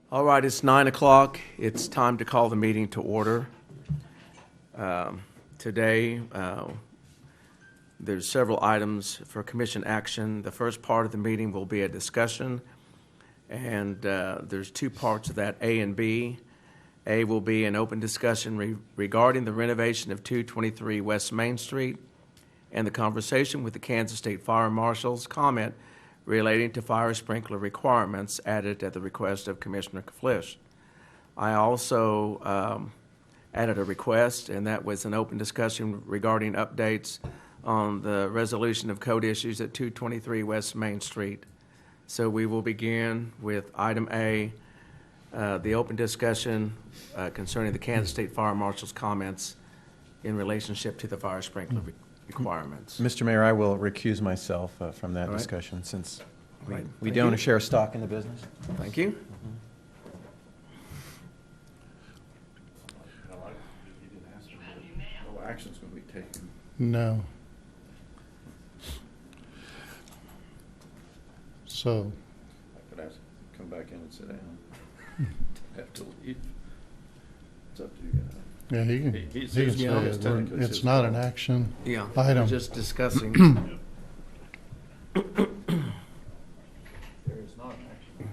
All right, it's 9 o'clock. It's time to call the meeting to order. Today, there's several items for commission action. The first part of the meeting will be a discussion, and there's two parts of that, A and B. A will be an open discussion regarding the renovation of 223 West Main Street and the conversation with the Kansas State Fire Marshal's comment relating to fire sprinkler requirements added at the request of Commissioner Kaflish. I also added a request, and that was an open discussion regarding updates on the resolution of code issues at 223 West Main Street. So we will begin with item A, the open discussion concerning the Kansas State Fire Marshal's comments in relationship to the fire sprinkler requirements. Mr. Mayor, I will recuse myself from that discussion since we don't share stock in the business. Thank you. No action's going to be taken. No. So, I could ask, come back in and sit down. Have to leave. It's up to you guys. yeah, he can, He he says can say no, it. it's technically It's his not fault. an action Yeah, item. we're just discussing. There is not an action.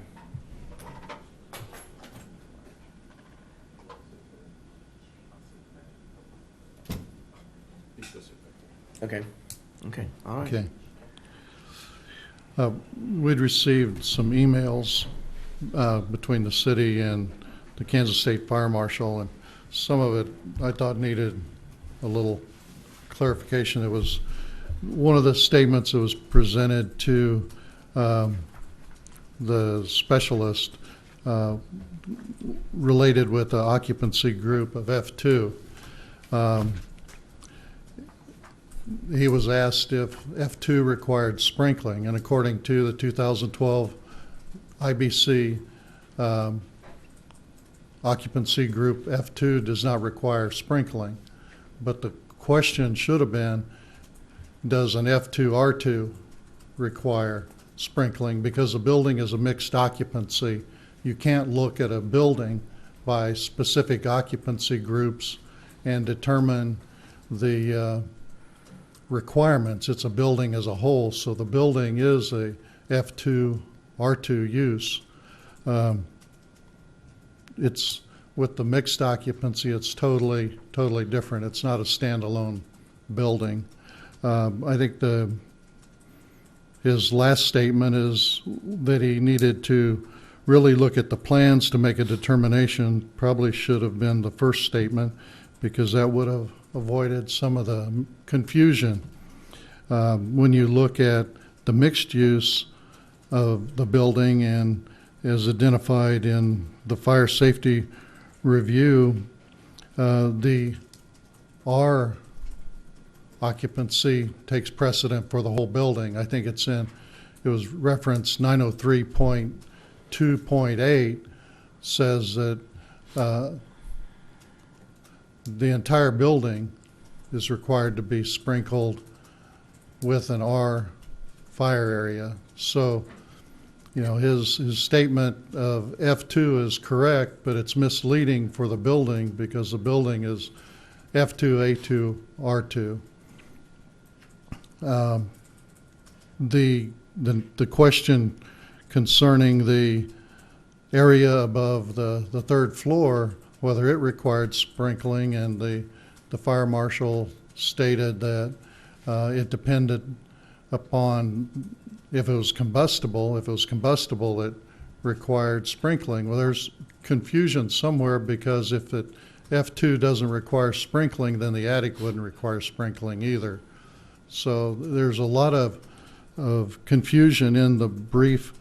Okay, all right. Okay. We'd received some emails between the city and the Kansas State Fire Marshal, and some of it I thought needed a little clarification. It was one of the statements that was presented to the specialist related with the occupancy group of F2. He was asked if F2 required sprinkling, and according to the 2012 IBC, occupancy group F2 does not require sprinkling. But the question should have been, does an F2 R2 require sprinkling? Because a building is a mixed occupancy. You can't look at a building by specific occupancy groups and determine the requirements. It's a building as a whole, so the building is a F2 R2 use. It's with the mixed occupancy, it's totally different. It's not a standalone building. I think his last statement is that he needed to really look at the plans to make a determination. Probably should have been the first statement, because that would have avoided some of the confusion. When you look at the mixed use of the building, and as identified in the fire safety review, the R occupancy takes precedent for the whole building. I think it was referenced 903.2.8 says that the entire building is required to be sprinkled with an R fire area. So, his statement of F2 is correct, but it's misleading for the building because the building is F2, A2, R2. The question concerning the area above the third floor, whether it required sprinkling, and the fire marshal stated that it depended upon if it was combustible. If it was combustible, it required sprinkling. Well, there's confusion somewhere, because if F2 doesn't require sprinkling, then the attic wouldn't require sprinkling either. So there's a lot of confusion in the brief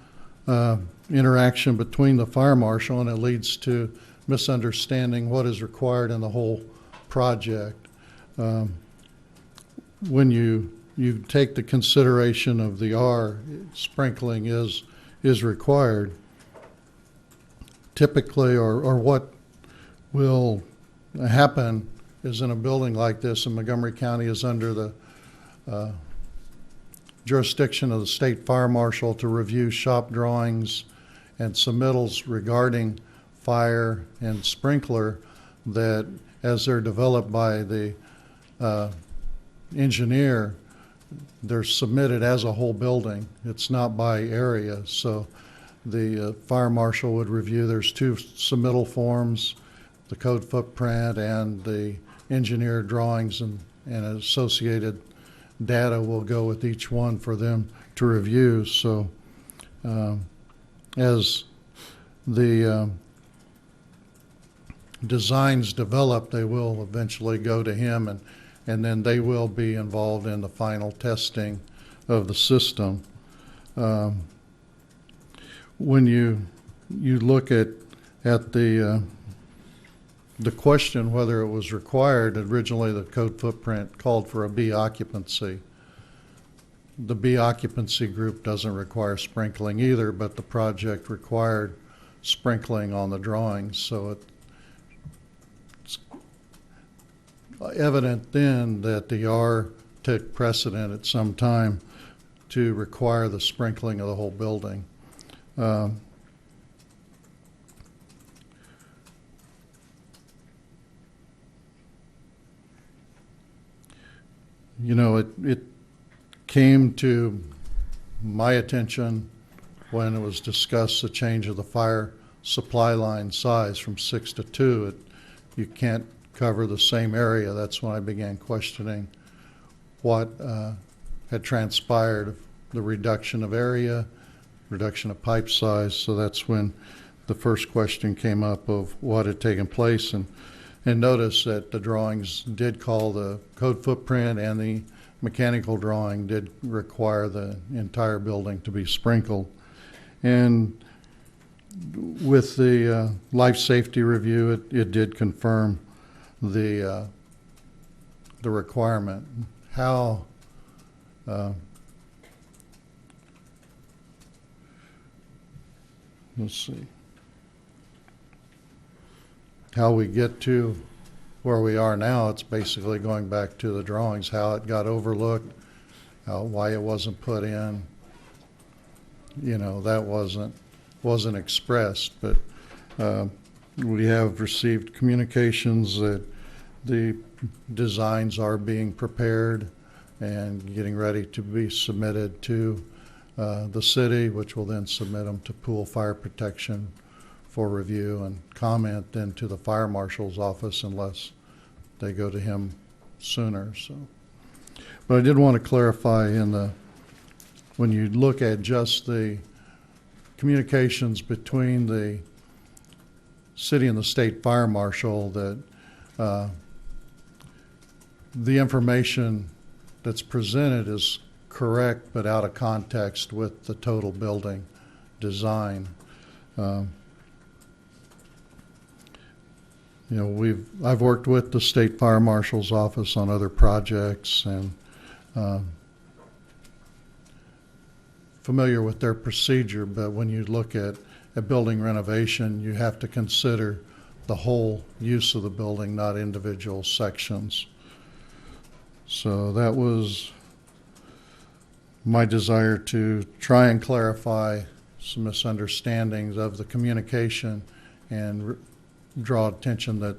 interaction between the fire marshal, and it leads to misunderstanding what is required in the whole project. When you take the consideration of the R, sprinkling is required. Typically, or what will happen is, in a building like this, and Montgomery County is under the jurisdiction of the state fire marshal to review shop drawings and submittals regarding fire and sprinkler that, as they're developed by the engineer, they're submitted as a whole building. It's not by area. So the fire marshal would review, there's two submittal forms, the code footprint and the engineer drawings, and associated data will go with each one for them to review. So as the designs develop, they will eventually go to him, and then they will be involved in the final testing of the system. When you look at the question whether it was required, originally the code footprint called for a B occupancy. The B occupancy group doesn't require sprinkling either, but the project required sprinkling on the drawings. So it's evident then that the R took precedent at some time to require the sprinkling of the whole building. You know, it came to my attention when it was discussed the change of the fire supply line size from 6 to 2. You can't cover the same area. That's when I began questioning what had transpired, the reduction of area, reduction of pipe size. So that's when the first question came up of what had taken place. And notice that the drawings did call the code footprint, and the mechanical drawing did require the entire building to be sprinkled. And with the life safety review, it did confirm the requirement. How let's see. How we get to where we are now, it's basically going back to the drawings, how it got overlooked, why it wasn't put in. You know, that wasn't expressed, but we have received communications that the designs are being prepared and getting ready to be submitted to the city, which will then submit them to Pool Fire Protection for review and comment then to the fire marshal's office unless they go to him sooner. So, but I did want to clarify when you look at just the communications between the city and the state fire marshal, that the information that's presented is correct but out of context with the total building design. You know, I've worked with the state fire marshal's office on other projects, and familiar with their procedure. But when you look at a building renovation, you have to consider the whole use of the building, not individual sections. So that was my desire to try and clarify some misunderstandings of the communication and draw attention that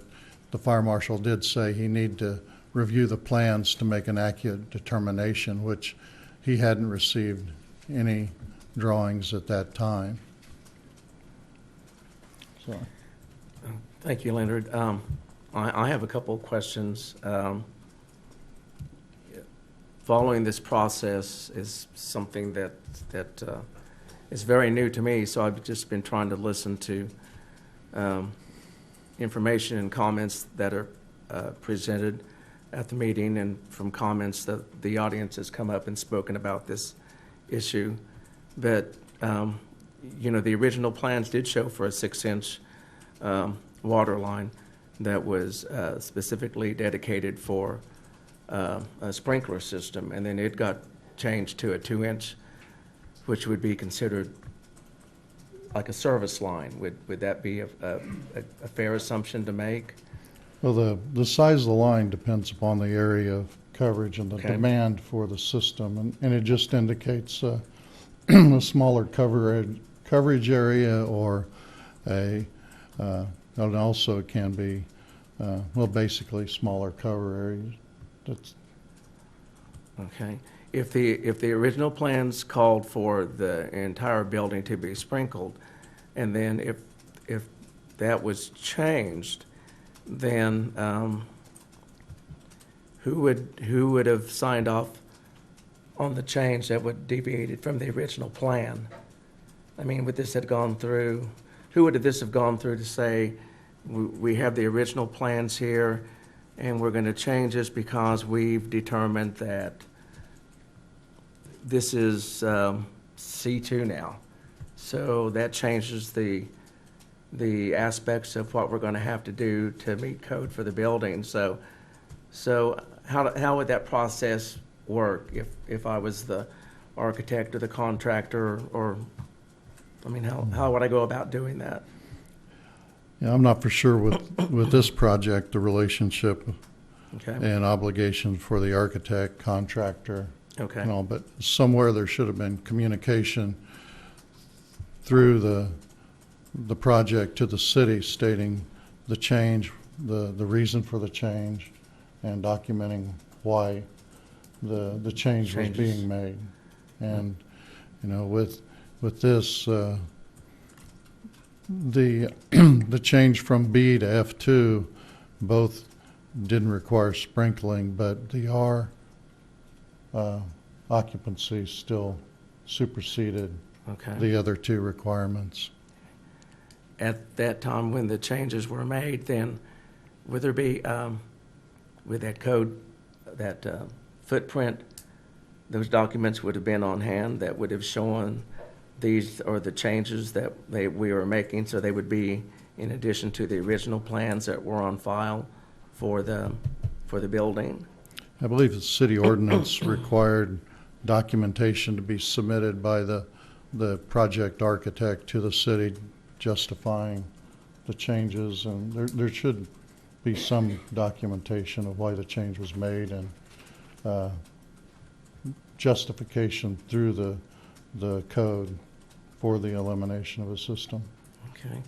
the fire marshal did say he needed to review the plans to make an accurate determination, which he hadn't received any drawings at that time. So. Thank you, Leonard. I have a couple of questions. Following this process is something that is very new to me, so I've just been trying to listen to information and comments that are presented at the meeting, and from comments that the audience has come up and spoken about this issue. But, you know, the original plans did show for a 6-inch water line that was specifically dedicated for a sprinkler system, and then it got changed to a 2-inch, which would be considered like a service line. Would that be a fair assumption to make? Well, the size of the line depends upon the area of coverage and the Okay. demand for the system, and it just indicates a smaller coverage coverage area or and also it can be, well, basically smaller cover areas. That's, Okay. If the original plans called for the entire building to be sprinkled, and then if that was changed, then who would have signed off on the change that would deviated from the original plan? I mean, would this have gone through? Who would this have gone through to say, we have the original plans here, and we're going to change this because we've determined that this is C2 now. So that changes the aspects of what we're going to have to do to meet code for the building. So how would that process work if I was the architect or the contractor, or, I mean, how would I go about doing that? yeah, I'm not for sure with this project, the relationship Okay. and obligation for the architect, contractor, Okay. and all, but somewhere there should have been communication through the project to the city stating the change, the reason for the change, and documenting why the change was Changes. being made. And, you know, with this, the the change from B to F2, both didn't require sprinkling, but the R occupancy still superseded Okay. the other two requirements. At that time when the changes were made, then would there be, with that code, that footprint, those documents would have been on hand that would have shown these are the changes that we were making, so they would be in addition to the original plans that were on file for the building? I believe the city ordinance required documentation to be submitted by the project architect to the city justifying the changes, and there should be some documentation of why the change was made and justification through the code for the elimination of a system. Okay.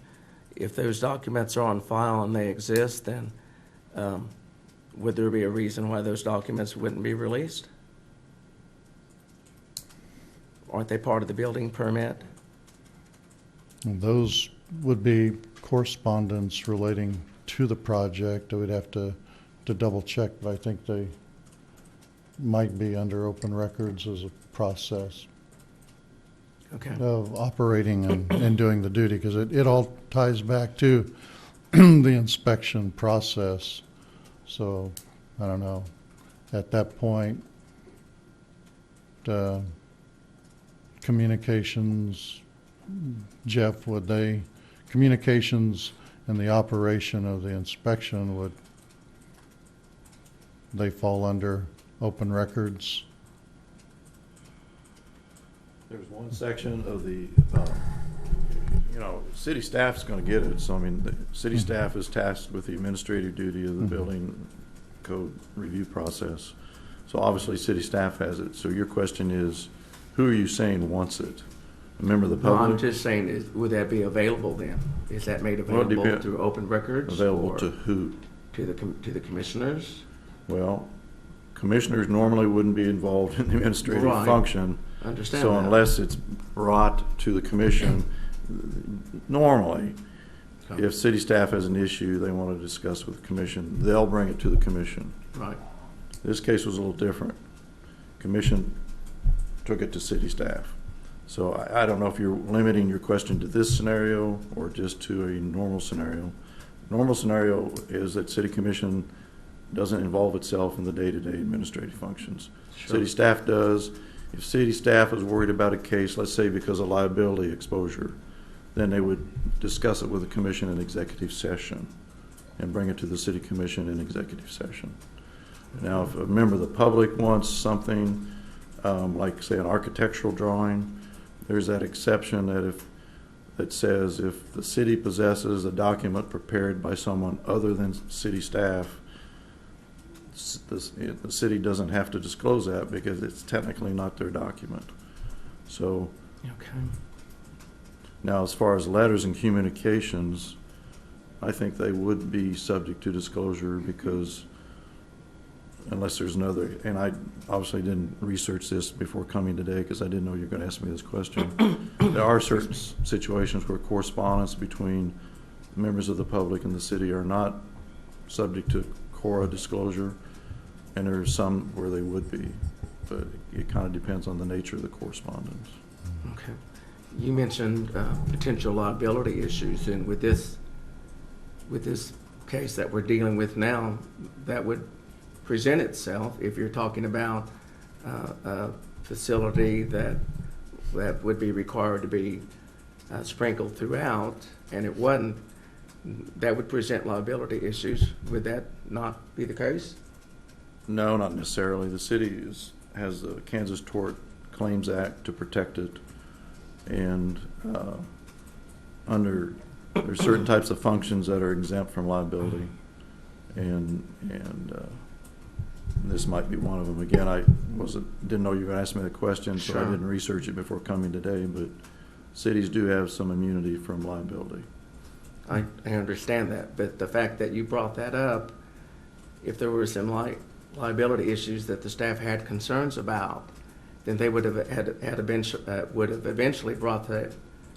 If those documents are on file and they exist, then would there be a reason why those documents wouldn't be released? Aren't they part of the building permit? And those would be correspondence relating to the project. I would have to double check, but I think they might be under open records as a process Okay. of operating and doing the duty, because it all ties back to the inspection process. So, I don't know, at that point, communications, Jeff, communications and the operation of the inspection, would they fall under open records? There's one section of the, city staff's gonna get it, so I mean, the city staff is tasked with the administrative duty of the building code review process. So obviously, city staff has it, so your question is, who are you saying wants it? A member of the No, I'm public? just saying, would that be available then? Is that made Well, it available depend- through open records? Available or to who? to the commissioners? Well, commissioners normally wouldn't be involved in the administrative Right. function. I understand So that. unless it's brought to the commission, normally, Okay. if city staff has an issue they want to discuss with the commission, they'll bring it to the commission. Right. This case was a little different. Commission took it to city staff. So I don't know if you're limiting your question to this scenario or just to a normal scenario. Normal scenario is that city commission doesn't involve itself in the day-to-day administrative functions. Sure. City staff does. If city staff is worried about a case, let's say because of liability exposure, then they would discuss it with the commission in executive session and bring it to the city commission in executive session. Now, if a member of the public wants something, like say an architectural drawing, there's that exception that says if the city possesses a document prepared by someone other than city staff, the city doesn't have to disclose that because it's technically not their document. So Okay. Now, as far as letters and communications, I think they would be subject to disclosure because unless there's another, and I obviously didn't research this before coming today because I didn't know you were going to ask me this question. There are certain situations where correspondence between members of the public and the city are not subject to KORA disclosure, and there are some where they would be, but it kind of depends on the nature of the correspondence. Okay. You mentioned potential liability issues, and with this case that we're dealing with now, that would present itself if you're talking about a facility that would be required to be sprinkled throughout, and it wasn't. That would present liability issues. Would that not be the case? No, not necessarily. The city has the Kansas Tort Claims Act to protect it, and there's certain types of functions that are exempt from liability, and this might be one of them. Again, I didn't know you were going to ask me the question, so Sure. I didn't research it before coming today. But cities do have some immunity from liability. I understand that, but the fact that you brought that up, if there were some liability issues that the staff had concerns about, then they would have eventually brought that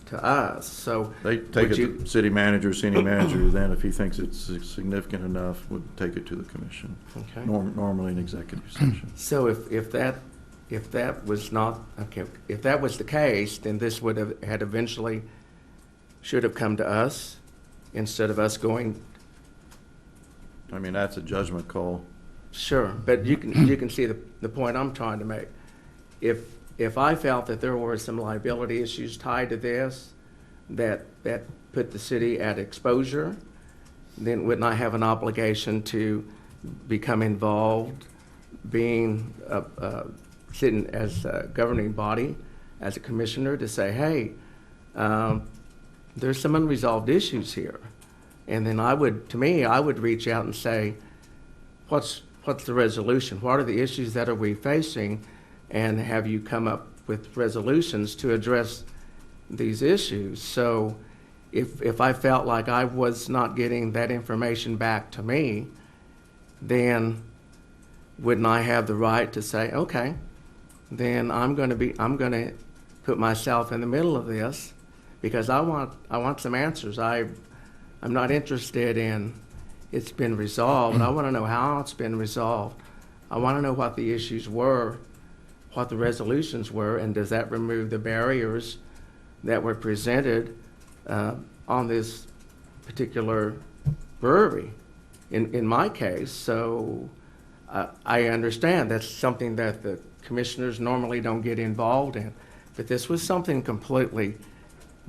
to us. So They take would it to city manager, senior manager, then if he thinks it's significant enough, would take it to the commission. Okay. Normally an executive session. So if that was not okay, if that was the case, then this would have had eventually should have come to us instead of us going. I mean, that's a judgment call. Sure, but you can see the point I'm trying to make. If I felt that there were some liability issues tied to this that put the city at exposure, then wouldn't I have an obligation to become involved, being sitting as a governing body, as a commissioner, to say, hey, there's some unresolved issues here, and then I would reach out and say, what's the resolution? What are the issues that are we facing? And have you come up with resolutions to address these issues? So if I felt like I was not getting that information back to me, then wouldn't I have the right to say, okay, then I'm going to put myself in the middle of this because I want some answers. I'm not interested in it's been resolved. I want to know how it's been resolved. I want to know what the issues were, what the resolutions were, and does that remove the barriers that were presented on this particular brewery in my case. So I understand that's something that the commissioners normally don't get involved in, but this was something completely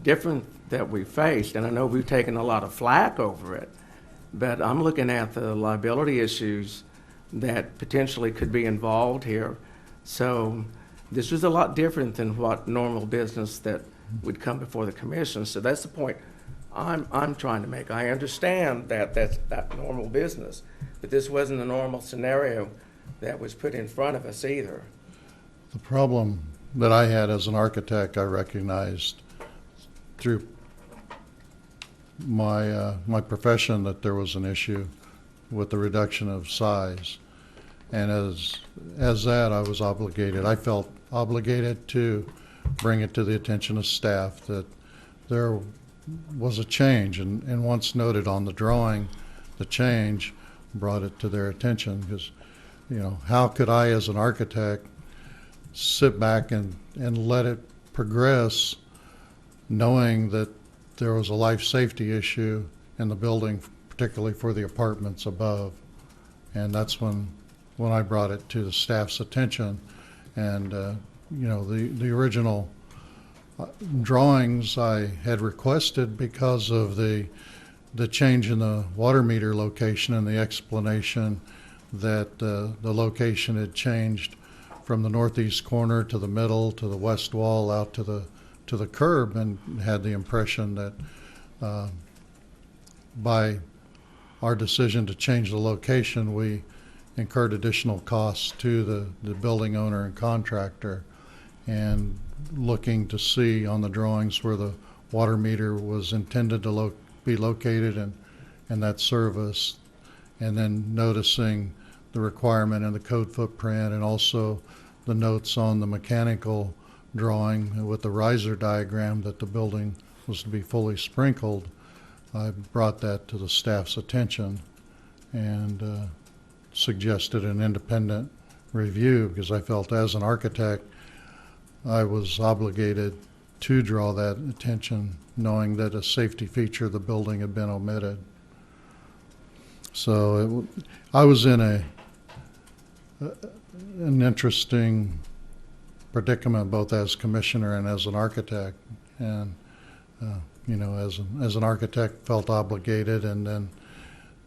different that we faced, and I know we've taken a lot of flack over it, but I'm looking at the liability issues that potentially could be involved here. So this was a lot different than what normal business that would come before the commission. So that's the point I'm trying to make. I understand that that's that normal business, but this wasn't a normal scenario that was put in front of us either. The problem that I had as an architect, I recognized through my profession that there was an issue with the reduction of size. And as that, I was obligated. I felt obligated to bring it to the attention of staff that there was a change. And once noted on the drawing, the change brought it to their attention because, how could I as an architect sit back and let it progress knowing that there was a life safety issue in the building, particularly for the apartments above. And that's when I brought it to the staff's attention. And, the original drawings I had requested because of the change in the water meter location and the explanation that the location had changed from the northeast corner to the middle to the west wall out to the curb, and had the impression that by our decision to change the location, we incurred additional costs to the building owner and contractor. And looking to see on the drawings where the water meter was intended to be located in that service, and then noticing the requirement in the code footprint and also the notes on the mechanical drawing with the riser diagram that the building was to be fully sprinkled, I brought that to the staff's attention and suggested an independent review because I felt as an architect I was obligated to draw that attention, knowing that a safety feature of the building had been omitted. So I was in an interesting predicament both as commissioner and as an architect, and as an architect felt obligated, and then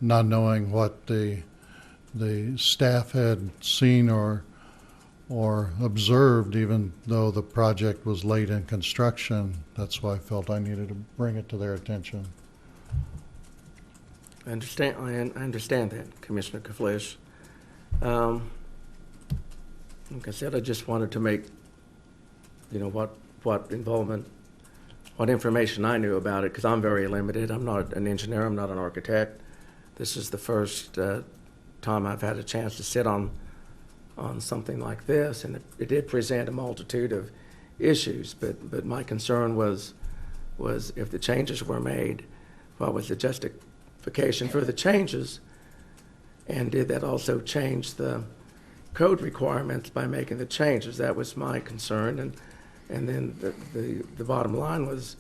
not knowing what the staff had seen or observed, even though the project was late in construction. That's why I felt I needed to bring it to their attention. I understand that, Commissioner Kaflish. Like I said, I just wanted to make, what involvement, what information I knew about it, because I'm very limited. I'm not an engineer. I'm not an architect. This is the first time I've had a chance to sit on something like this, and it did present a multitude of issues. But my concern was if the changes were made, what was the justification for the changes, and did that also change the code requirements by making the changes? That was my concern, and then the bottom line was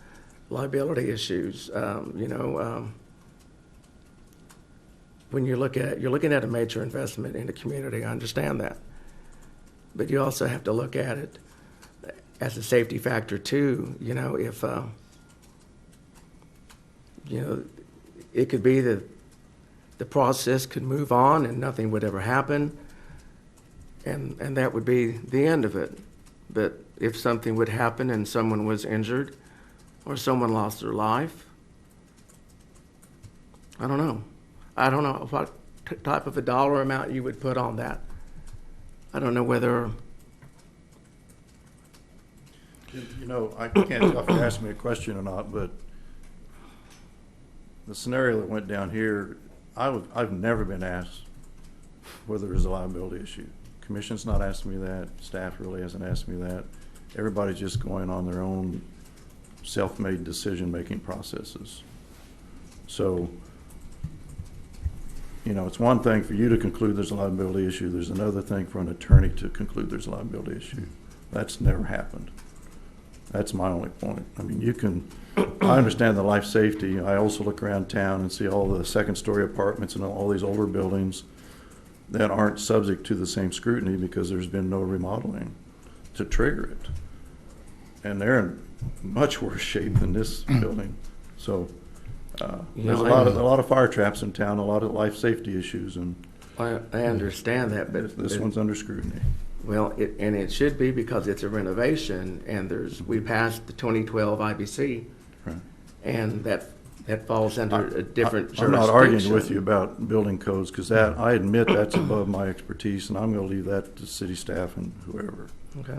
liability issues. When you're looking at a major investment in the community, I understand that, but you also have to look at it as a safety factor too. If it could be that the process could move on and nothing would ever happen, and that would be the end of it. But if something would happen and someone was injured or someone lost their life, I don't know what type of a dollar amount you would put on that. I don't know whether... I can't tell if you asked me a question or not, but the scenario that went down here, I've never been asked whether there's a liability issue. Commission's not asked me that. Staff really hasn't asked me that. Everybody's just going on their own self-made decision-making processes. So, it's one thing for you to conclude there's a liability issue. There's another thing for an attorney to conclude there's a liability issue. That's never happened. That's my only point. I mean, I understand the life safety. I also look around town and see all the second-story apartments and all these older buildings that aren't subject to the same scrutiny because there's been no remodeling to trigger it. And they're in much worse shape than this building. So there's a lot of fire traps in town, a lot of life safety issues, and I understand that, but this one's under scrutiny. Well, it should be because it's a renovation, and we passed the 2012 IBC, Right. and that falls under a different I'm jurisdiction. not arguing with you about building codes, because I admit that's above my expertise, and I'm going to leave that to city staff and whoever. Okay.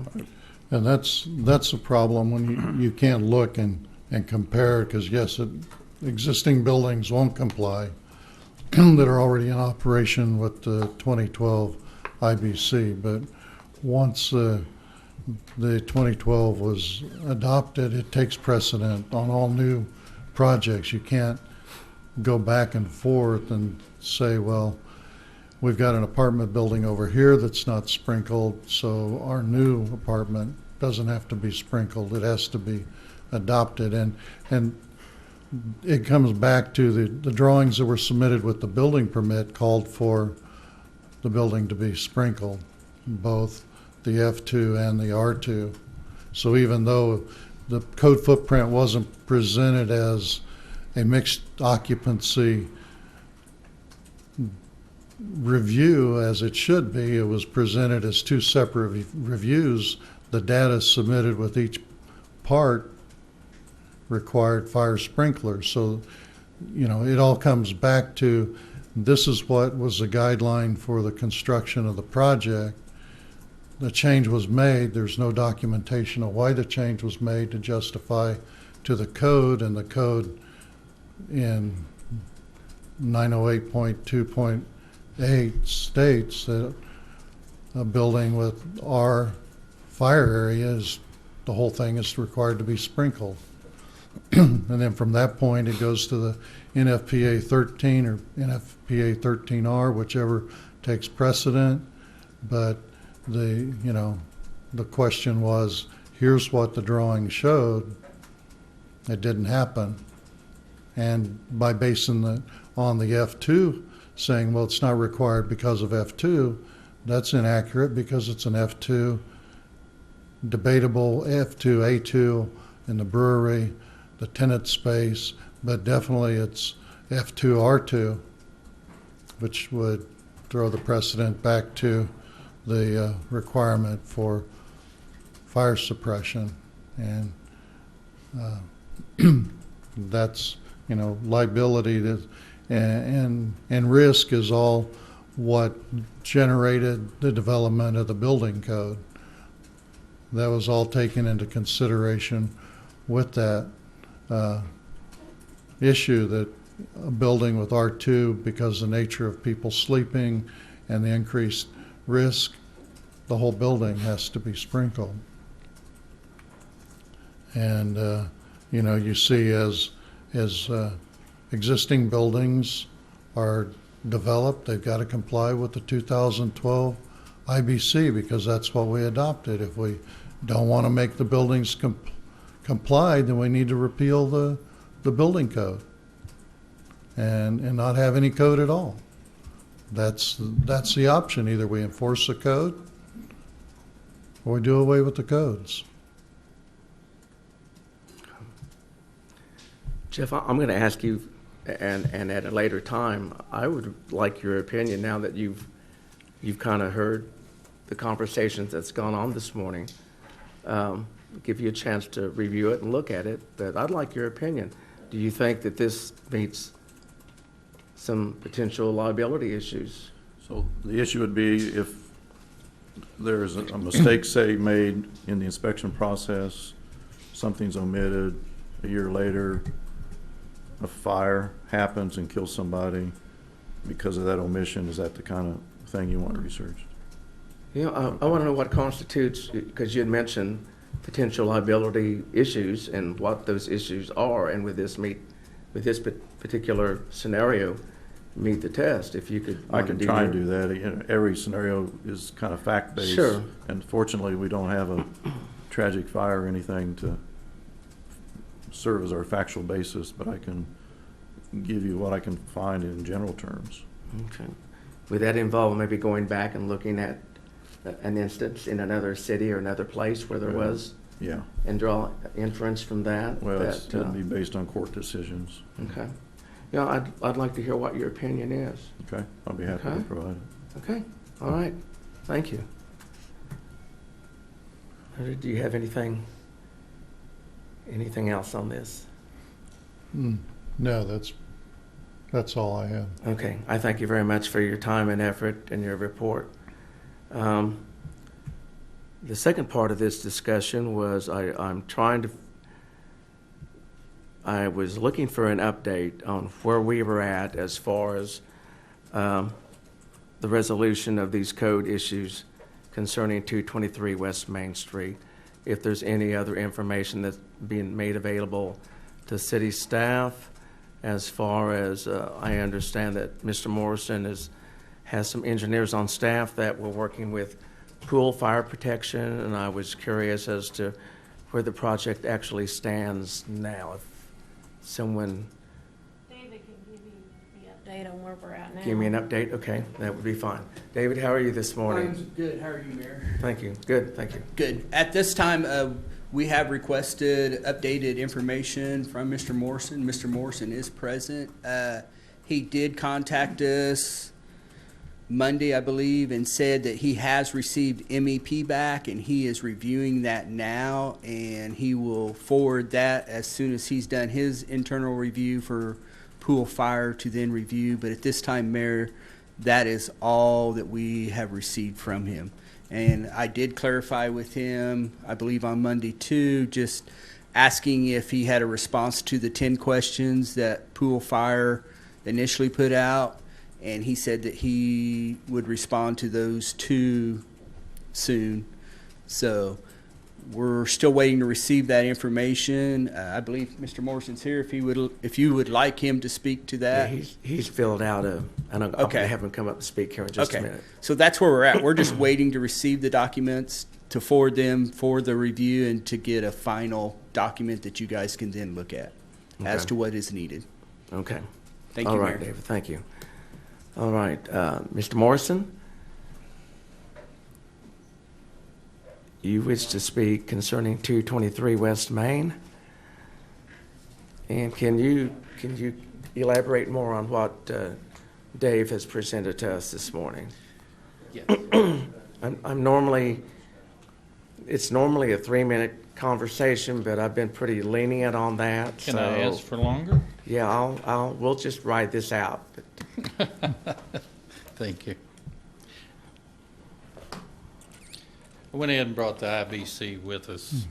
And that's a problem when you can't look and compare, because yes, existing buildings won't comply that are already in operation with the 2012 IBC, but once the 2012 was adopted, it takes precedent on all new projects. You can't go back and forth and say, well, we've got an apartment building over here that's not sprinkled, so our new apartment doesn't have to be sprinkled. It has to be adopted. And it comes back to the drawings that were submitted with the building permit called for the building to be sprinkled, both the F2 and the R2. So even though the code footprint wasn't presented as a mixed occupancy review as it should be, it was presented as two separate reviews. The data submitted with each part required fire sprinklers. So, it all comes back to this is what was the guideline for the construction of the project. The change was made. There's no documentation of why the change was made to justify to the code, and the code in 908.2.8 states that a building with R fire areas, the whole thing is required to be sprinkled. And then from that point, it goes to the NFPA 13 or NFPA 13R, whichever takes precedent. But the question was, here's what the drawing showed. It didn't happen. And by basing on the F2, saying, well, it's not required because of F2, that's inaccurate because it's an F2, debatable F2, A2 in the brewery, the tenant space, but definitely it's F2, R2, which would throw the precedent back to the requirement for fire suppression. And that's, liability and risk is all what generated the development of the building code. That was all taken into consideration with that issue, that a building with R2, because of the nature of people sleeping and the increased risk, the whole building has to be sprinkled. And you see as existing buildings are developed, they've got to comply with the 2012 IBC because that's what we adopted. If we don't want to make the buildings comply, then we need to repeal the building code and not have any code at all. That's the option. Either we enforce the code or we do away with the codes. Jeff, I'm going to ask you, and at a later time, I would like your opinion now that you've kind of heard the conversations that's gone on this morning. Give you a chance to review it and look at it, but I'd like your opinion. Do you think that this meets some potential liability issues? So the issue would be if there's a mistake, say, made in the inspection process, something's omitted, a year later, a fire happens and kills somebody because of that omission. Is that the kind of thing you want researched? I want to know what constitutes, because you had mentioned potential liability issues and what those issues are, and with this particular scenario, meet the test. If you could, I can try and do that. Every scenario is kind of fact-based. Sure. And fortunately, we don't have a tragic fire or anything to serve as our factual basis, but I can give you what I can find in general terms. Okay. Would that involve maybe going back and looking at an instance in another city or another place where there was, Yeah. and draw inference from that? Well, that, it'll be based on court decisions. Okay. I'd like to hear what your opinion is. Okay. I'll be happy Okay. to provide it. Okay. All right. Thank you. Do you have anything else on this? No, that's all I have. Okay. I thank you very much for your time and effort and your report. The second part of this discussion was I was looking for an update on where we were at as far as the resolution of these code issues concerning 223 West Main Street. If there's any other information that's being made available to city staff, as far as I understand that Mr. Morrison has some engineers on staff that were working with pool fire protection, and I was curious as to where the project actually stands now. If someone David can give you the update on where we're at now. give me an update, okay, that would be fine. David, how are you this morning? I'm good. How are you, Mayor? Thank you. Good, thank you. Good. At this time, we have requested updated information from Mr. Morrison. Mr. Morrison is present. He did contact us Monday, I believe, and said that he has received MEP back and he is reviewing that now, and he will forward that as soon as he's done his internal review for pool fire to then review. But at this time, Mayor, that is all that we have received from him. And I did clarify with him, I believe on Monday too, just asking if he had a response to the 10 questions that Pool Fire initially put out, and he said that he would respond to those 2 soon. So we're still waiting to receive that information. I believe Mr. Morrison's here. If you would like him to speak to Yeah, that. he's filled out I'm going Okay. to have him come up and speak here in just a Okay. minute. So that's where we're at. We're just waiting to receive the documents, to forward them for the review, and to get a final document that you guys can then look at as Okay. to what is needed. Okay. Thank you, All right, Mayor. David, thank you. All right, Mr. Morrison? You wish to speak concerning 223 West Main? And can you elaborate more on what Dave has presented to us this morning? Yes. It's normally a 3-minute conversation, but I've been pretty lenient on that. Can I ask for longer? Yeah, we'll just ride this out. Thank you. I went ahead and brought the IBC with us.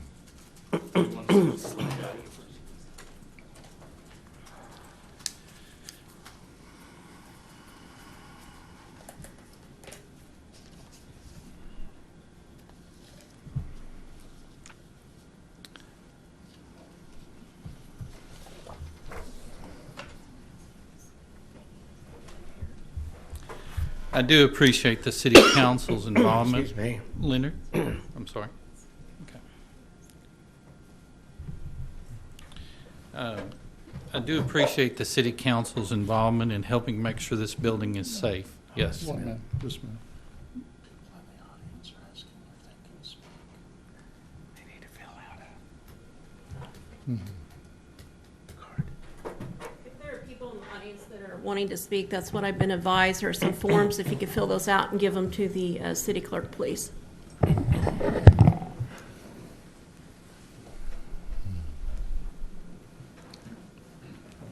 I do appreciate the city council's involvement. Excuse me. Leonard? I'm sorry. Okay. I do appreciate the city council's involvement in helping make sure this building is safe. Yes. Just a minute. They need to fill out If there are people in the audience that are wanting to speak, that's what I've been advised. There are some forms, if you could fill those out and give them to the city clerk, please.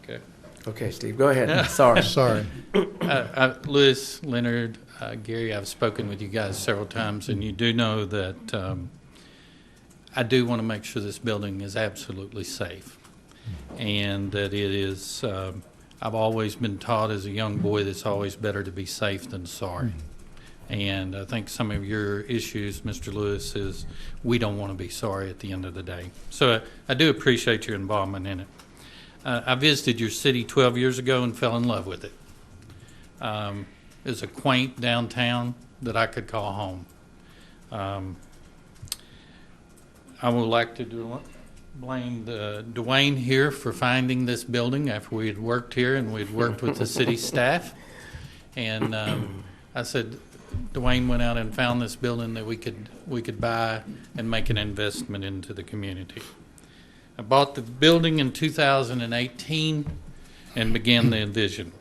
Okay. Okay, Steve, go ahead. Sorry. Sorry. Louis, Leonard, Gary, I've spoken with you guys several times, and you do know that I do want to make sure this building is absolutely safe, and that it is. I've always been taught as a young boy that it's always better to be safe than sorry. And I think some of your issues, Mr. Lewis, is we don't want to be sorry at the end of the day. So I do appreciate your involvement in it. I visited your city 12 years ago and fell in love with it. It's a quaint downtown that I could call home. I would like to blame Dwayne here for finding this building after we had worked here and we'd worked with the city staff. And I said, Dwayne went out and found this building that we could buy and make an investment into the community. I bought the building in 2018 and began the vision.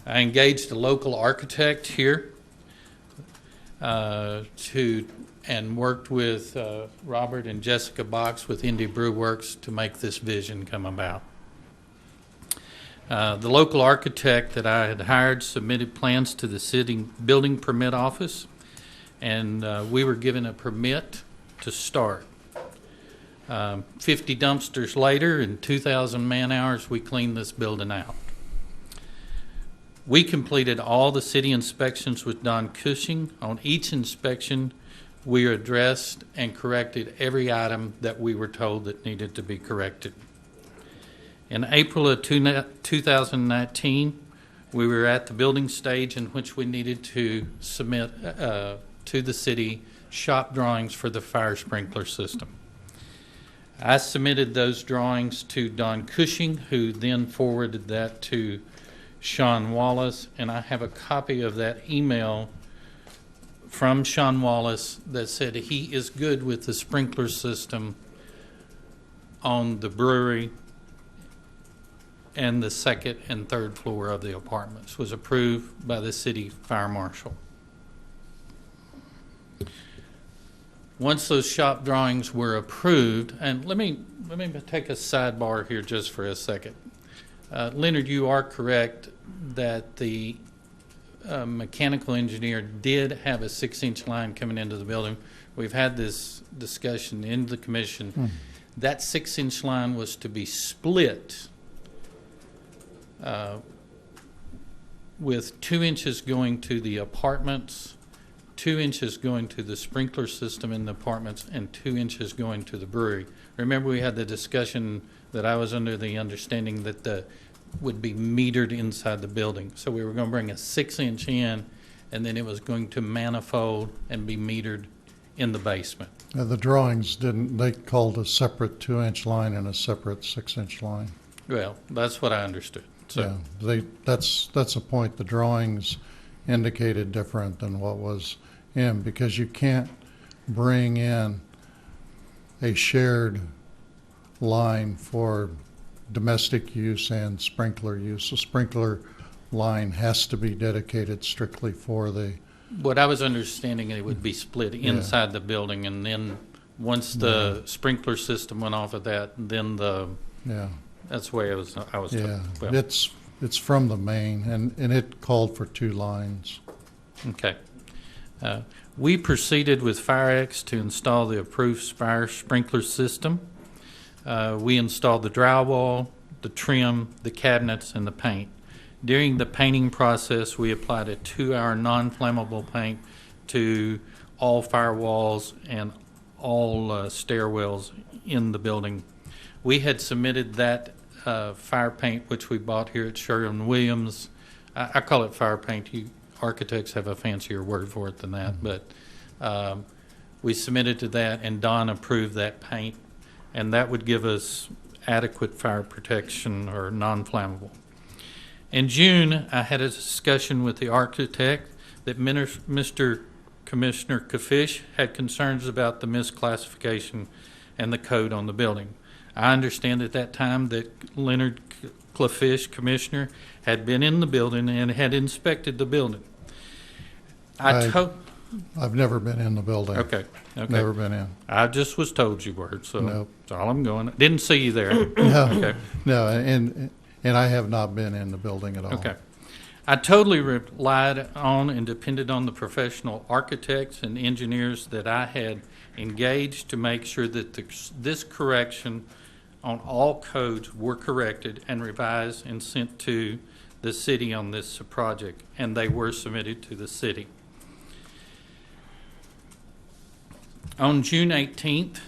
I engaged a local architect here and worked with Robert and Jessica Box with Indy Brew Works to make this vision come about. The local architect that I had hired submitted plans to the city building permit office, and we were given a permit to start. 50 dumpsters later and 2,000 man-hours, we cleaned this building out. We completed all the city inspections with Don Cushing. On each inspection, we addressed and corrected every item that we were told that needed to be corrected. In April of 2019, we were at the building stage in which we needed to submit to the city shop drawings for the fire sprinkler system. I submitted those drawings to Don Cushing, who then forwarded that to Sean Wallace, and I have a copy of that email from Sean Wallace that said he is good with the sprinkler system on the brewery and the second and third floor of the apartments. Was approved by the city fire marshal. Once those shop drawings were approved, and let me take a sidebar here just for a second. Leonard, you are correct that the mechanical engineer did have a 6-inch line coming into the building. We've had this discussion in the commission. That 6-inch line was to be split with 2 inches going to the apartments, 2 inches going to the sprinkler system in the apartments, and 2 inches going to the brewery. Remember, we had the discussion that I was under the understanding that the would be metered inside the building. So we were going to bring a 6-inch in, and then it was going to manifold and be metered in the basement. The drawings didn't, they called a separate 2-inch line and a separate 6-inch line. Well, that's what I understood. So, Yeah, that's a point. The drawings indicated different than what was in, because you can't bring in a shared line for domestic use and sprinkler use. A sprinkler line has to be dedicated strictly for the, what I was understanding, it would be split inside the building, and then once the sprinkler system went off of that, then yeah, that's the way I was yeah. well, It's from the main, and it called for 2 lines. okay. We proceeded with FireX to install the approved fire sprinkler system. We installed the drywall, the trim, the cabinets, and the paint. During the painting process, we applied a 2-hour non-flammable paint to all firewalls and all stairwells in the building. We had submitted that fire paint, which we bought here at Sherwin-Williams. I call it fire paint. You architects have a fancier word for it than that, but we submitted to that, and Don approved that paint, and that would give us adequate fire protection or non-flammable. In June, I had a discussion with the architect that Mr. Commissioner Kafish had concerns about the misclassification and the code on the building. I understand at that time that Leonard Kafish, Commissioner, had been in the building and had inspected the building. I've never been in the building. Okay. Never been in. I just was told you were, so Nope. that's all I'm going. Didn't see you there. No, Okay. no, and I have not been in the building at all. Okay. I totally relied on and depended on the professional architects and engineers that I had engaged to make sure that this correction on all codes were corrected and revised and sent to the city on this project, and they were submitted to the city. On June 18th,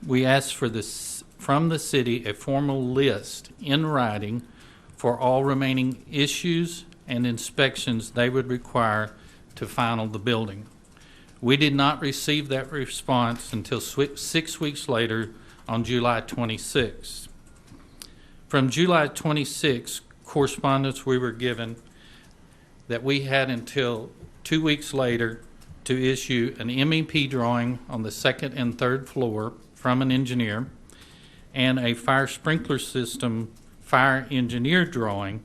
we asked from the city a formal list in writing for all remaining issues and inspections they would require to final the building. We did not receive that response until 6 weeks later on July 26th. From July 26th, correspondence we were given that we had until 2 weeks later to issue an MEP drawing on the 2nd and 3rd floor from an engineer and a fire sprinkler system fire engineer drawing.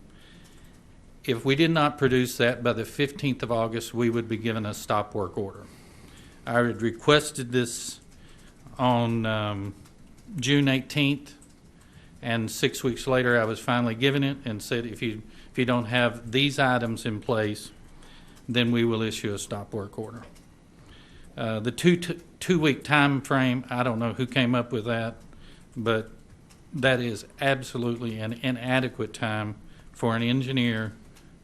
If we did not produce that by the 15th of August, we would be given a stop work order. I had requested this on June 18th, and 6 weeks later I was finally given it and said, if you don't have these items in place, then we will issue a stop work order. The two-week time frame, I don't know who came up with that, but that is absolutely an inadequate time for an engineer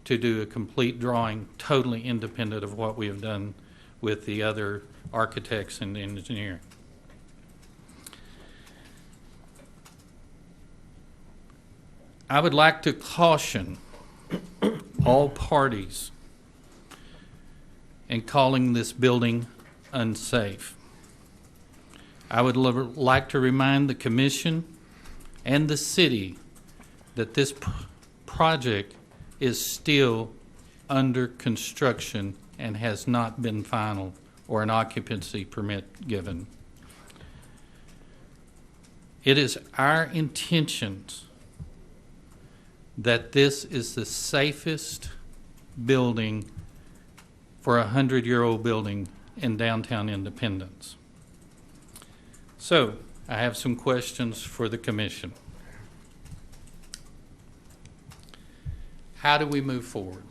to do a complete drawing totally independent of what we have done with the other architects and engineering. I would like to caution all parties in calling this building unsafe. I would like to remind the commission and the city that this project is still under construction and has not been final or an occupancy permit given. It is our intentions that this is the safest building for a 100-year-old building in downtown Independence. So, I have some questions for the commission. How do we move forward?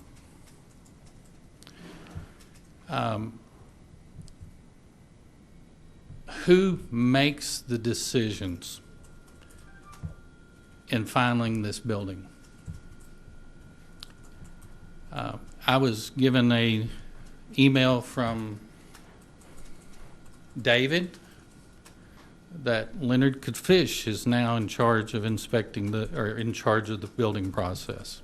Who makes the decisions in filing this building. I was given a email from David that Leonard Fish is now in charge of inspecting in charge of the building process.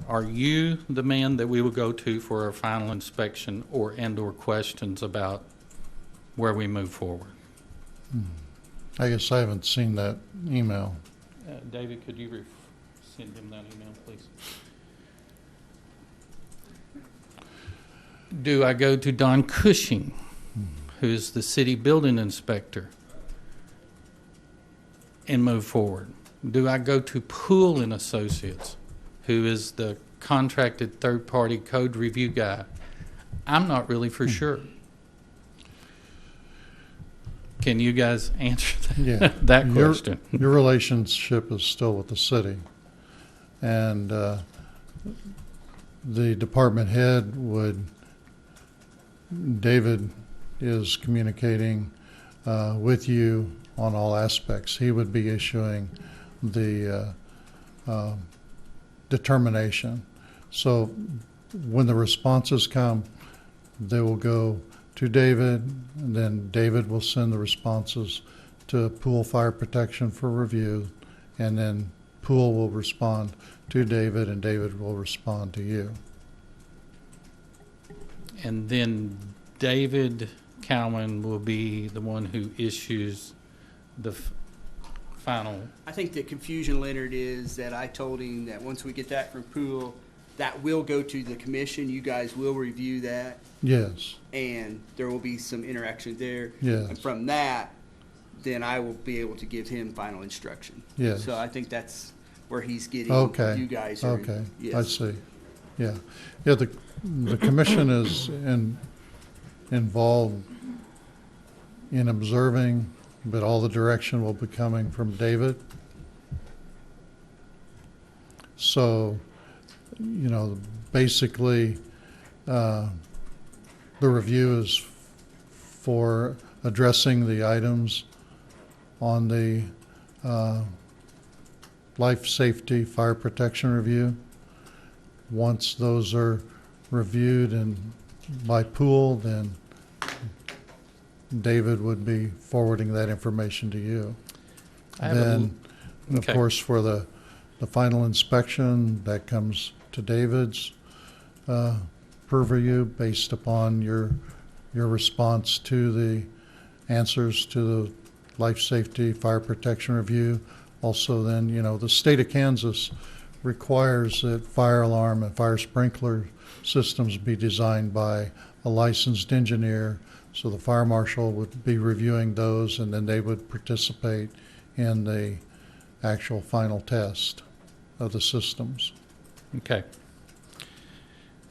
Are you the man that we will go to for our final inspection or questions about where we move forward? I guess I haven't seen that email. David, could you send him that email, please? Do I go to Don Cushing, who's the city building inspector, and move forward? Do I go to Poole and Associates, who is the contracted third-party code review guy? I'm not really for sure. Can you guys answer Yeah. that question? Your relationship is still with the city. And the department head David is communicating with you on all aspects. He would be issuing the determination. So when the responses come, they will go to David, and then David will send the responses to Poole Fire Protection for review, and then Poole will respond to David, and David will respond to you. And then David Cowan will be the one who issues the final. I think the confusion, Leonard, is that I told him that once we get that from Poole, that will go to the commission. You guys will review that, Yes, and there will be some interaction there. Yes. And from that, then I will be able to give him final instruction. Yes. So I think that's where he's getting okay. you guys. Are, Okay, yes. I see. Yeah, yeah. The commission is involved in observing, but all the direction will be coming from David. So, basically, the review is for addressing the items on the life safety fire protection review. Once those are reviewed and by Poole, then David would be forwarding that information to you. I have a Then, of okay. course, for the final inspection, that comes to David's purview based upon your response to the answers to the life safety fire protection review. Also, then, the state of Kansas requires that fire alarm and fire sprinkler systems be designed by a licensed engineer. So the fire marshal would be reviewing those, and then they would participate in the actual final test of the systems. Okay.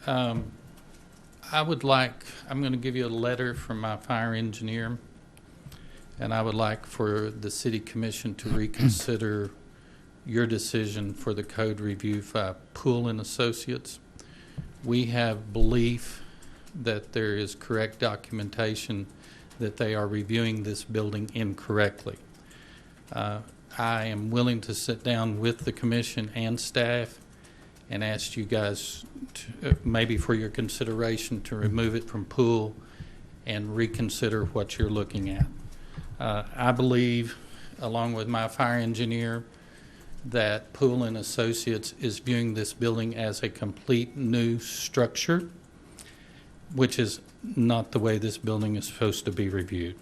I'm going to give you a letter from my fire engineer, and I would like for the city commission to reconsider your decision for the code review by Poole and Associates. We have belief that there is correct documentation that they are reviewing this building incorrectly. I am willing to sit down with the commission and staff and ask you guys to, maybe for your consideration, to remove it from Poole and reconsider what you're looking at. I believe, along with my fire engineer, that Poole and Associates is viewing this building as a complete new structure, which is not the way this building is supposed to be reviewed.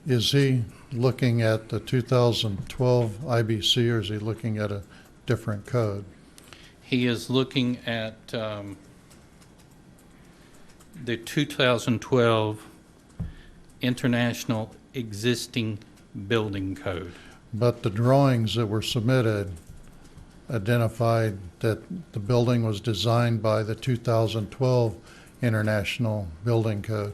Is he looking at the 2012 IBC, or is he looking at a different code? He is looking at the 2012 International Existing Building Code. But the drawings that were submitted identified that the building was designed by the 2012 International Building Code.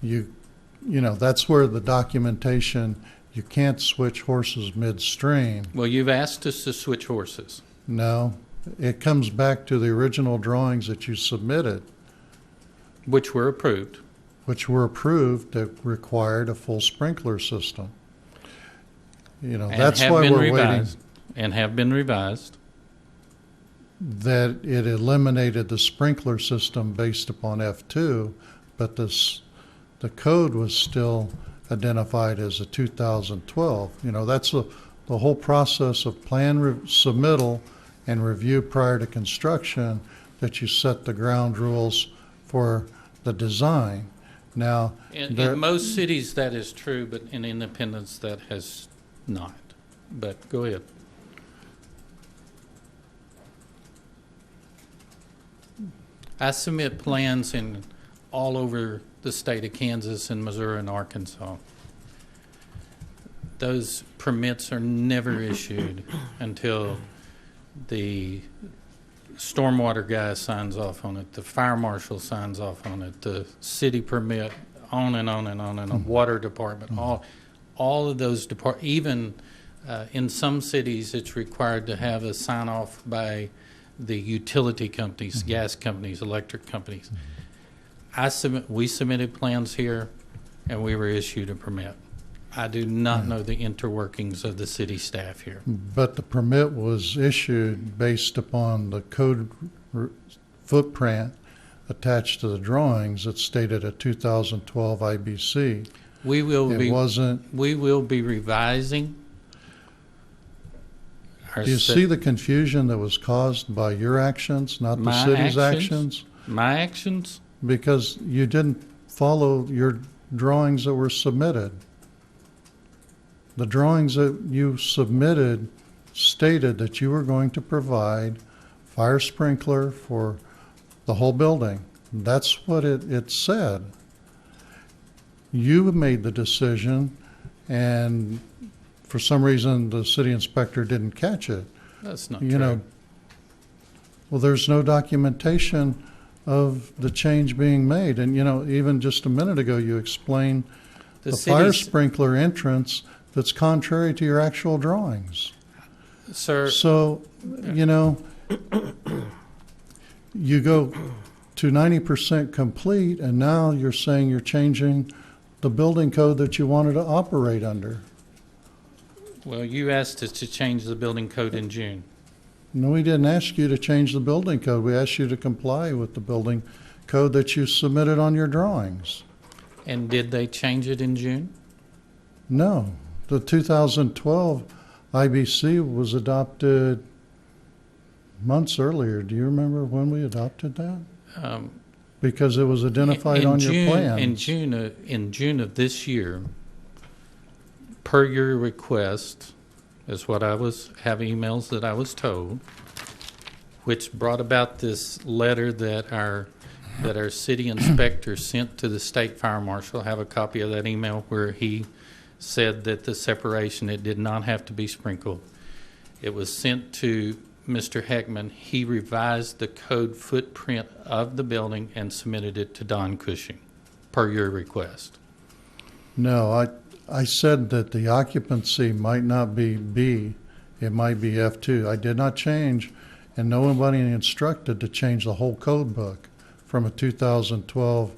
That's where the documentation, you can't switch horses midstream. Well, you've asked us to switch horses. No, it comes back to the original drawings that you submitted, Which were approved. which were approved that required a full sprinkler system. You know, And that's have why been we're waiting, revised. And have been revised. that it eliminated the sprinkler system based upon F2, but the code was still identified as a 2012. You know, that's the whole process of plan submittal and review prior to construction, that you set the ground rules for the design. Now, In most cities, that is true, but in Independence, that has not. But go ahead. I submit plans in all over the state of Kansas and Missouri and Arkansas. Those permits are never issued until the stormwater guy signs off on it, the fire marshal signs off on it, the city permit, on and on and on and on, water department, all of those even in some cities, it's required to have a sign off by the utility companies, gas companies, electric companies. We submitted plans here, and we were issued a permit. I do not know the interworkings of the city staff here. but the permit was issued based upon the code footprint attached to the drawings that stated a 2012 IBC. We will It wasn't. We will be revising. Our Do you se- see the confusion that was caused by your actions, not the My city's actions? actions? My actions? Because you didn't follow your drawings that were submitted. The drawings that you submitted stated that you were going to provide fire sprinkler for the whole building. That's what it said. You made the decision, and for some reason the city inspector didn't catch it. That's not You true. know, well, there's no documentation of the change being made. And, you know, even just a minute ago, you explained the fire city's- sprinkler entrance that's contrary to your actual drawings. Sir, So, you know, you go to 90% complete, and now you're saying you're changing the building code that you wanted to operate under. well, you asked us to change the building code in June. No, we didn't ask you to change the building code. We asked you to comply with the building code that you submitted on your drawings. And did they change it in June? No, the 2012 IBC was adopted months earlier. Do you remember when we adopted that? Because it was identified on your plans. In June of this year, per your request, is what have emails that I was told, which brought about this letter that our city inspector sent to the state fire marshal. I have a copy of that email where he said that the separation, it did not have to be sprinkled. It was sent to Mr. Heckman. He revised the code footprint of the building and submitted it to Don Cushing, per your request. No, I said that the occupancy might not be B, it might be F2. I did not change, and nobody instructed to change the whole code book from a 2012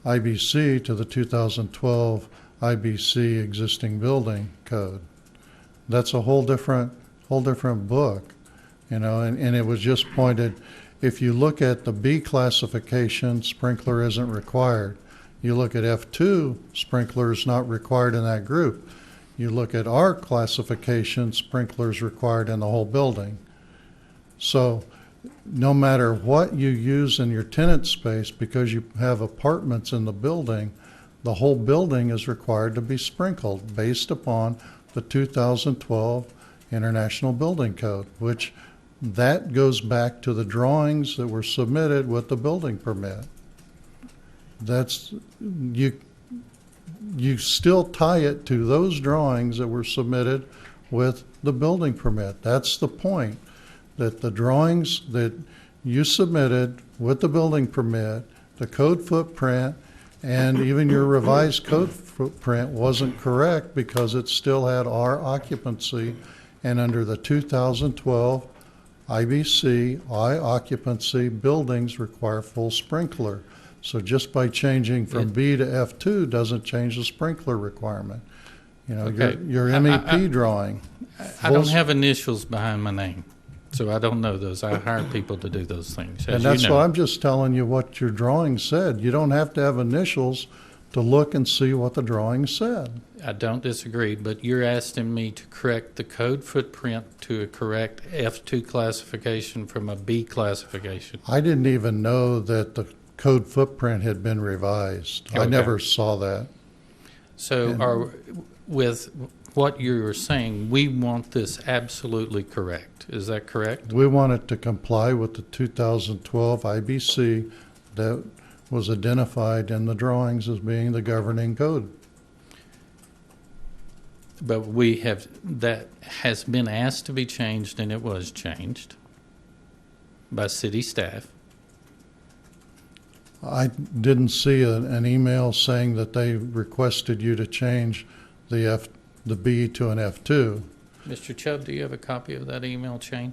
IBC to the 2012 IBC existing building code. That's a whole different book, you know, and it was just pointed, if you look at the B classification, sprinkler isn't required. You look at F2, sprinkler is not required in that group. You look at our classification, sprinkler is required in the whole building. So no matter what you use in your tenant space, because you have apartments in the building, the whole building is required to be sprinkled based upon the 2012 International Building Code, which that goes back to the drawings that were submitted with the building permit. That's, you still tie it to those drawings that were submitted with the building permit. That's the point, that the drawings that you submitted with the building permit, the code footprint, and even your revised code footprint wasn't correct because it still had our occupancy, and under the 2012 IBC, I occupancy buildings require full sprinkler. So just by changing from B to F2 doesn't change the sprinkler requirement. You know, Okay. your MEP drawing. I don't Full- have initials behind my name, so I don't know those. I hire people to do those things, as And you that's know. why I'm just telling you what your drawing said. You don't have to have initials to look and see what the drawing said. I don't disagree, but you're asking me to correct the code footprint to a correct F2 classification from a B classification. I didn't even know that the code footprint had been revised. I Okay. never saw that. So with what you're saying, we want this absolutely correct. Is that correct? We want it to comply with the 2012 IBC that was identified in the drawings as being the governing code. But that has been asked to be changed, and it was changed by city staff. I didn't see an email saying that they requested you to change the B to an F2. Mr. Chubb, do you have a copy of that email chain?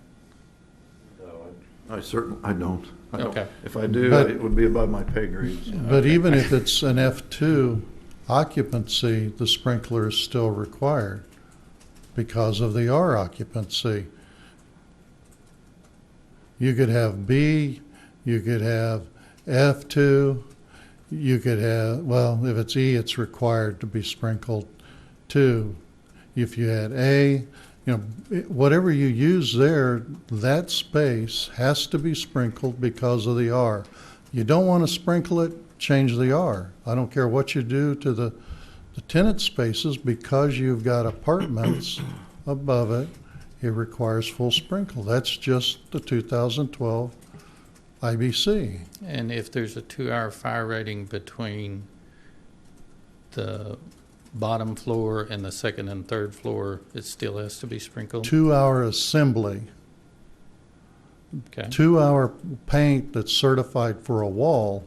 I don't. I don't. Okay. If I do, But- it would be above my pay grade. But even if it's an F2 occupancy, the sprinkler is still required because of the R occupancy. You could have B, you could have F2, you could have, well, if it's E, it's required to be sprinkled too. If you had A, you know, whatever you use there, that space has to be sprinkled because of the R. You don't want to sprinkle it, change the R. I don't care what you do to the tenant spaces, because you've got apartments above it, it requires full sprinkle. That's just the 2012 IBC. And if there's a 2-hour fire rating between the bottom floor and the second and third floor, it still has to be sprinkled? 2-hour assembly. Okay. 2-hour paint that's certified for a wall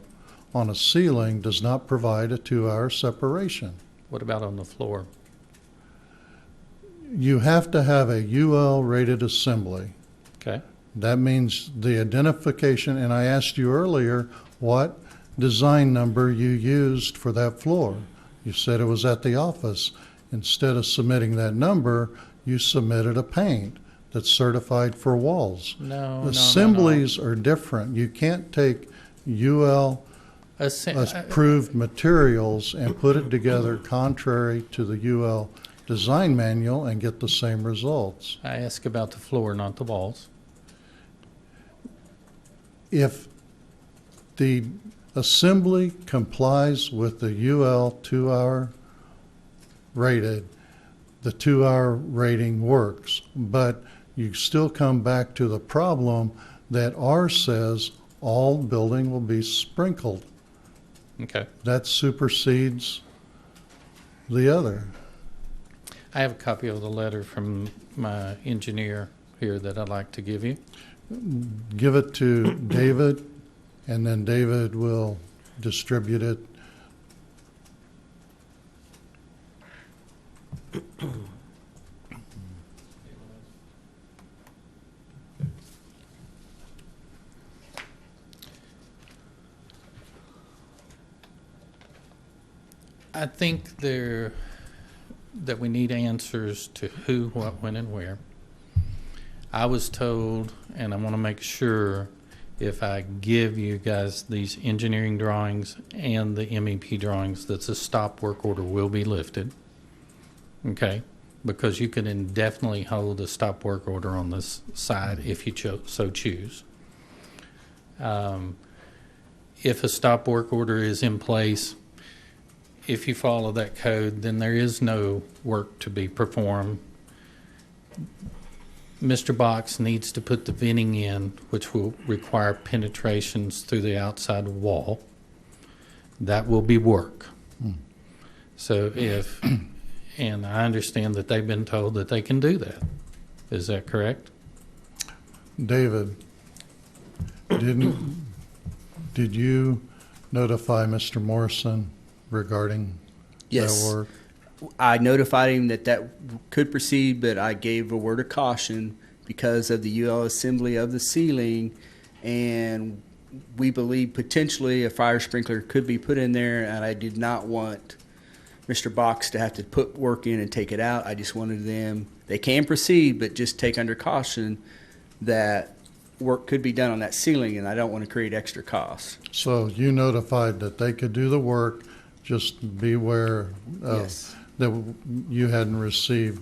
on a ceiling does not provide a 2-hour separation. What about on the floor? You have to have a UL rated assembly. Okay. That means the identification, and I asked you earlier what design number you used for that floor. You said it was at the office. Instead of submitting that number, you submitted a paint that's certified for walls. No, Assemblies are different. You can't take UL approved materials and put it together contrary to the UL design manual and get the same results. I ask about the floor, not the walls. If the assembly complies with the UL 2-hour rated, the 2-hour rating works. But you still come back to the problem that R says all building will be sprinkled. Okay. That supersedes the other. I have a copy of the letter from my engineer here that I'd like to give you. Give it to David, and then David will distribute it. I think that we need answers to who, what, when, and where. I was told, and I want to make sure, if I give you guys these engineering drawings and the MEP drawings, that the stop work order will be lifted. Okay? Because you can indefinitely hold a stop work order on this side if you so choose. If a stop work order is in place, if you follow that code, then there is no work to be performed. Mr. Box needs to put the venting in, which will require penetrations through the outside wall. That will be work. So and I understand that they've been told that they can do that. Is that correct? David, did you notify Mr. Morrison regarding Yes. that work? I notified him that could proceed, but I gave a word of caution because of the UL assembly of the ceiling, and we believe potentially a fire sprinkler could be put in there, and I did not want Mr. Box to have to put work in and take it out. I just wanted them, they can proceed, but just take under caution that work could be done on that ceiling, and I don't want to create extra costs. So you notified that they could do the work, just beware Yes. that you hadn't received.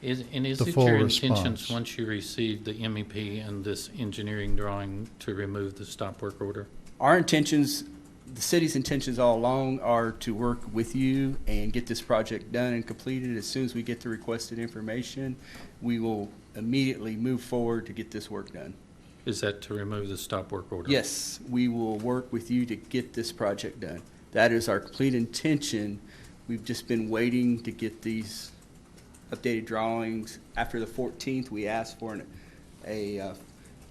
Is The it full your response. intentions, once you receive the MEP and this engineering drawing, to remove the stop work order? Our intentions, the city's intentions all along are to work with you and get this project done and completed. As soon as we get the requested information, we will immediately move forward to get this work done. Is that to remove the stop work order? Yes, we will work with you to get this project done. That is our complete intention. We've just been waiting to get these updated drawings. After the 14th, we asked for a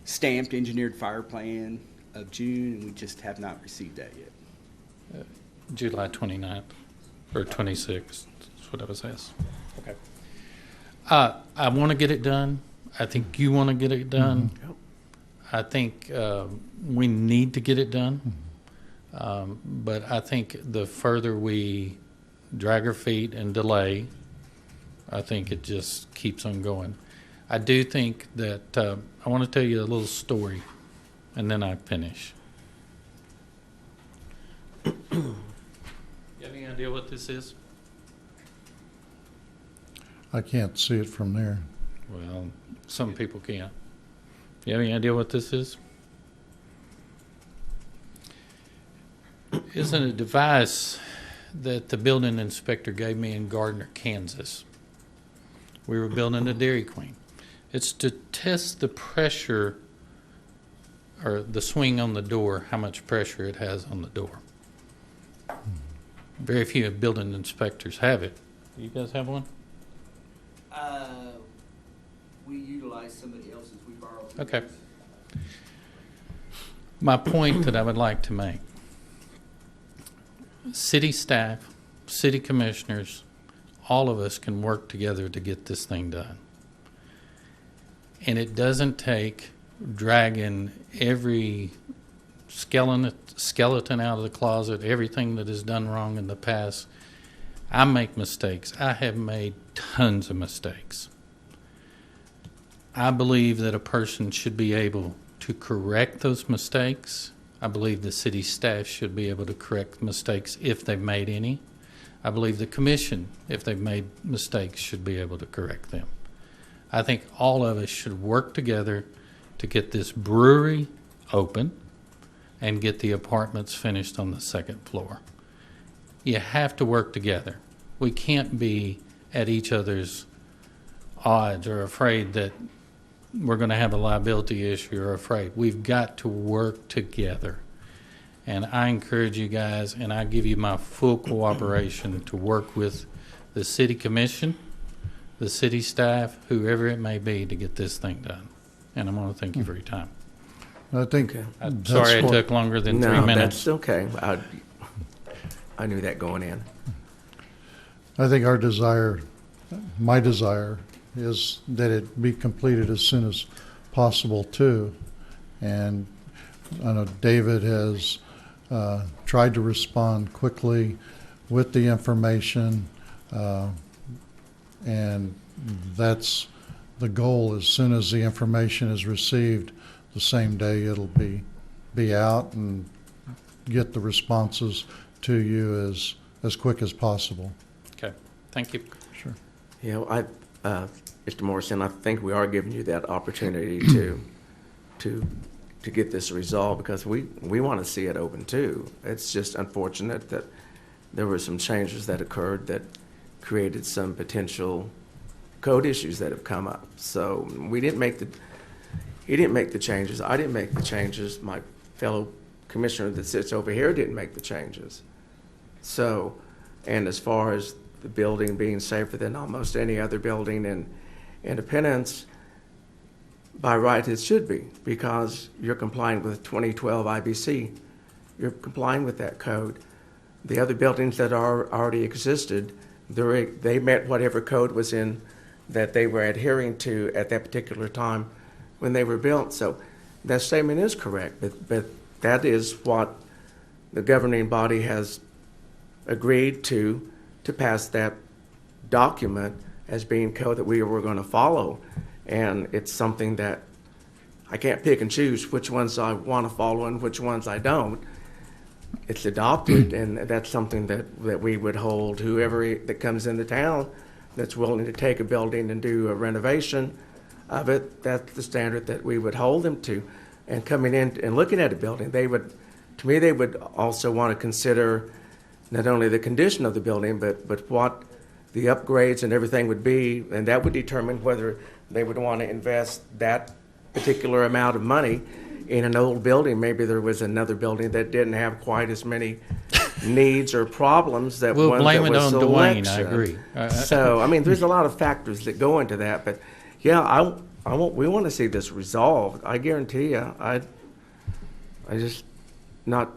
stamped engineered fire plan of June, and we just have not received that yet. July 29th, or 26th, that's what I was asked. Okay. I want to get it done. I think you want to get it done. I think we need to get it done. But I think the further we drag our feet and delay, I think it just keeps on going. I do think that I want to tell you a little story, and then I finish. You have any idea what this is? I can't see it from there. Well, some people can't. You have any idea what this is? It's a device that the building inspector gave me in Gardner, Kansas. We were building a Dairy Queen. It's to test the pressure or the swing on the door, how much pressure it has on the door. Very few building inspectors have it. Do you guys have one? We utilize somebody else's, we borrow. Okay. My point that I would like to make, city staff, city commissioners, all of us can work together to get this thing done. And it doesn't take dragging every skeleton out of the closet, everything that is done wrong in the past. I make mistakes. I have made tons of mistakes. I believe that a person should be able to correct those mistakes. I believe the city staff should be able to correct mistakes if they've made any. I believe the commission, if they've made mistakes, should be able to correct them. I think all of us should work together to get this brewery open and get the apartments finished on the second floor. You have to work together. We can't be at each other's odds or afraid that we're going to have a liability issue or afraid. We've got to work together. And I encourage you guys, and I give you my full cooperation to work with the city commission, the city staff, whoever it may be, to get this thing done. And I want to thank you for your time. I think Okay. I'm that's sorry it what- took longer than 3 No, minutes. that's okay. I knew that going in. I think our desire, my desire, is that it be completed as soon as possible too. And I know David has tried to respond quickly with the information, and that's the goal. As soon as the information is received, the same day it'll be out and get the responses to you as quick as possible. Okay, thank you. Sure. You know, Mr. Morrison, I think we are giving you that opportunity to get this resolved, because we want to see it open too. It's just unfortunate that there were some changes that occurred that created some potential code issues that have come up. So he didn't make the changes. I didn't make the changes. My fellow commissioner that sits over here didn't make the changes. So, and as far as the building being safer than almost any other building in Independence, by right it should be, because you're complying with 2012 IBC. You're complying with that code. The other buildings that already existed, they met whatever code was in that they were adhering to at that particular time when they were built. So that statement is correct, but that is what the governing body has agreed to to pass that document as being code that we were going to follow. And it's something that I can't pick and choose which ones I want to follow and which ones I don't. It's adopted, and that's something that we would hold whoever that comes into town that's willing to take a building and do a renovation of it. That's the standard that we would hold them to. And coming in and looking at a building, they would also want to consider not only the condition of the building, but what the upgrades and everything would be, and that would determine whether they would want to invest that particular amount of money in an old building. Maybe there was another building that didn't have quite as many needs or problems that We'll one blame that it was on Dwayne, I selection. agree. So, I mean, there's a lot of factors that go into that, but yeah, we want to see this resolved. I guarantee you, I just not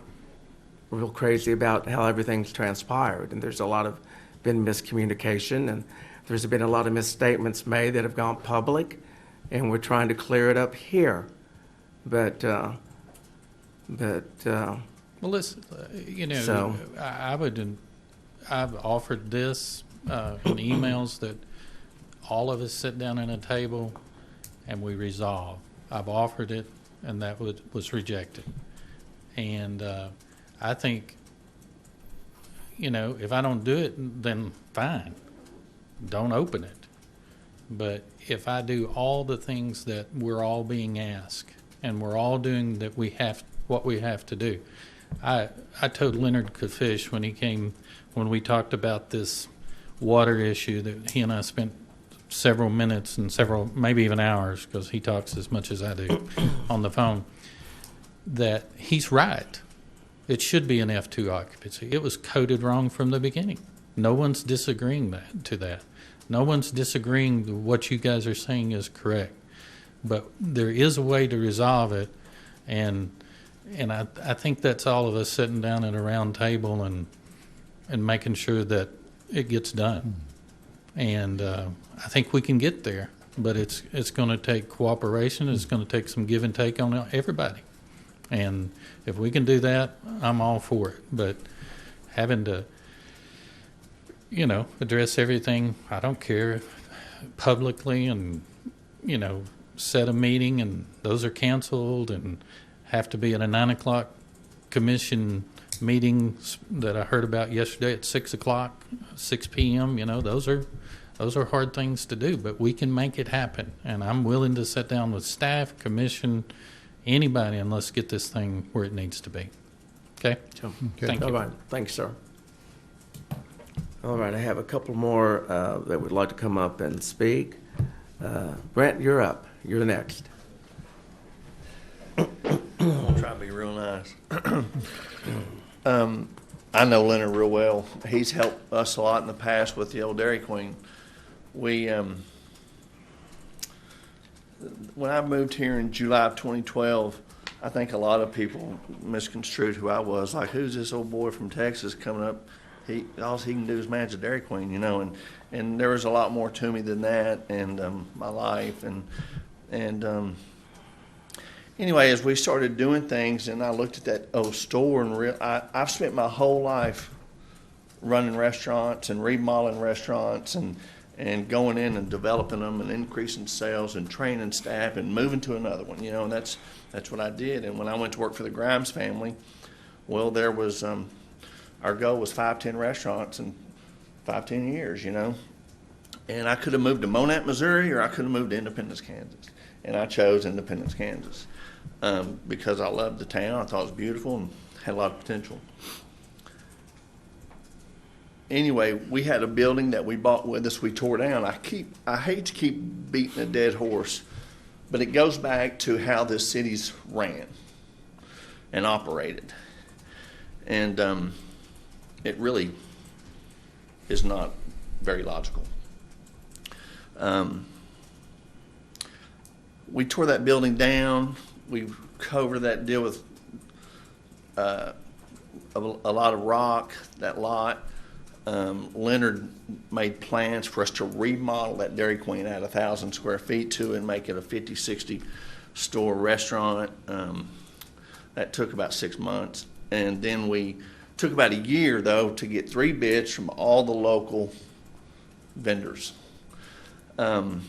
real crazy about how everything's transpired, and there's been miscommunication, and there's been a lot of misstatements made that have gone public, and we're trying to clear it up here. But Well, listen, So- I've offered this in emails that all of us sit down at a table and we resolve. I've offered it, and that was rejected. And I think, if I don't do it, then fine, don't open it. But if I do all the things that we're all being asked, and we're all doing what we have to do. I told Leonard Kafish when we talked about this water issue, that he and I spent several minutes and maybe even hours, because he talks as much as I do on the phone, that he's right. It should be an F2 occupancy. It was coded wrong from the beginning. No one's disagreeing to that. No one's disagreeing that what you guys are saying is correct. But there is a way to resolve it, and I think that's all of us sitting down at a round table and making sure that it gets done. And I think we can get there, but it's going to take cooperation. It's going to take some give and take on everybody. And if we can do that, I'm all for it. But having to, address everything, I don't care, publicly, and, set a meeting and those are canceled, and have to be at a 9 o'clock commission meeting that I heard about yesterday at 6 p.m. Those are hard things to do, but we can make it happen. And I'm willing to sit down with staff, commission, anybody, and let's get this thing where it needs to be. Okay? Thank all you. right, thanks, sir. All right, I have a couple more that would like to come up and speak. Brent, you're up. You're next. I'll try to be real nice. I know Leonard real well. He's helped us a lot in the past with the old Dairy Queen. When I moved here in July of 2012, I think a lot of people misconstrued who I was. Like, who's this old boy from Texas coming up? All he can do is manage a Dairy Queen, and there was a lot more to me than that, and my life, and anyway, as we started doing things, and I looked at that old store, and I've spent my whole life running restaurants and remodeling restaurants, and going in and developing them and increasing sales and training staff and moving to another one, and that's what I did. And when I went to work for the Grimes family, well, there was our goal was 5-10 restaurants in 5-10 years, and I could have moved to Monat, Missouri, or I could have moved to Independence, Kansas, and I chose Independence, Kansas, because I loved the town. I thought it was beautiful and had a lot of potential. Anyway, we had a building that we bought with us. We tore down. I hate to keep beating a dead horse, but it goes back to how this city's ran and operated, and it really is not very logical. We tore that building down. We covered that deal with a lot of rock, that lot. Leonard made plans for us to remodel that Dairy Queen, add 1,000 square feet to it and make it a 50, 60 store restaurant. That took about 6 months. And then we Took about a year, though, to get 3 bids from all the local vendors. So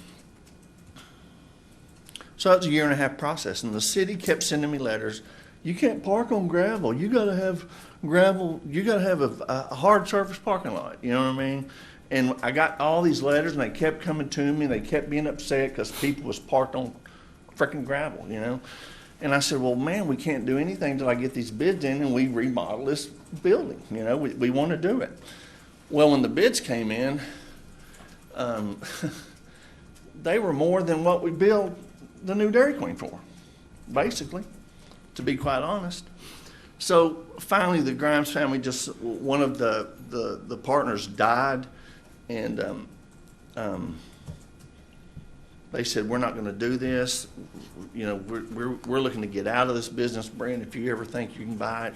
it was a 1.5 year process, and the city kept sending me letters. You can't park on gravel. You got to have gravel. You got to have a hard surface parking lot. You know what I mean? And I got all these letters, and they kept coming to me. And they kept being upset because people was parked on freaking gravel. You know. And I said, well, man, we can't do anything until I get these bids in and we remodel this building. You know, we want to do it. Well, when the bids came in, they were more than what we built the new Dairy Queen for, basically, to be quite honest. So finally, the Grimes family, just one of the partners died, and they said, we're not going to do this. You know, we're looking to get out of this business, Brent. If you ever think you can buy it,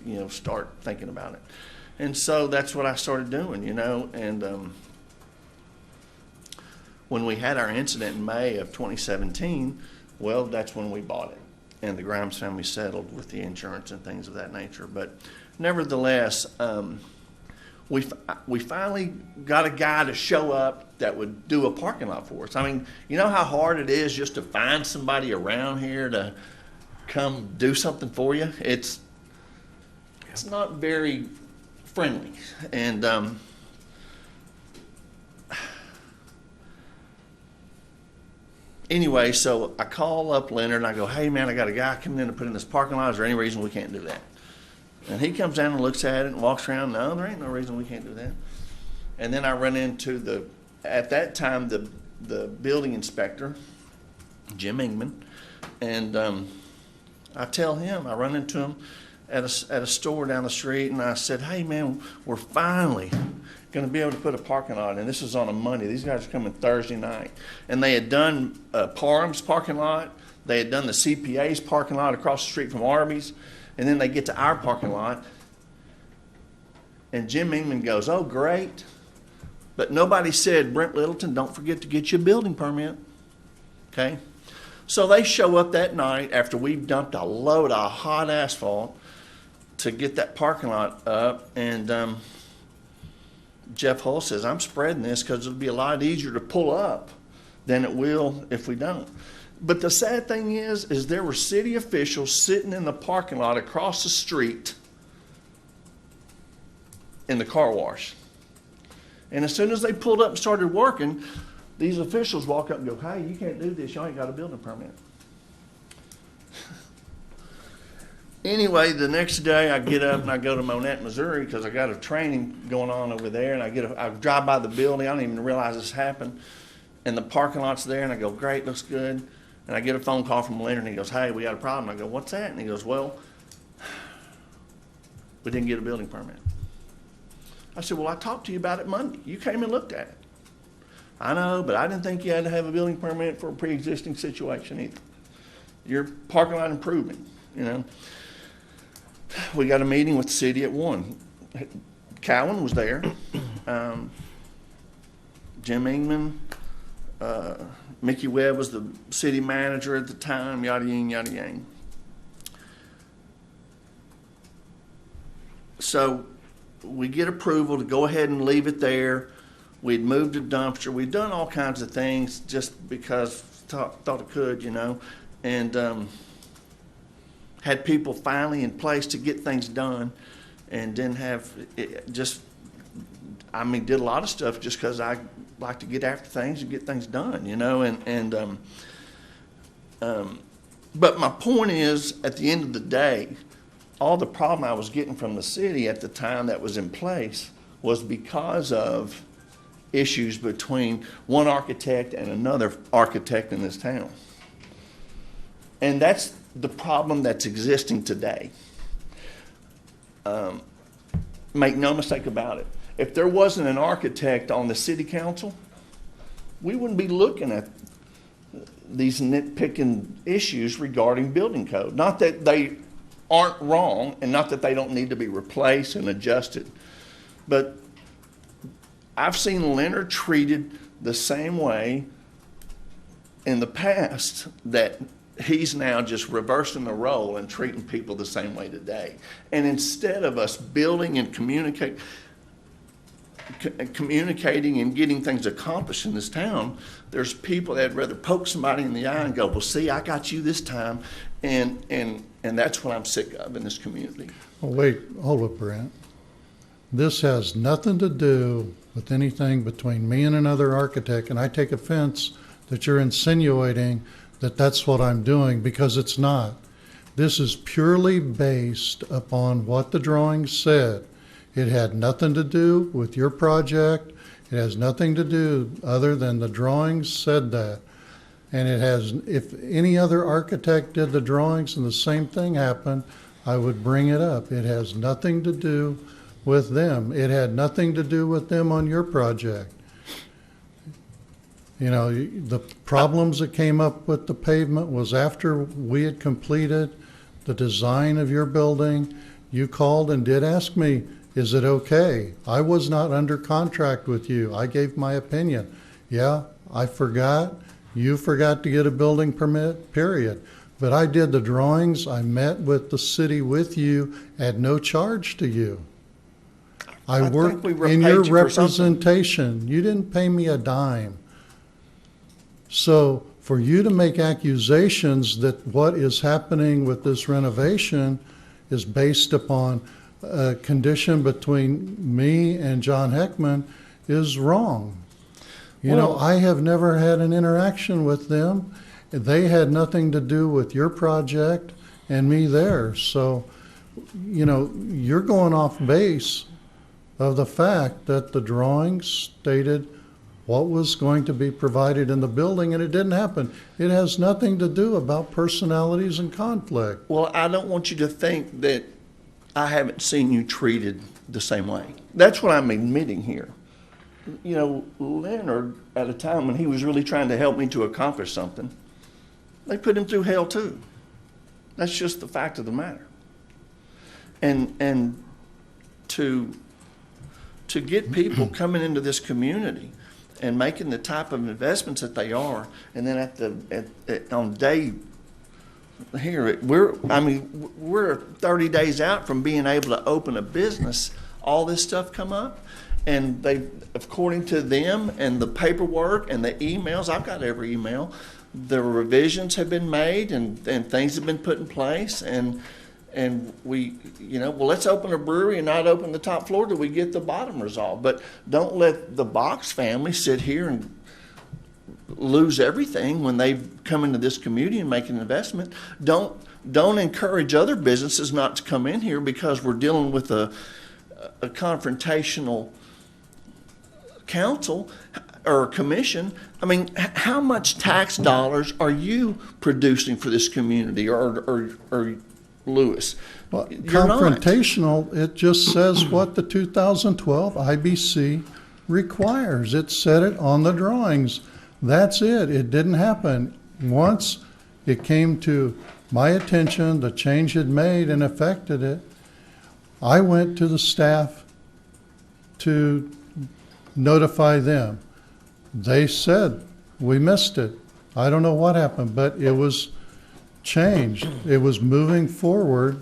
you know, start thinking about it. And so that's what I started doing, you know. And when we had our incident in May of 2017, well, that's when we bought it. And the Grimes family settled with the insurance and things of that nature. But nevertheless, we finally got a guy to show up that would do a parking lot for us. I mean, you know how hard it is just to find somebody around here to come do something for you? It's not very friendly. And anyway, so I call up Leonard and I go, hey man, I got a guy coming in to put in this parking lot. Is there any reason we can't do that? And he comes down and looks at it and walks around. No, there ain't no reason we can't do that. And then I run into at that time, the building inspector, Jim Ingman, and I tell him, I run into him at a store down the street, and I said, hey man, we're finally going to be able to put a parking lot, and this is on a Monday. These guys are coming Thursday night. And they had done Parham's parking lot. They had done the CPA's parking lot across the street from Arby's. And then they get to our parking lot, and Jim Ingman goes, oh, great. But nobody said, Brent Littleton, don't forget to get you a building permit. Okay? So they show up that night after we've dumped a load of hot asphalt to get that parking lot up, and Jeff Hull says, I'm spreading this because it'll be a lot easier to pull up than it will if we don't. But the sad thing is there were city officials sitting in the parking lot across the street in the car wash. And as soon as they pulled up and started working, these officials walk up and go, hey, you can't do this. Y'all ain't got a building permit. Anyway, the next day I get up and I go to Monette, Missouri, because I got a training going on over there. And I drive by the building. I don't even realize this happened. And the parking lot's there. And I go, great, looks good. And I get a phone call from Leonard, and he goes, hey, we got a problem. I go, what's that? And he goes, well, we didn't get a building permit. I said, well, I talked to you about it Monday. You came and looked at it. I know, but I didn't think you had to have a building permit for a pre-existing situation either. Your parking lot improvement, you know. We got a meeting with the city at 1. Cowan was there. Jim Ingman. Mickey Webb was the city manager at the time, yada yang, yada yang. So we get approval to go ahead and leave it there. We'd moved a dumpster. We'd done all kinds of things just because thought it could, you know, and had people finally in place to get things done, and didn't have it just. I mean, did a lot of stuff just because I like to get after things and get things done, you know, but my point is, at the end of the day, all the problem I was getting from the city at the time that was in place was because of issues between one architect and another architect in this town. And that's the problem that's existing today. Make no mistake about it. If there wasn't an architect on the city council, we wouldn't be looking at these nitpicking issues regarding building code. Not that they aren't wrong, and not that they don't need to be replaced and adjusted, but I've seen Leonard treated the same way in the past that he's now just reversing the role and treating people the same way today. And instead of us building and communicating and getting things accomplished in this town, there's people that'd rather poke somebody in the eye and go, well, see, I got you this time. And that's what I'm sick of in this community. Oh, wait, hold up, Brent. This has nothing to do with anything between me and another architect, and I take offense that you're insinuating that that's what I'm doing, because it's not. This is purely based upon what the drawing said. It had nothing to do with your project. It has nothing to do other than the drawings said that. And it has, if any other architect did the drawings and the same thing happened, I would bring it up. It has nothing to do with them. It had nothing to do with them on your project. You know, the problems that came up with the pavement was after we had completed the design of your building. You called and did ask me, is it okay? I was not under contract with you. I gave my opinion. Yeah, I forgot. You forgot to get a building permit, period. But I did the drawings. I met with the city with you at no charge to you. I worked in your representation. You didn't pay me a dime. So for you to make accusations that what is happening with this renovation is based upon a condition between me and John Heckman is wrong. You know, I have never had an interaction with them. They had nothing to do with your project and me there. So, you know, you're going off base of the fact that the drawings stated what was going to be provided in the building, and it didn't happen. It has nothing to do about personalities and conflict. Well, I don't want you to think that I haven't seen you treated the same way. That's what I'm admitting here. You know, Leonard, at a time when he was really trying to help me to accomplish something, they put him through hell too. That's just the fact of the matter. And to get people coming into this community and making the type of investments that they are, and then on day here, we're 30 days out from being able to open a business. All this stuff come up, and they, according to them and the paperwork and the emails, I've got every email, the revisions have been made and things have been put in place, and we, you know, well, let's open a brewery and not open the top floor till we get the bottom resolved. But don't let the Box family sit here and lose everything when they come into this community and make an investment. Don't encourage other businesses not to come in here because we're dealing with a confrontational council or commission. I mean, how much tax dollars are you producing for this community or Lewis? Well, You're confrontational, it just says what the 2012 IBC requires. It said it on the drawings. That's it. It didn't happen. Once it came to my attention, the change had made and affected it, I went to the staff to notify them. They said, we missed it. I don't know what happened, but it was changed. It was moving forward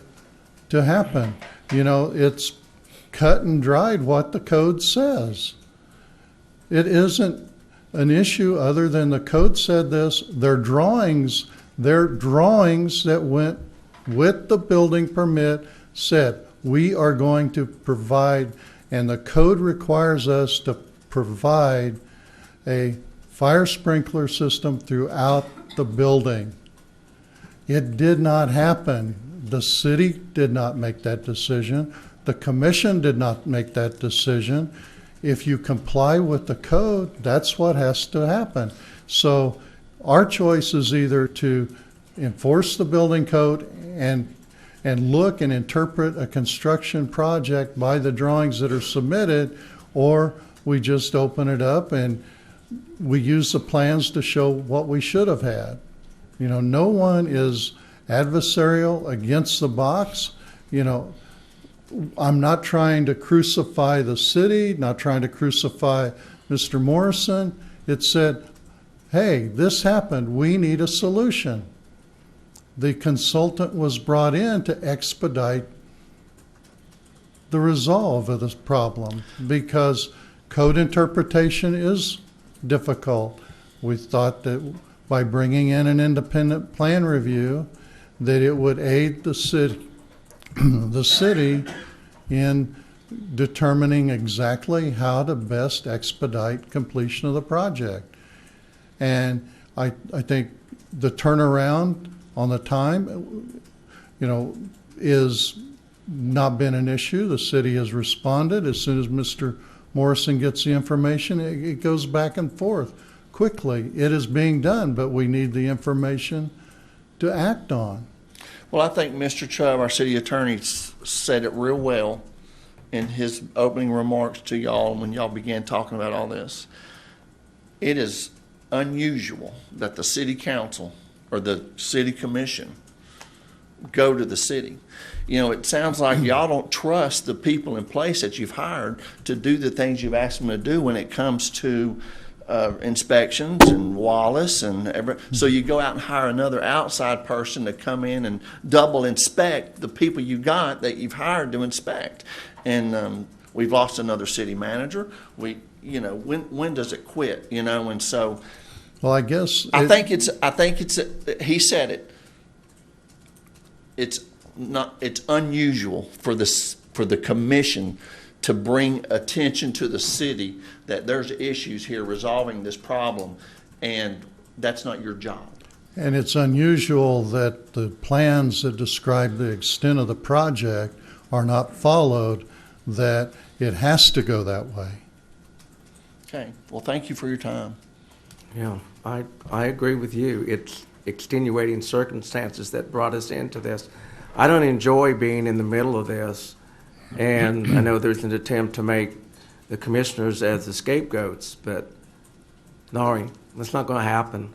to happen. You know, it's cut and dried what the code says. It isn't an issue other than the code said this. Their drawings that went with the building permit said, we are going to provide, and the code requires us to provide a fire sprinkler system throughout the building. It did not happen. The city did not make that decision. The commission did not make that decision. If you comply with the code, that's what has to happen. So our choice is either to enforce the building code and look and interpret a construction project by the drawings that are submitted, or we just open it up and we use the plans to show what we should have had. You know, no one is adversarial against the Box. You know, I'm not trying to crucify the city, not trying to crucify Mr. Morrison. It said, hey, this happened. We need a solution. the consultant was brought in to expedite the resolve of this problem because code interpretation is difficult. We thought that by bringing in an independent plan review, that it would aid the city in determining exactly how to best expedite completion of the project. And I think the turnaround on the time, is not been an issue. The city has responded. As soon as Mr. Morrison gets the information, it goes back and forth quickly. It is being done, but we need the information to act on. Well, I think Mr. Chubb, our city attorney, said it real well in his opening remarks to y'all when y'all began talking about all this. It is unusual that the city council or the city commission go to the city. It sounds like y'all don't trust the people in place that you've hired to do the things you've asked them to do when it comes to inspections and Wallace and so you go out and hire another outside person to come in and double inspect the people you got that you've hired to inspect. And we've lost another city manager. When does it quit? And so. Well, I guess I think it's. He said it. It's unusual for the commission to bring attention to the city that there's issues here resolving this problem, and that's not your job. And it's unusual that the plans that describe the extent of the project are not followed, that it has to go that way. Okay. Well, thank you for your time. Yeah, I agree with you. It's extenuating circumstances that brought us into this. I don't enjoy being in the middle of this, and I know there's an attempt to make the commissioners as the scapegoats, but Nari, that's not going to happen.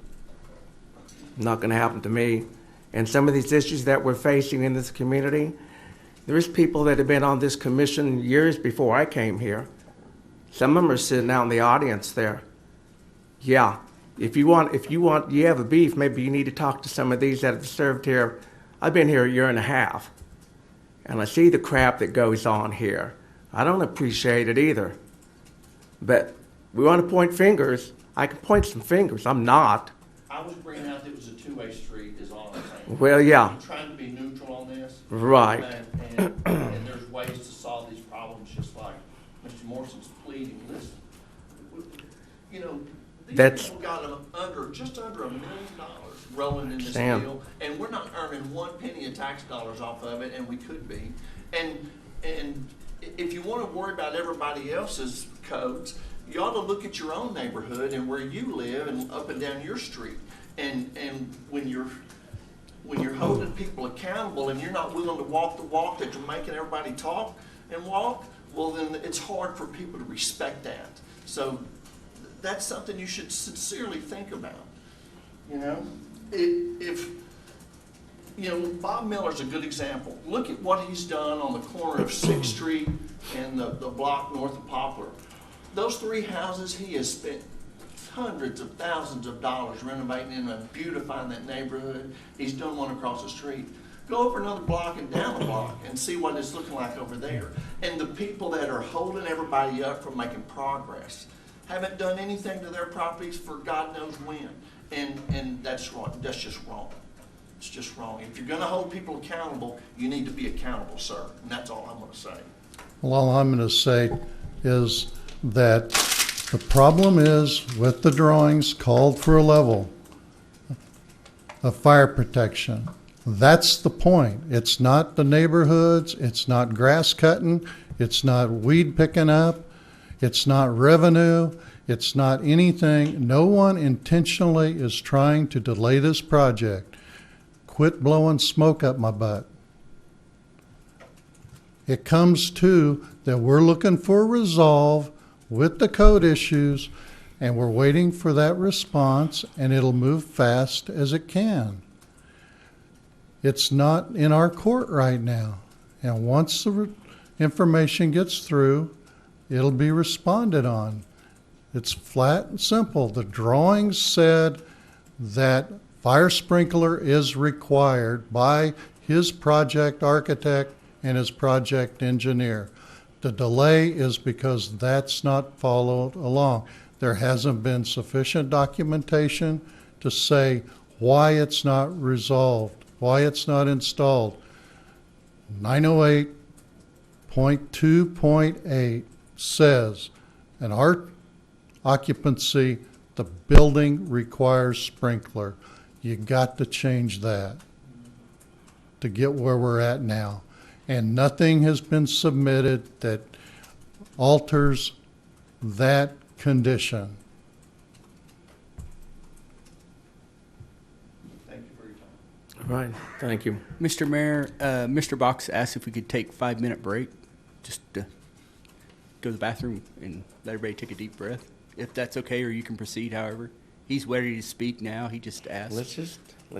Not going to happen to me. And some of these issues that we're facing in this community, there's people that have been on this commission years before I came here. Some of them are sitting out in the audience there. Yeah, if you have a beef, maybe you need to talk to some of these that have served here. I've been here a year and a half, and I see the crap that goes on here. I don't appreciate it either. But we want to point fingers. I can point some fingers. I'm not. I was bringing out that it was a two-way street is all I'm saying. Well, yeah. I'm trying to be neutral on this. Right. And there's ways to solve these problems, just like Mr. Morrison's pleading. Listen, these people got just under $1 million rolling in this deal, and we're not earning one penny of tax dollars off of it, and we could be. And if you want to worry about everybody else's codes, you ought to look at your own neighborhood and where you live and up and down your street. And when you're holding people accountable and you're not willing to walk the walk that you're making everybody talk and walk, well, then it's hard for people to respect that. So that's something you should sincerely think about. Bob Miller's a good example. Look at what he's done on the corner of 6th Street and the block north of Poplar. Those 3 houses, he has spent hundreds of thousands of dollars renovating and beautifying that neighborhood. He's done one across the street. Go over another block and down a block and see what it's looking like over there. And the people that are holding everybody up from making progress haven't done anything to their properties for God knows when. And that's wrong. That's just wrong. It's just wrong. If you're going to hold people accountable, you need to be accountable, sir. And that's all I'm going to say. Well, all I'm going to say is that the problem is with the drawings called for a level of fire protection. That's the point. It's not the neighborhoods. It's not grass cutting. It's not weed picking up. It's not revenue. It's not anything. No one intentionally is trying to delay this project. Quit blowing smoke up my butt. It comes to that we're looking for resolve with the code issues, and we're waiting for that response, and it'll move fast as it can. It's not in our court right now, and once the information gets through, it'll be responded on. It's flat and simple. The drawings said that Fire sprinkler is required by his project architect and his project engineer. The delay is because that's not followed along. There hasn't been sufficient documentation to say why it's not resolved, why it's not installed. 908.2.8 says an art occupancy, the building requires sprinkler. You got to change that to get where we're at now. And nothing has been submitted that alters that condition. Thank you for your time. All right, thank you. Mr. Mayor, Mr. Box asked if we could take a 5-minute break, just to go to the bathroom and let everybody take a deep breath, if that's okay, or you can proceed however. He's ready to speak now. He just asked. Let's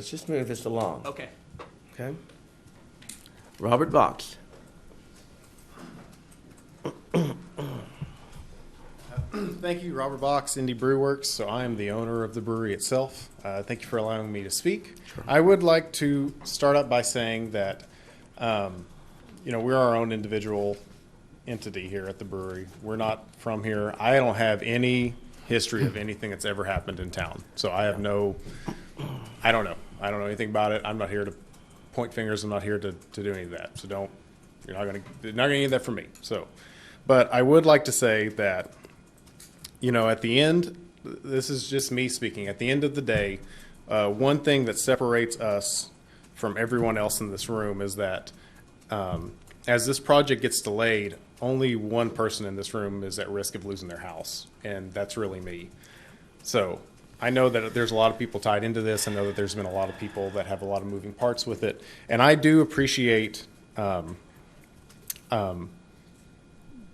just move this along. Okay. Okay. Robert Box. Thank you, Robert Box, Indie Brew Works. So I am the owner of the brewery itself. Thank you for allowing me to speak. Sure. I would like to start up by saying that, we're our own individual entity here at the brewery. We're not from here. I don't have any history of anything that's ever happened in town. So I have I don't know. I don't know anything about it. I'm not here to point fingers. I'm not here to do any of that. So you're not gonna get that from me. So, but I would like to say that, at the end, this is just me speaking. At the end of the day, one thing that separates us from everyone else in this room is that as this project gets delayed, only one person in this room is at risk of losing their house, and that's really me. So I know that there's a lot of people tied into this. I know that there's been a lot of people that have a lot of moving parts with it, and I do appreciate the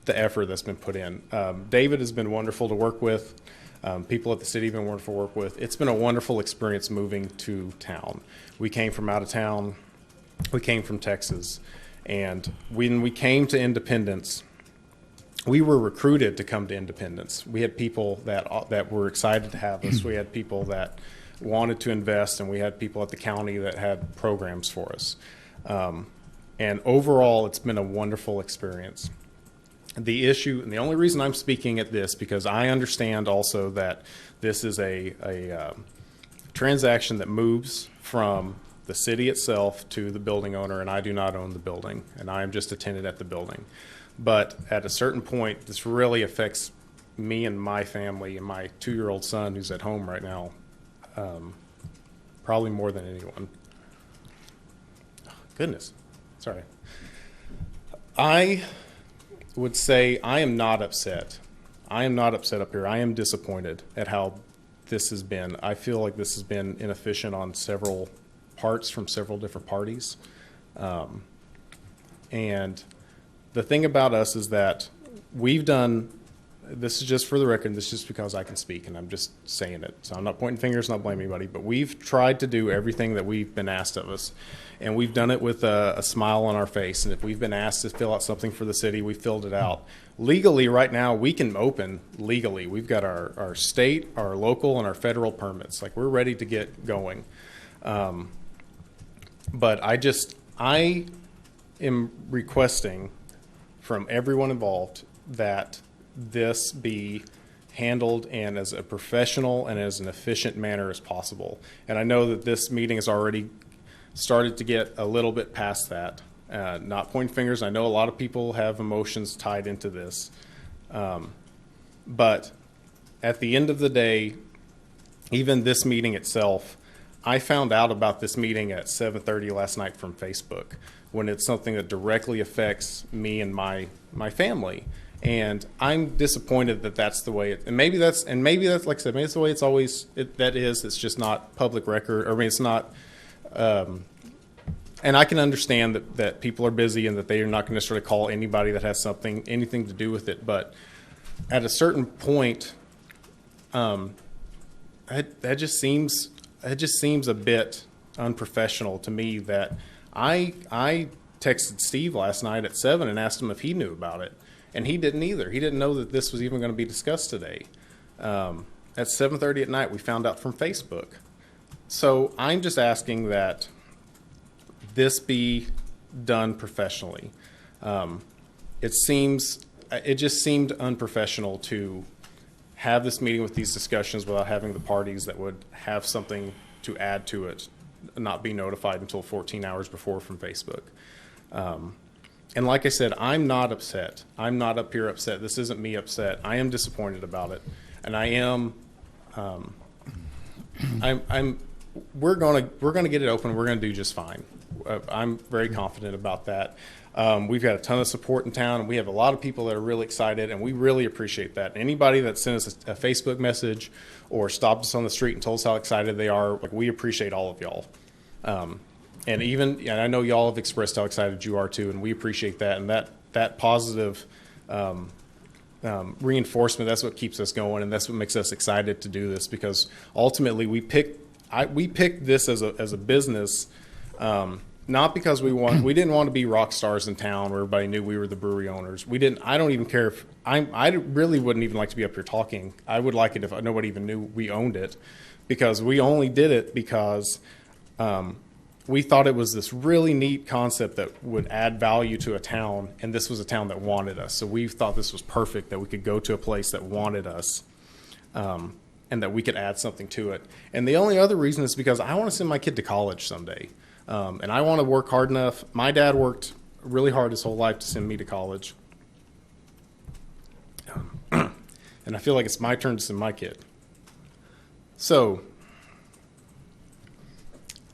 effort that's been put in. David has been wonderful to work with. People at the city have been wonderful to work with. It's been a wonderful experience moving to town. We came from out of town. We came from Texas. And when we came to Independence, we were recruited to come to Independence. We had people that were excited to have us. We had people that wanted to invest, and we had people at the county that had programs for us. And overall, it's been a wonderful experience. The issue, and the only reason I'm speaking at this, because I understand also that this is a transaction that moves from the city itself to the building owner, and I do not own the building, and I am just a tenant at the building. But at a certain point, this really affects me and my family and my 2-year-old son who's at home right now, probably more than anyone. Goodness, sorry. I would say I am not upset. I am not upset up here. I am disappointed at how this has been. I feel like this has been inefficient on several parts from several different parties. And the thing about us is that we've done, this is just for the record, this is just because I can speak and I'm just saying it. So I'm not pointing fingers, not blaming anybody, but we've tried to do everything that we've been asked of us. And we've done it with a smile on our face. And if we've been asked to fill out something for the city, we filled it out. Legally, right now, we can open legally. We've got our state, our local, and our federal permits. Like, we're ready to get going. But I am requesting from everyone involved that this be handled in as a professional and as an efficient manner as possible. And I know that this meeting has already started to get a little bit past that. Not pointing fingers. I know a lot of people have emotions tied into this. But at the end of the day, even this meeting itself, I found out about this meeting at 7:30 last night from Facebook, when it's something that directly affects me and my family. And I'm disappointed that that's the way and maybe that's like I said, maybe it's the way it's always it's just not public record. I mean, it's not. And I can understand that people are busy and that they are not going to necessarily call anybody that has anything to do with it. But at a certain point, that just seems a bit unprofessional to me. That I texted Steve last night at 7 and asked him if he knew about it, and he didn't either. He didn't know that this was even going to be discussed today. At 7:30 at night, we found out from Facebook. So I'm just asking that this be done professionally. It just seemed unprofessional to have this meeting with these discussions without having the parties that would have something to add to it not be notified until 14 hours before from Facebook. And like I said, I'm not upset. I'm not up here upset. This isn't me upset. I am disappointed about it. And I am, we're gonna get it open. We're gonna do just fine. I'm very confident about that. We've got a ton of support in town, and we have a lot of people that are really excited, and we really appreciate that. Anybody that sent us a Facebook message or stopped us on the street and told us how excited they are, like, we appreciate all of y'all. And I know y'all have expressed how excited you are too, and we appreciate that. And that positive reinforcement, that's what keeps us going, and that's what makes us excited to do this, because ultimately we picked this as a business. Not because we didn't want to be rock stars in town where everybody knew we were the brewery owners. I don't even care if, I really wouldn't even like to be up here talking. I would like it if nobody even knew we owned it, because we only did it because we thought it was this really neat concept that would add value to a town, and this was a town that wanted us. So we thought this was perfect, that we could go to a place that wanted us, and that we could add something to it. And the only other reason is because I want to send my kid to college someday. And I want to work hard enough. My dad worked really hard his whole life to send me to college. And I feel like it's my turn to send my kid. So,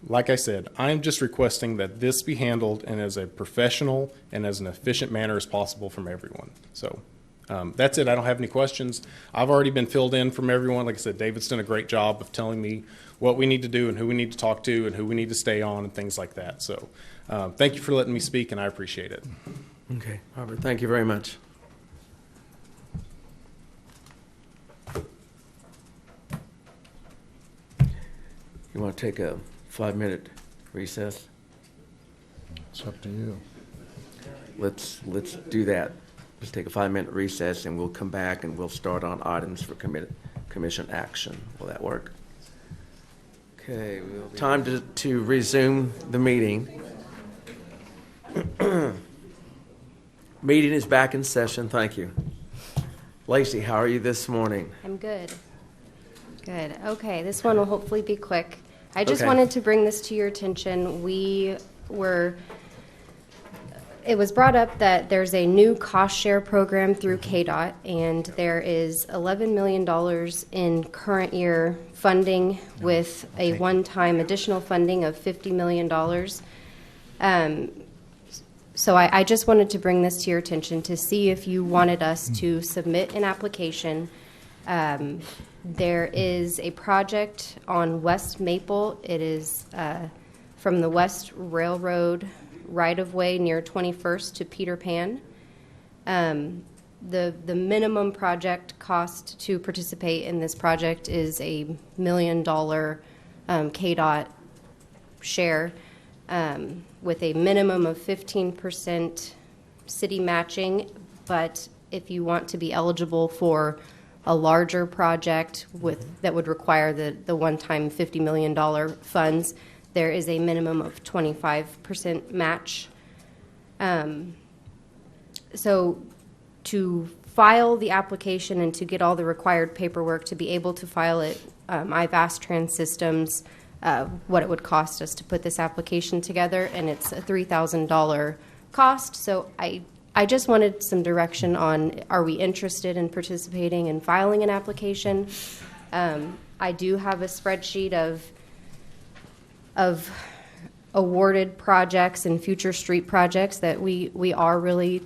like I said, I'm just requesting that this be handled in as a professional and as an efficient manner as possible from everyone. So, that's it. I don't have any questions. I've already been filled in from everyone. Like I said, David's done a great job of telling me what we need to do and who we need to talk to and who we need to stay on and things like that. So thank you for letting me speak, and I appreciate it. Okay, Robert, thank you very much. You want to take a 5-minute recess? It's up to you. Let's do that. Let's take a 5-minute recess, and we'll come back and we'll start on items for commission action. Will that work? Okay, time to resume the meeting. Meeting is back in session. Thank you. Lacey, how are you this morning? I'm good. Good. Okay, this one will hopefully be quick. I just Okay. wanted to bring this to your attention. It was brought up that there's a new cost share program through KDOT, and there is $11 million in current year funding with a one-time additional funding of $50 million. So I just wanted to bring this to your attention to see if you wanted us to submit an application. There is a project on West Maple. It is from the West Railroad right-of-way near 21st to Peter Pan. The minimum project cost to participate in this project is a $1 million KDOT share, with a minimum of 15% city matching. But if you want to be eligible for a larger project that would require the one-time $50 million funds, there is a minimum of 25% match. So to file the application and to get all the required paperwork to be able to file it, I've asked Trans Systems what it would cost us to put this application together, and it's a $3,000 cost. So I just wanted some direction on, are we interested in participating and filing an application? I do have a spreadsheet of awarded projects and future street projects that we are really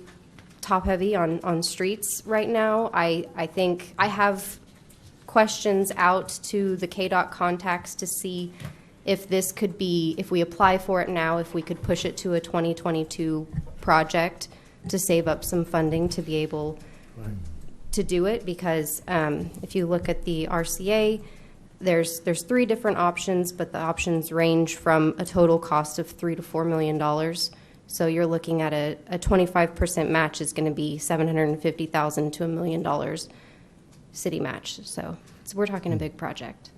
top heavy on streets right now. I think I have questions out to the KDOT contacts to see if this could be, if we apply for it now, if we could push it to a 2022 project to save up some funding to be able to do it. Because if you look at the RCA, there's 3 different options, but the options range from a total cost of $3 to $4 million. So you're looking at a 25% match is going to be $750,000 to $1 million city match. So we're talking a big project.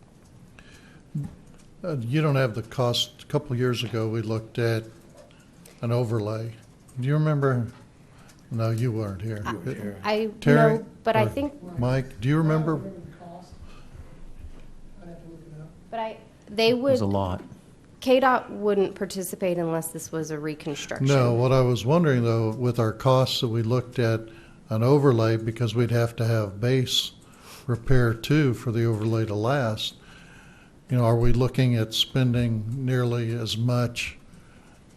You don't have the cost. A couple of years ago, we looked at an overlay. Do you remember? No, you weren't here. I Terry? know, but I or think, Mike, do you remember? but they It was would, a lot. KDOT wouldn't participate unless this was a reconstruction. No, what I was wondering though, with our costs that we looked at an overlay, because we'd have to have base repair too for the overlay to last. You know, are we looking at spending nearly as much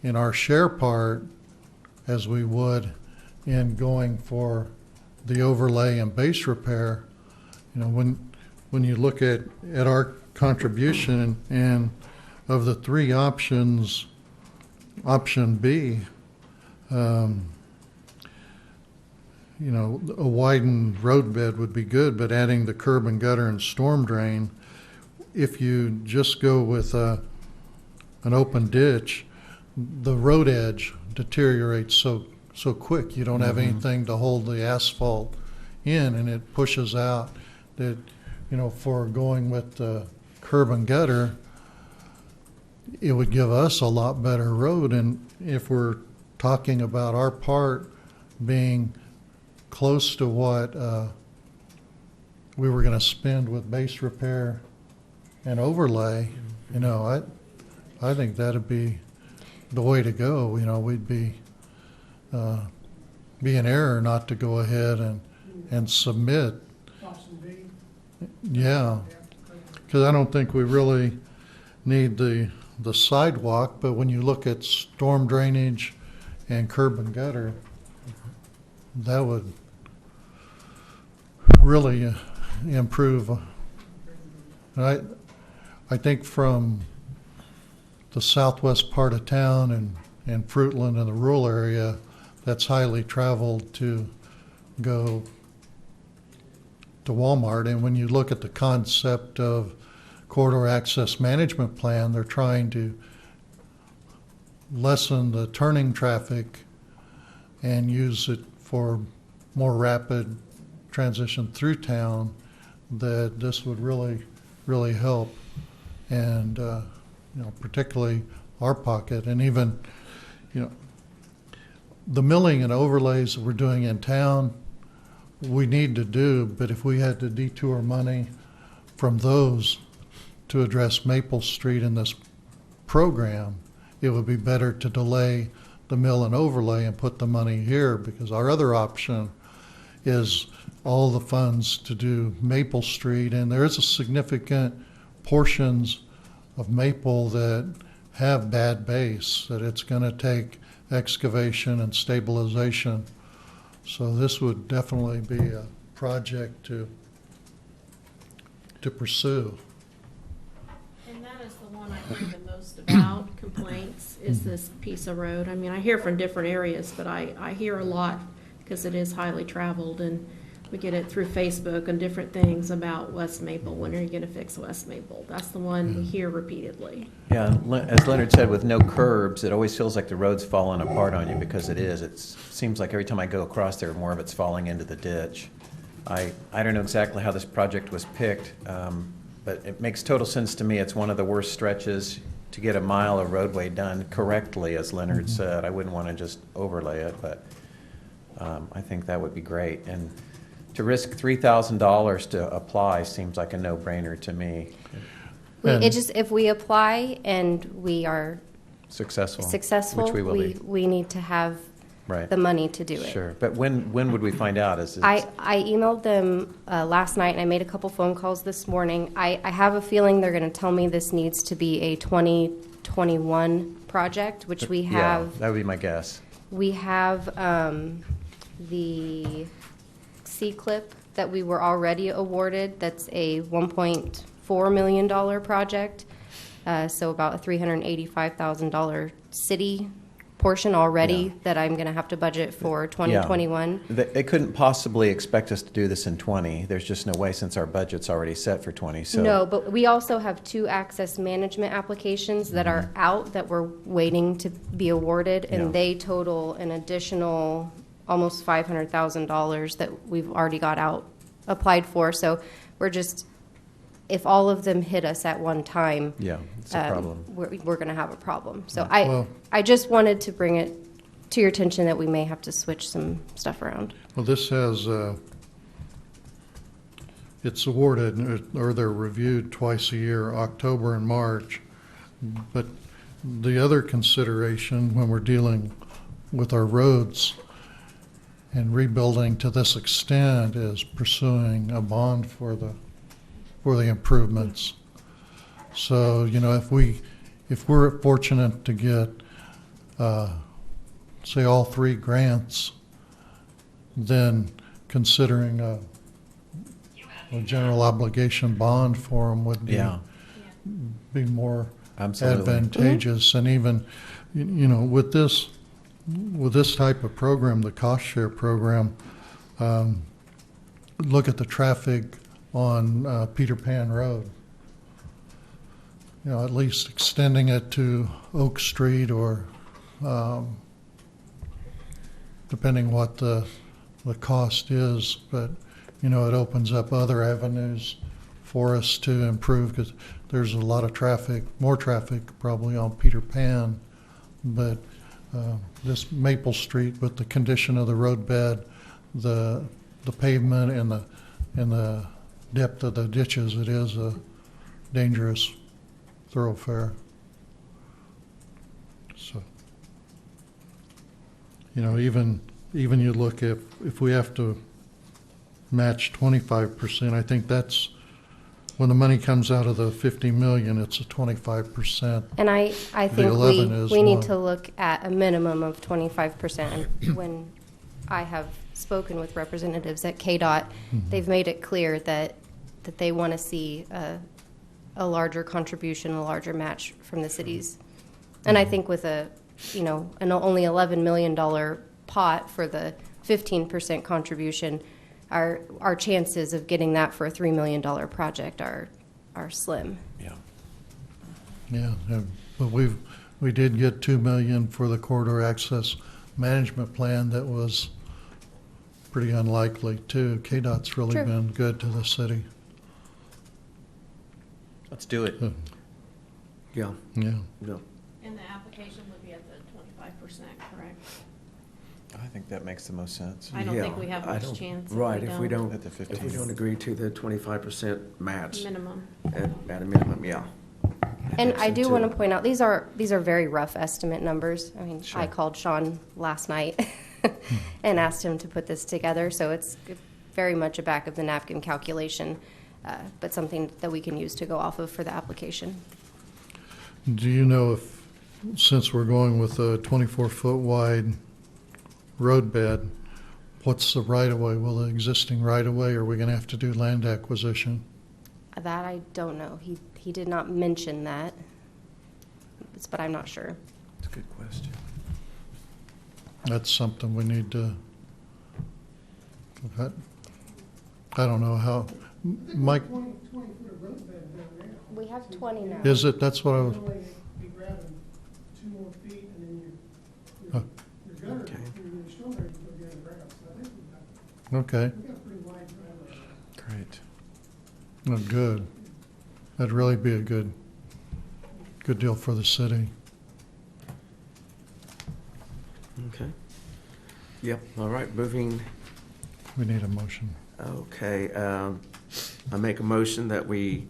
in our share part as we would in going for the overlay and base repair? You know, when you look at our contribution and of the three options, option B, you know, a widened road bed would be good, but adding the curb and gutter and storm drain, if you just go with an open ditch, the road edge deteriorates so quick. You don't have anything to hold the asphalt in, and it pushes out. That, you know, for going with the curb and gutter, it would give us a lot better road. And if we're talking about our part being close to what we were going to spend with base repair and overlay, you know, I think that'd be the way to go. You know, we'd be an error not to go ahead and submit. Yeah, because I don't think we really need the sidewalk, but when you look at storm drainage and curb and gutter, that would really improve. I think from the southwest part of town and Fruitland and the rural area, that's highly traveled to go to Walmart. And when you look at the concept of corridor access management plan, they're trying to lessen the turning traffic and use it for more rapid transition through town, that this would really help. And you know, particularly our pocket, and even, you know, the milling and overlays that we're doing in town, we need to do, but if we had to detour money from those to address Maple Street in this program, it would be better to delay the mill and overlay and put the money here, because our other option is all the funds to do Maple Street, and there is a significant portions of Maple that have bad base, that it's going to take excavation and stabilization. So this would definitely be a project to pursue. And that is the one I hear the most about, complaints, is this piece of road. I mean, I hear from different areas, but I hear a lot because it is highly traveled, and we get it through Facebook and different things about West Maple. When are you going to fix West Maple? That's the one we hear repeatedly. Yeah, as Leonard said, with no curbs, it always feels like the road's falling apart on you, because it is. It seems like every time I go across there, more of it's falling into the ditch. I don't know exactly how this project was picked, but it makes total sense to me. It's one of the worst stretches to get a mile of roadway done correctly, as Leonard said. I wouldn't want to just overlay it, but I think that would be great. And to risk $3,000 to apply seems like a no-brainer to me. it just, if we apply and we are Successful, successful, which we will be. we need to have Right. the money to do it. Sure, but when would we find out? I emailed them last night, and I made a couple phone calls this morning. I have a feeling they're going to tell me this needs to be a 2021 project, which we have. Yeah, that would be my guess. We have the C-CLIP that we were already awarded. That's a $1.4 million project, so about a $385,000 city portion already Yeah. that I'm going to have to budget for 2021. Yeah. They couldn't possibly expect us to do this in 20. There's just no way, since our budget's already set for 20. So No, but we also have 2 access management applications that are out that we're waiting to be awarded, and Yeah. they total an additional almost $500,000 that we've already got out applied for. So we're just if all of them hit us at one time, Yeah, it's a problem. we're going to have a problem. So Well- I just wanted to bring it to your attention that we may have to switch some stuff around. Well, this has, it's awarded, or they're reviewed twice a year, October and March. But the other consideration when we're dealing with our roads and rebuilding to this extent is pursuing a bond for the improvements. So, you know, if we're fortunate to get, say, all three grants, then considering a general obligation bond for them would Yeah, be more absolutely. advantageous. And even, you know, with this type of program, the cost share program, look at the traffic on Peter Pan Road. You know, at least extending it to Oak Street or depending what the cost is, but you know, it opens up other avenues for us to improve because there's a lot of traffic, more traffic probably on Peter Pan, but this Maple Street with the condition of the roadbed, the pavement and the depth of the ditches, it is a dangerous thoroughfare. So, you know, even you look at if we have to match 25%, I think that's when the money comes out of the 50 million, it's a 25%. And I The think 11 is we need one. to look at a minimum of 25%. When I have spoken with representatives at KDOT, they've made it clear that they want to see a larger contribution, a larger match from the cities. And I think with an only $11 million pot for the 15% contribution, our chances of getting that for a $3 million project are slim. Yeah. Yeah, but we did get 2 million for the corridor access management plan. That was pretty unlikely too. KDOT's really True. been good to the city. Let's do it. Yeah, Yeah. no. And the application would be at the 25%, correct? I think that makes the most sense. I don't think Yeah, we have I much don't- chance Right, if we don't, At the if we 15. don't agree to the 25% match Minimum. at a minimum, yeah. And Takes I it do to- want to point out, these are very rough estimate numbers. I mean, I called Sean last night and asked him to put this together, so it's very much a back of the napkin calculation, but something that we can use to go off of for the application. Do you know if, since we're going with a 24-foot wide roadbed, what's the right-of-way? Will the existing right-of-way, or are we going to have to do land acquisition? That I don't know. He did not mention that, but I'm not sure. That's a good question. That's something we need to, I don't know how, Mike, We have 20 now. is it? That's what I was, Be grabbing 2 more feet and then Huh. your gutter, Okay. your storm drain will go down the ground. So I think we okay, got a pretty wide driveway. Great. oh, good. That'd really be a good deal for the city. Okay. Yep, all right, moving, We need a motion. okay. I make a motion that we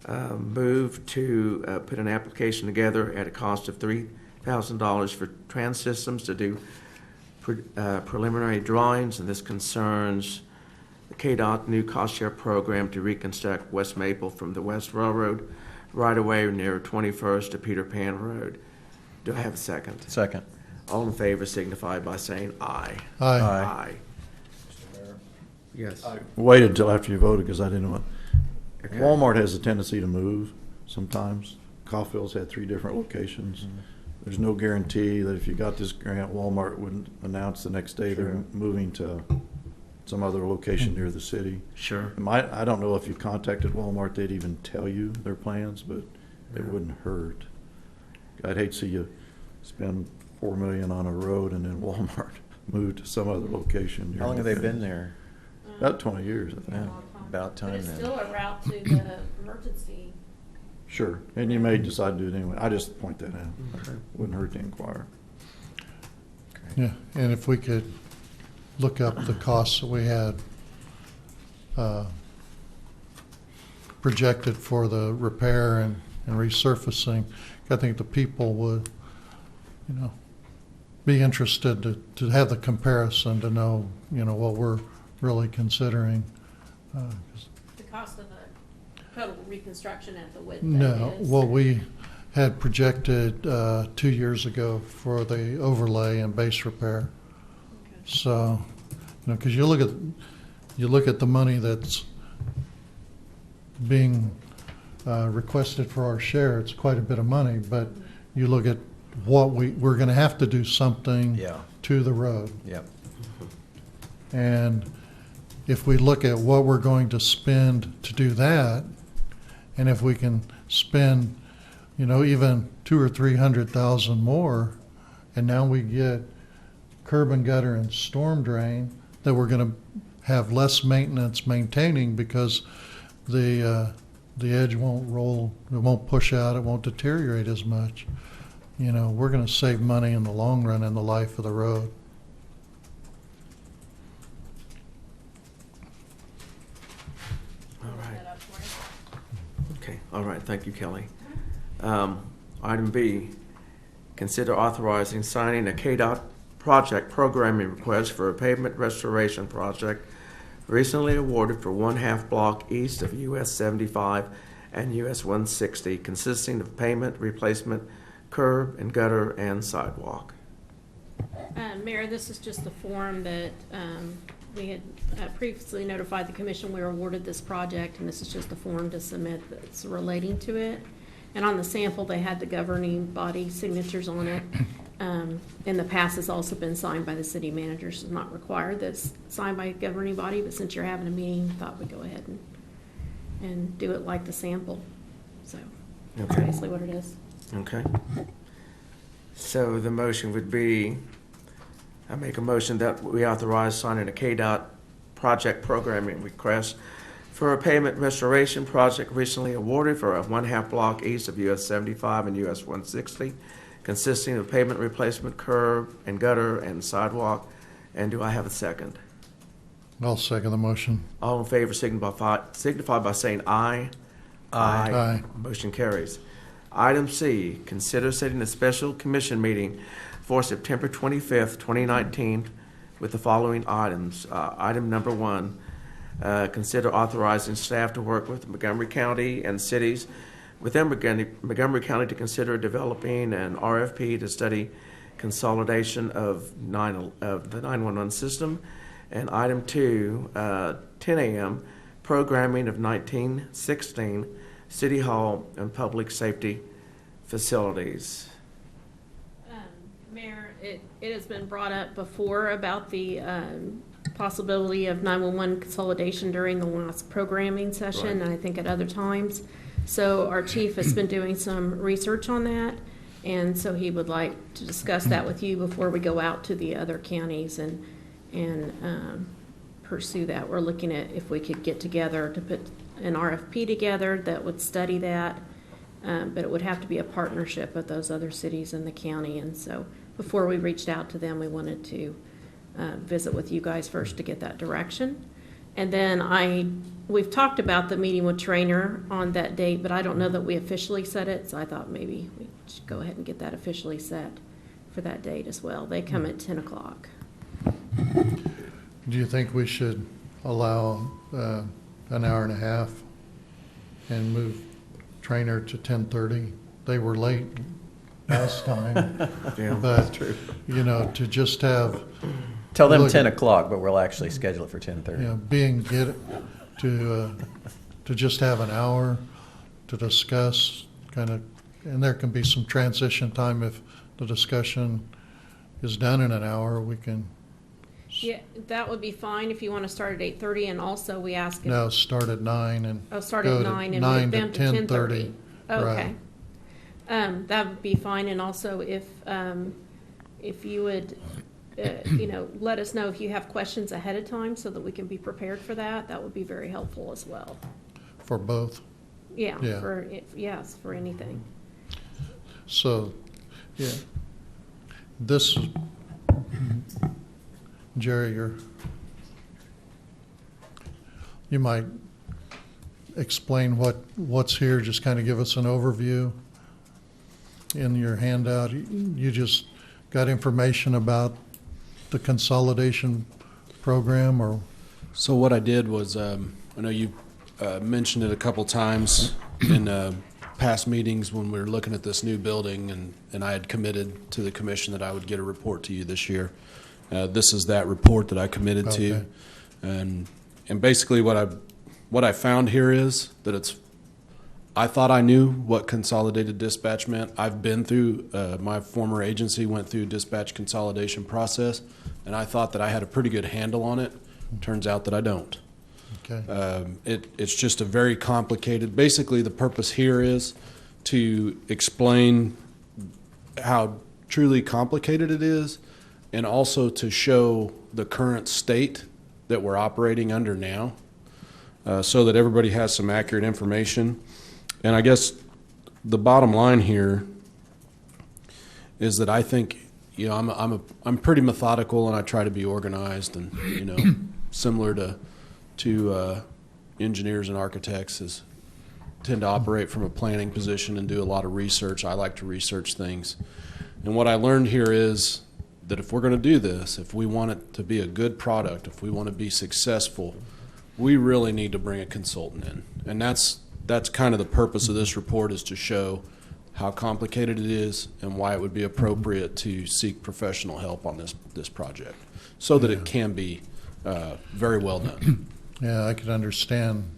move to put an application together at a cost of $3,000 for Trans Systems to do preliminary drawings, and this concerns the KDOT new cost share program to reconstruct West Maple from the West Railroad right-of-way near 21st to Peter Pan Road. Do I have a second? Second. All in favor signify by saying aye. Aye. Aye. Yes. I waited till after you voted because I didn't want, Okay. Walmart has a tendency to move sometimes. Caulfield's had 3 different locations. There's no guarantee that if you got this grant, Walmart wouldn't announce the next day they're moving to some other location near the city. Sure. I don't know if you contacted Walmart, they'd even tell you their plans, but it wouldn't hurt. I'd hate to see you spend $4 million on a road and then Walmart move to some other location. How long have they been there? About 20 years, I think. Yeah, about time But it's then. still a route to the emergency. Sure, and you may decide to do it anyway. I just point that out. Wouldn't hurt to inquire. Yeah, and if we could look up the costs that we had projected for the repair and resurfacing, I think the people would, be interested to have the comparison to know, what we're really considering. The cost of the total reconstruction at the width. No, well, we had projected 2 years ago for the overlay and base repair. So, because you look at the money that's being requested for our share, it's quite a bit of money, but you look at what we're going to have to do something Yeah. to the road. Yep. And if we look at what we're going to spend to do that, and if we can spend, even 200,000 or 300,000 more, and now we get curb and gutter and storm drain, that we're going to have less maintenance maintaining because the edge won't roll, it won't push out, it won't deteriorate as much. We're going to save money in the long run in the life of the road. All right. Okay, all right, thank you, Kelly. Item B, consider authorizing signing a KDOT project programming request for a pavement restoration project recently awarded for 1/2 block east of US 75 and US 160, consisting of pavement replacement, curb and gutter, and sidewalk. Mayor, this is just the form that we had previously notified the commission we were awarded this project, and this is just a form to submit that's relating to it. And on the sample, they had the governing body signatures on it. In the past, it's also been signed by the city manager, so it's not required that it's signed by a governing body, but since you're having a meeting, thought we'd go ahead and do it like the sample. So that's Okay. basically what it is. Okay. So the motion would be, I make a motion that we authorize signing a KDOT project programming request for a pavement restoration project recently awarded for a 1/2 block east of US 75 and US 160, consisting of pavement replacement, curb and gutter, and sidewalk. And do I have a second? I'll second the motion. All in favor signify by saying aye. Aye. Motion carries. Item C, consider setting a special commission meeting for September 25th, 2019, with the following items. Item number 1, consider authorizing staff to work with Montgomery County and cities within Montgomery County to consider developing an RFP to study consolidation of the 911 system. And item 2, 10 a.m., programming of 1916 City Hall and public safety facilities. Mayor, it has been brought up before about the possibility of 911 consolidation during the last programming session, Right. and I think at other times. So our chief has been doing some research on that, and so he would like to discuss that with you before we go out to the other counties and pursue that. We're looking at if we could get together to put an RFP together that would study that, but it would have to be a partnership with those other cities in the county. And so before we reached out to them, we wanted to visit with you guys first to get that direction. And then we've talked about the meeting with Trainer on that date, but I don't know that we officially set it, so I thought maybe we should go ahead and get that officially set for that date as well. They come at 10 o'clock. Do you think we should allow an hour and a half and move Trainer to 10:30? They were late last time. Yeah, But, that's true. to just have, Tell them Look- 10 o'clock, but we'll actually schedule it for 10:30. to just have an hour to discuss and there can be some transition time if the discussion is done in an hour, we can, Yeah, that would be fine if you want to start at 8:30, and also we ask if. start at 9 and Start go at to 9 and 9 move to them to 10:30. 10:30. Okay. That would be fine, and also if you would let us know if you have questions ahead of time so that we can be prepared for that. That would be very helpful as well. For both. Yeah, Yeah. yes, for anything. So, yeah, this, Jerry, you might explain what's here, just kind of give us an overview. In your handout, you just got information about the consolidation program, or? So what I did was, I know you mentioned it a couple times in past meetings when we were looking at this new building, and I had committed to the commission that I would get a report to you this year. This is that report that I committed to, and basically what I found here is that I thought I knew what consolidated dispatch meant. I've been through, my former agency went through dispatch consolidation process, and I thought that I had a pretty good handle on it. Turns out that I don't. Okay. It's just a very complicated, basically the purpose here is to explain how truly complicated it is, and also to show the current state that we're operating under now, so that everybody has some accurate information. And I guess the bottom line here is that I think, I'm pretty methodical, and I try to be organized, and similar to engineers and architects tend to operate from a planning position and do a lot of research. I like to research things. And what I learned here is that if we're going to do this, if we want it to be a good product, if we want to be successful, we really need to bring a consultant in. And that's kind of the purpose of this report, is to show how complicated it is and why it would be appropriate to seek professional help on this project, so that it can be very well done. Yeah, I could understand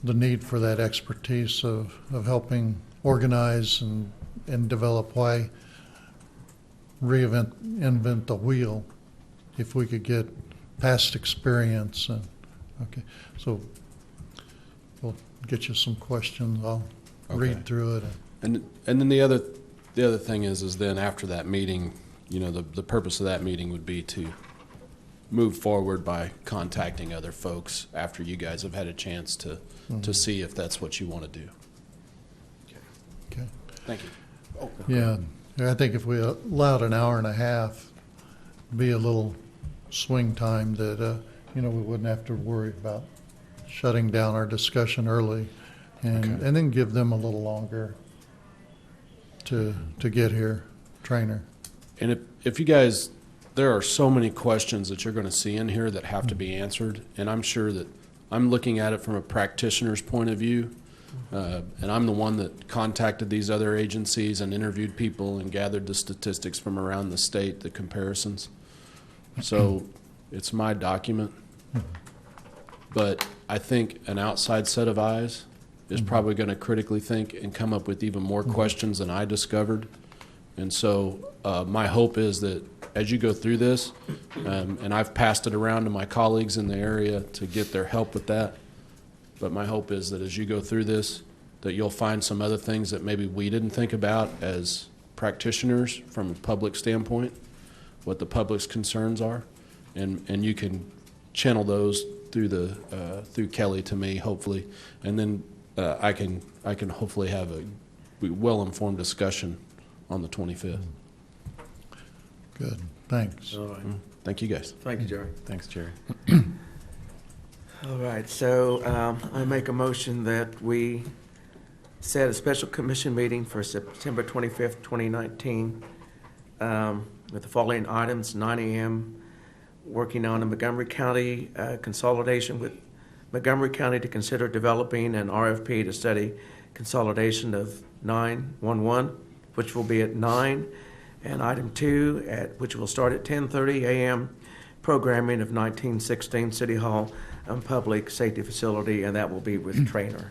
the need for that expertise of helping organize and develop. Why invent the wheel if we could get past experience? Okay, so we'll get you some questions. I'll read through it. And then the other thing is then after that meeting, the purpose of that meeting would be to move forward by contacting other folks after you guys have had a chance to see if that's what you want to do. Okay. Thank you. Yeah, I think if we allowed an hour and a half, be a little swing time that, we wouldn't have to worry about shutting down our discussion early, and then give them a little longer to get here, trainer. And if you guys, there are so many questions that you're going to see in here that have to be answered, and I'm sure that I'm looking at it from a practitioner's point of view, and I'm the one that contacted these other agencies and interviewed people and gathered the statistics from around the state, the comparisons. So it's my document, but I think an outside set of eyes is probably going to critically think and come up with even more questions than I discovered. And so my hope is that as you go through this, and I've passed it around to my colleagues in the area to get their help with that, but my hope is that as you go through this, that you'll find some other things that maybe we didn't think about as practitioners from a public standpoint, what the public's concerns are, and you can channel those through Kelly to me, hopefully, and then I can hopefully have a well-informed discussion on the 25th. Good, thanks. All right. Thank you, guys. Thank you, Jerry. Thanks, Jerry. All right, so I make a motion that we set a special commission meeting for September 25th, 2019, with the following items: 9 a.m., working on a Montgomery County consolidation with Montgomery County to consider developing an RFP to study consolidation of 911, which will be at 9, and item 2, which will start at 10:30 a.m., programming of 1916 City Hall Public Safety Facility, and that will be with Trainer.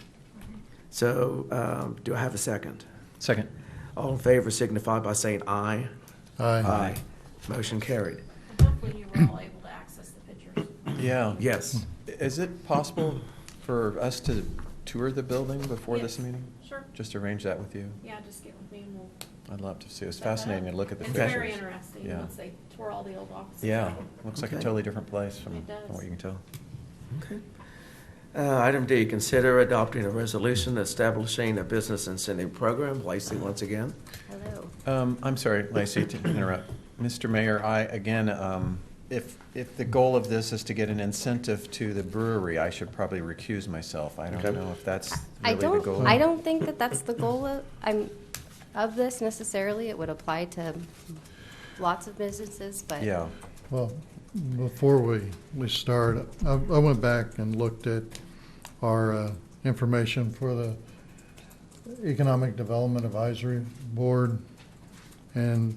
So do I have a second? Second. All in favor signify by saying aye. Aye. Motion carried. Hopefully you were all able to access the pictures. Yeah. Yes. Is it possible for us to tour the building before this Yes. meeting? Sure. Just arrange that with you? Yeah, just get with me and we'll I'd love to see. It's fascinating to look at the It's pictures. very interesting, Yeah. once they tore all the old offices Yeah, out. looks like a Okay. totally different place from It does. from what you can tell. Okay. Item D, consider adopting a resolution establishing a business incentive program. Lacey, once again. Hello. I'm sorry, Lacey, to interrupt. Mr. Mayor, if the goal of this is to get an incentive to the brewery, I should probably recuse myself. I don't Okay. know if that's I really the goal. don't think that that's the goal of this necessarily. It would apply to lots of businesses, but Yeah, Well, before we start, I went back and looked at our information for the Economic Development Advisory Board, and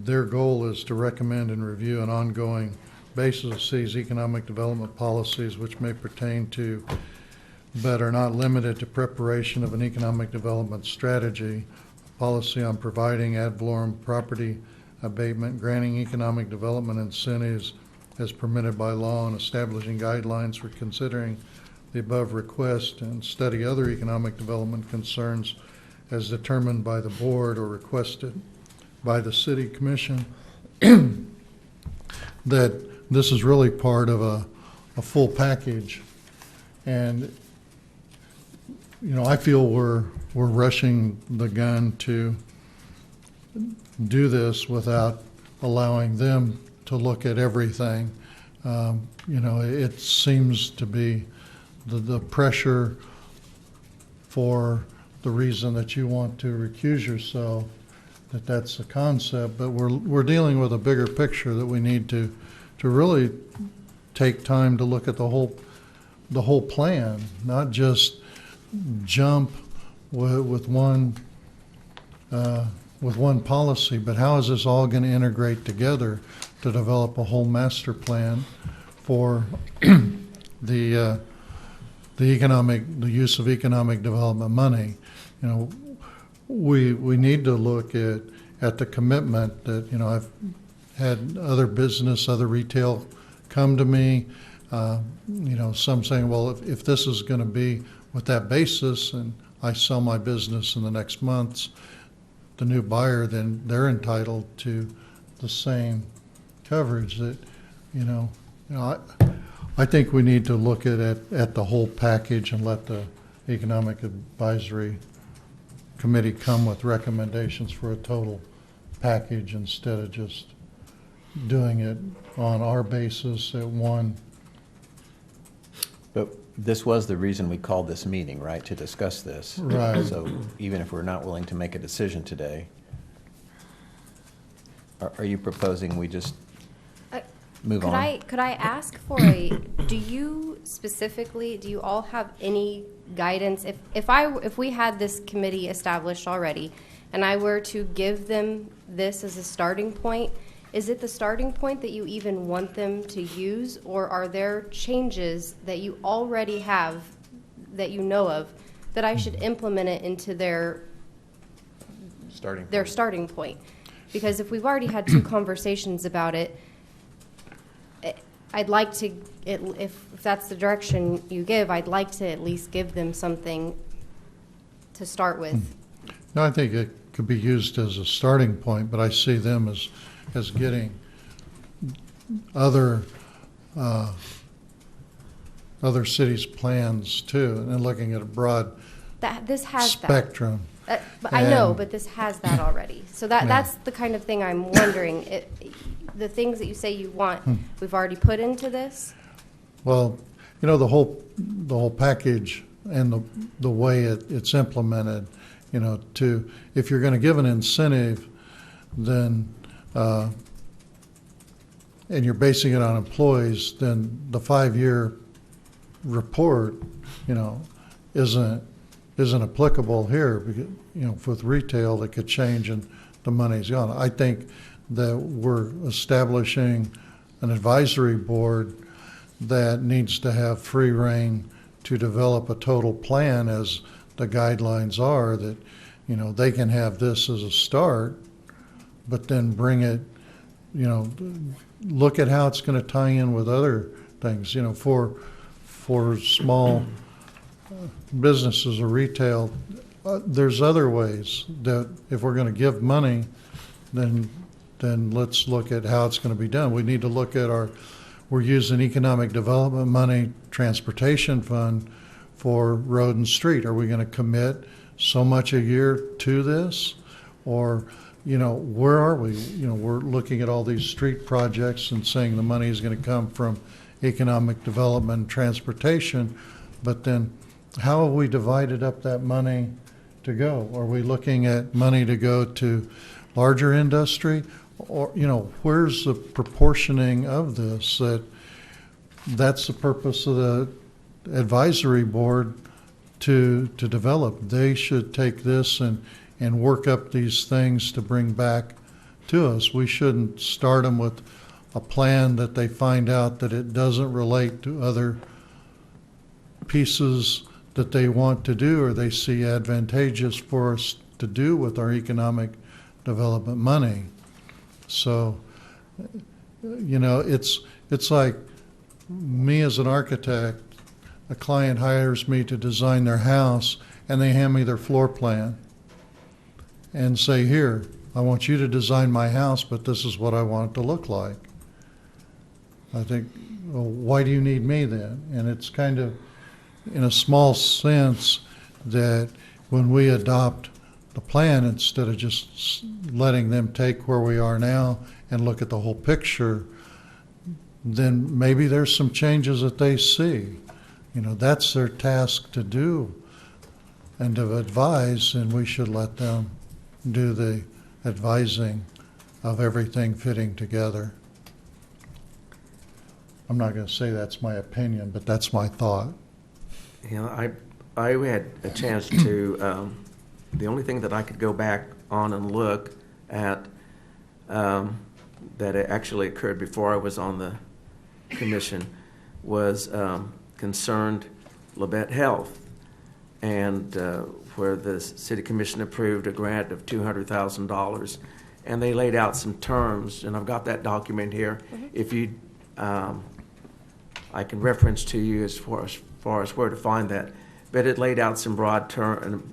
their goal is to recommend and review an ongoing basis of city's economic development policies which may pertain to, but are not limited to, preparation of an economic development strategy, policy on providing ad valorem property abatement, granting economic development incentives as permitted by law, and establishing guidelines for considering the above request, and study other economic development concerns as determined by the board or requested by the city commission. That this is really part of a full package. And, you know, I feel we're rushing the gun to do this without allowing them to look at everything. You know, it seems to be the pressure for the reason that you want to recuse yourself, that's the concept, but we're dealing with a bigger picture that we need to really take time to look at the whole plan, not just jump with one policy, but how is this all going to integrate together to develop a whole master plan for the use of economic development money. You know, we need to look at the commitment that, you know, I've had other retail come to me, you know, some saying, well, if this is going to be with that basis and I sell my business in the next months, the new buyer, then they're entitled to the same coverage that, you know, I think we need to look at the whole package and let the Economic Advisory Committee come with recommendations for a total package instead of just doing it on our basis at one. but this was the reason we called this meeting, right, to discuss this. Right. So even if we're not willing to make a decision today, are you proposing we just move on? Could I ask for do you all have any guidance? If we had this committee established already and I were to give them this as a starting point, is it the starting point that you even want them to use, or are there changes that you already have that you know of that I should implement it into their starting point? Because if we've already had two conversations about it, I'd like to, if that's the direction you give, I'd like to at least give them something to start with. No, I think it could be used as a starting point, but I see them as getting other cities' plans too, and looking at a broad This has spectrum. that. But I know, And- but this has that already. So that's the kind of thing I'm wondering. The things that you say you want, we've already put into this? Well, you know, the whole package and the way it's implemented, you know, if you're going to give an incentive, then and you're basing it on employees, then the 5-year report, you know, isn't applicable here, because, you know, with retail that could change and the money's gone. I think that we're establishing an advisory board that needs to have free rein to develop a total plan, as the guidelines are, that, you know, they can have this as a start, but then bring it, you know, look at how it's going to tie in with other things, you know, for small businesses or retail, there's other ways that if we're going to give money, then let's look at how it's going to be done. We need to look at we're using economic development money, transportation fund for road and street. Are we going to commit so much a year to this? Or, where are we? We're looking at all these street projects and saying the money is going to come from economic development and transportation, but then how have we divided up that money to go? Are we looking at money to go to larger industry? Or, where's the proportioning of this? That's the purpose of the advisory board to develop. They should take this and work up these things to bring back to us. We shouldn't start them with a plan that they find out that it doesn't relate to other pieces that they want to do or they see advantageous for us to do with our economic development money. So, it's like me as an architect, a client hires me to design their house and they hand me their floor plan and say, here, I want you to design my house, but this is what I want it to look like. I think, well, why do you need me then? And it's kind of, in a small sense, that when we adopt the plan, instead of just letting them take where we are now and look at the whole picture, then maybe there's some changes that they see. That's their task to do and to advise, and we should let them do the advising of everything fitting together. I'm not going to say that's my opinion, but that's my thought. I had a chance to, the only thing that I could go back on and look at that actually occurred before I was on the commission was concerned Labette Health, and where the city commission approved a grant of $200,000, and they laid out some terms, and I've got that document here. Mm-hmm. If you, I can reference to you as far as where to find that, but it laid out some broad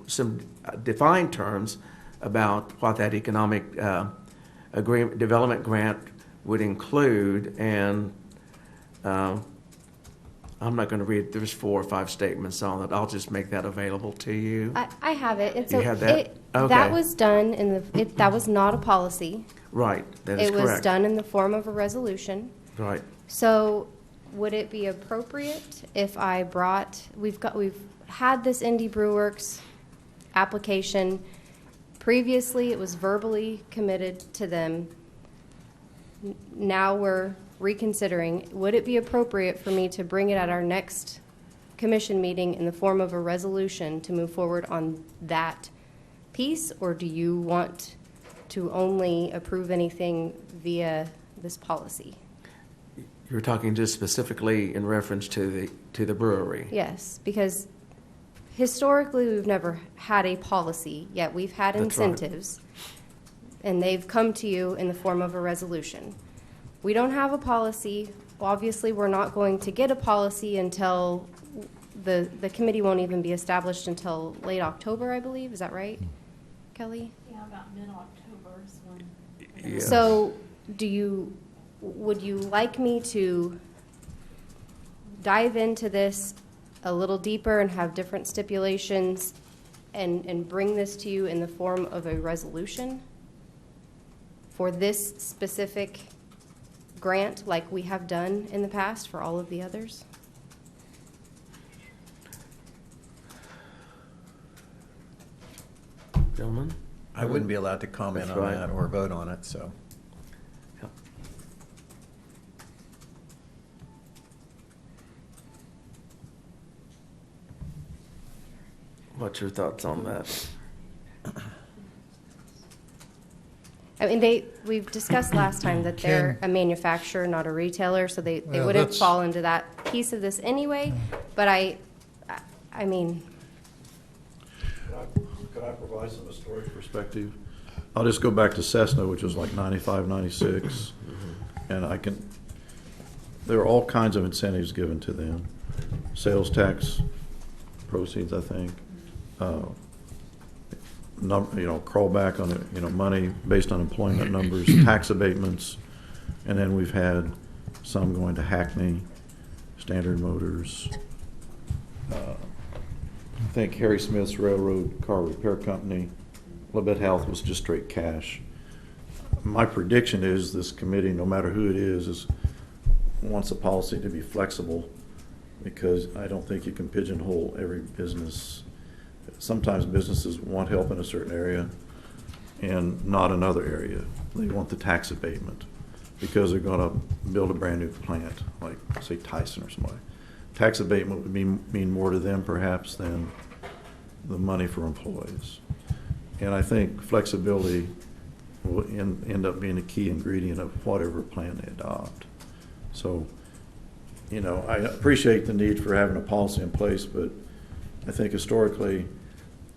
some defined terms about what that economic agreement development grant would include, and I'm not going to read, there's 4 or 5 statements on it. I'll just make that available to you. I have it. And so you have that? Okay. That was done that was not a policy. Right, that is correct. It was done in the form of a resolution. Right. So would it be appropriate if I we've had this Indie Brewworks application. Previously, it was verbally committed to them. Now we're reconsidering. Would it be appropriate for me to bring it at our next commission meeting in the form of a resolution to move forward on that piece, or do you want to only approve anything via this policy? You're talking just specifically in reference to the brewery. Yes, because historically we've never had a policy, yet we've had That's incentives, and they've come to you in the form of a resolution. We don't have a policy. Obviously, we're not going to get a policy until the committee won't even be established until late October, I believe. Is that right, Kelly? Yeah, about mid-October is when. Yeah. So would you like me to dive into this a little deeper and have different stipulations and bring this to you in the form of a resolution for this specific grant like we have done in the past for all of the others? Gentlemen? I wouldn't be allowed to comment That's on right. that or vote on it, so. Yep. What's your thoughts on that? I mean, we've discussed last time that they're a manufacturer, not a retailer, so they Well, wouldn't that's- fall into that piece of this anyway. But I mean, Could I provide some historic perspective? I'll just go back to Cessna, which was like 95, 96, and there are all kinds of incentives given to them. Sales tax proceeds, I think. crawlback on, money based on employment numbers, tax abatements. And then we've had some going to Hackney, Standard Motors, I think Harry Smith's Railroad Car Repair Company. Labette Health was just straight cash. My prediction is this committee, no matter who it is wants a policy to be flexible, because I don't think you can pigeonhole every business. Sometimes businesses want help in a certain area and not another area. They want the tax abatement because they're going to build a brand new plant, like say Tyson or somebody. Tax abatement would mean more to them perhaps than the money for employees. And I think flexibility will end up being a key ingredient of whatever plan they adopt. So, I appreciate the need for having a policy in place, but I think historically,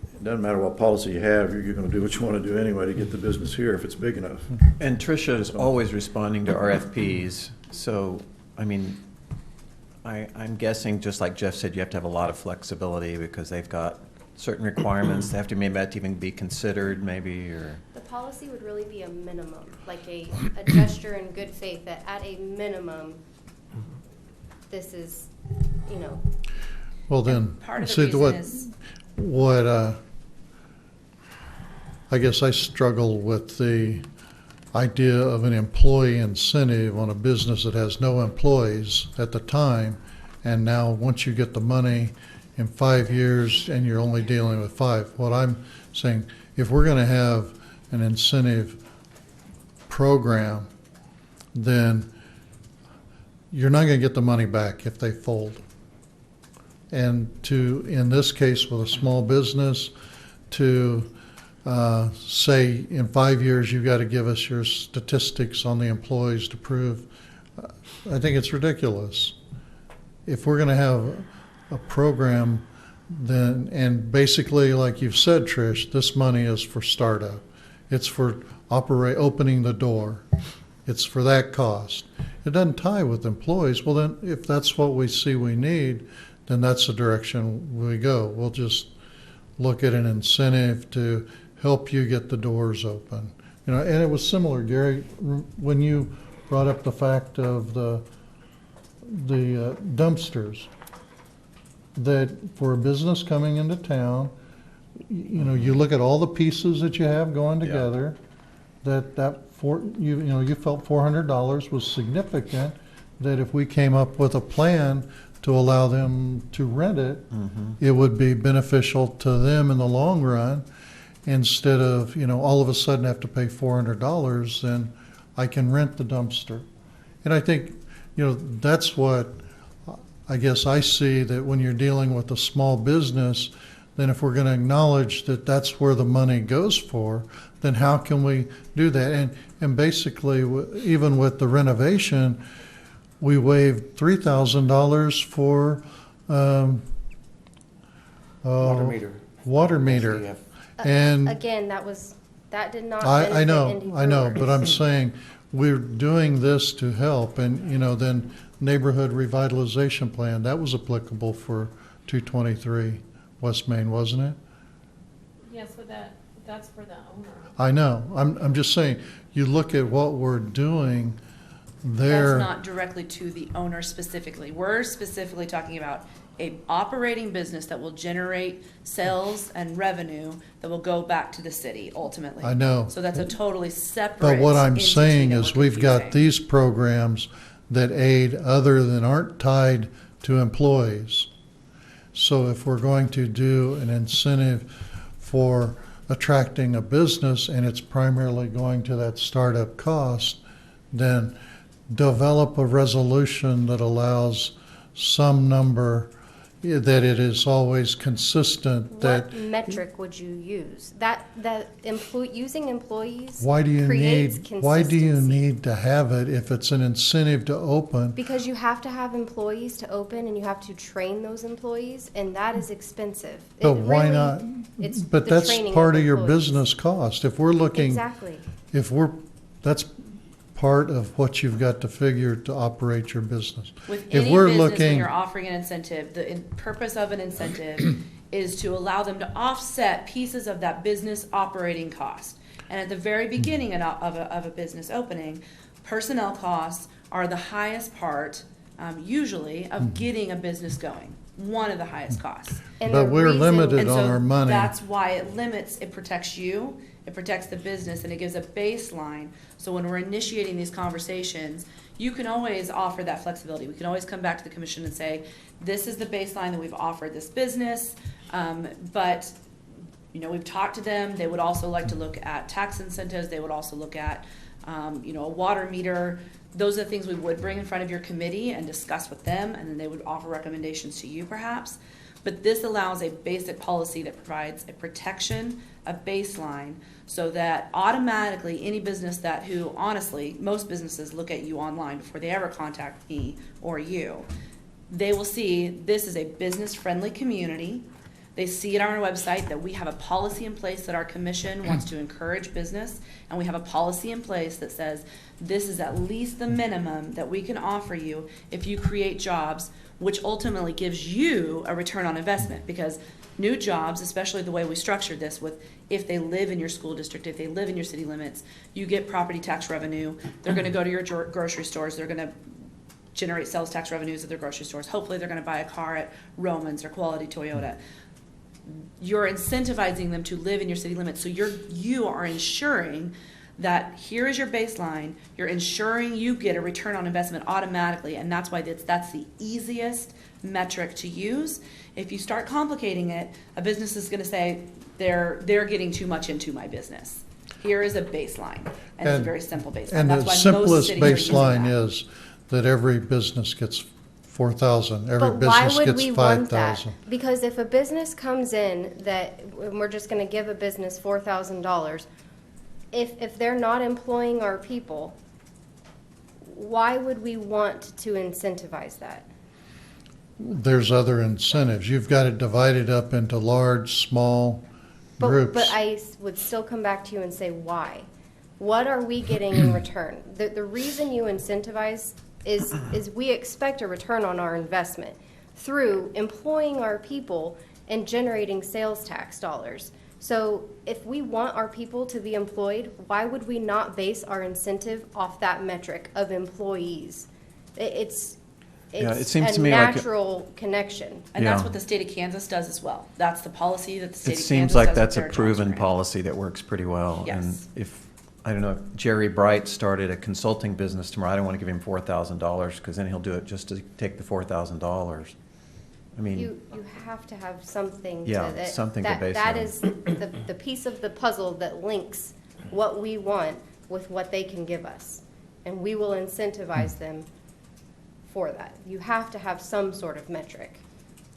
it doesn't matter what policy you have, you're going to do what you want to do anyway to get the business here if it's big enough. And Tricia is always responding to RFPs. So, I'm guessing, just like Jeff said, you have to have a lot of flexibility because they've got certain requirements. They have to maybe have to even be considered, maybe, or. The policy would really be a minimum, like a gesture in good faith that at a minimum, this is, Well, then, Part of see, the reason is, what I guess I struggle with the idea of an employee incentive on a business that has no employees at the time, and now once you get the money in 5 years and you're only dealing with 5. What I'm saying, if we're going to have an incentive program, then you're not going to get the money back if they fold. And in this case, with a small business, to say in 5 years you've got to give us your statistics on the employees to prove, I think it's ridiculous. If we're going to have a program, then, and basically, like you've said, Trish, this money is for startup. It's for opening the door. It's for that cost. It doesn't tie with employees. Well, then, if that's what we see we need, then that's the direction we go. We'll just look at an incentive to help you get the doors open. And it was similar, Gary, when you brought up the fact of the dumpsters, that for a business coming into town, you look at all the pieces that you have going together, you felt $400 was significant, that if we came up with a plan to allow them to rent it, it would be beneficial to them in the long run, instead of, all of a sudden have to pay $400, then I can rent the dumpster. And I think, that's what I guess I see, that when you're dealing with a small business, then if we're going to acknowledge that that's where the money goes for, then how can we do that? And basically, even with the renovation, we waived $3,000 for water meter. SDF. And again, that did not I benefit Indy know, Brewers. but I'm saying we're doing this to help, and then neighborhood revitalization plan, that was applicable for 223 West Main, wasn't it? Yes, but that's for the owner. I know. I'm just saying, you look at what we're doing there. that's not directly to the owner specifically. We're specifically talking about a operating business that will generate sales and revenue that will go back to the city ultimately. I know. So that's a totally separate But what I'm entity saying that is we're we've got confusing. these programs that aid other than aren't tied to employees. So if we're going to do an incentive for attracting a business and it's primarily going to that startup cost, then develop a resolution that allows some number, that it is always consistent, that What metric would you use? Using employees why do you creates consistency. need to have it if it's an incentive to open? Because you have to have employees to open, and you have to train those employees, and that is expensive. But It why really- not? It's But the that's training part of your employees. business cost. If we're looking, Exactly. that's part of what you've got to figure to operate your business. With If any we're business, when looking, you're offering an incentive, the purpose of an incentive is to allow them to offset pieces of that business operating cost. And at the very beginning of a business opening, personnel costs are the highest part, usually, of getting a business going. One of the highest costs. And But the we're reason- limited And on so our money. that's why it protects you, it protects the business, and it gives a baseline. So when we're initiating these conversations, you can always offer that flexibility. We can always come back to the commission and say, this is the baseline that we've offered this business, but we've talked to them. They would also like to look at tax incentives. They would also look at, a water meter. Those are the things we would bring in front of your committee and discuss with them, and then they would offer recommendations to you perhaps. But this allows a basic policy that provides a protection, a baseline, so that automatically any business who honestly, most businesses look at you online before they ever contact me or you. They will see this is a business-friendly community. They see it on our website that we have a policy in place that our commission wants to encourage business, and we have a policy in place that says this is at least the minimum that we can offer you if you create jobs, which ultimately gives you a return on investment, because new jobs, especially the way we structured this with if they live in your school district, if they live in your city limits, you get property tax revenue. They're going to go to your grocery stores. They're going to generate sales tax revenues at their grocery stores. Hopefully they're going to buy a car at Romans or Quality Toyota. You're incentivizing them to live in your city limits. So you are ensuring that here is your baseline. You're ensuring you get a return on investment automatically, and that's why that's the easiest metric to use. If you start complicating it, a business is going to say they're getting too much into my business. Here is a baseline, and it's a very simple baseline. And that's the why most simplest cities are using baseline that. is that every business gets 4,000, every But why business would gets we want that? 5,000. Because if a business comes in that we're just going to give a business $4,000, if they're not employing our people, why would we want to incentivize that? There's other incentives. You've got it divided up into large, small groups. But I would still come back to you and say, why? What are we getting in return? The reason you incentivize is we expect a return on our investment through employing our people and generating sales tax dollars. So if we want our people to be employed, why would we not base our incentive off that metric of employees? It's it seems a to me like natural connection. And that's Yeah. what the state of Kansas does as well. That's the policy that the state It of Kansas seems like does with that's a their jobs proven grant. policy that works pretty well. Yes. And if, I don't know, if Jerry Bright started a consulting business tomorrow, I don't want to give him $4,000 because then he'll do it just to take the $4,000. I mean, You have to have something Yeah, to something to base that it on. is the piece of the puzzle that links what we want with what they can give us. And we will incentivize them for that. You have to have some sort of metric.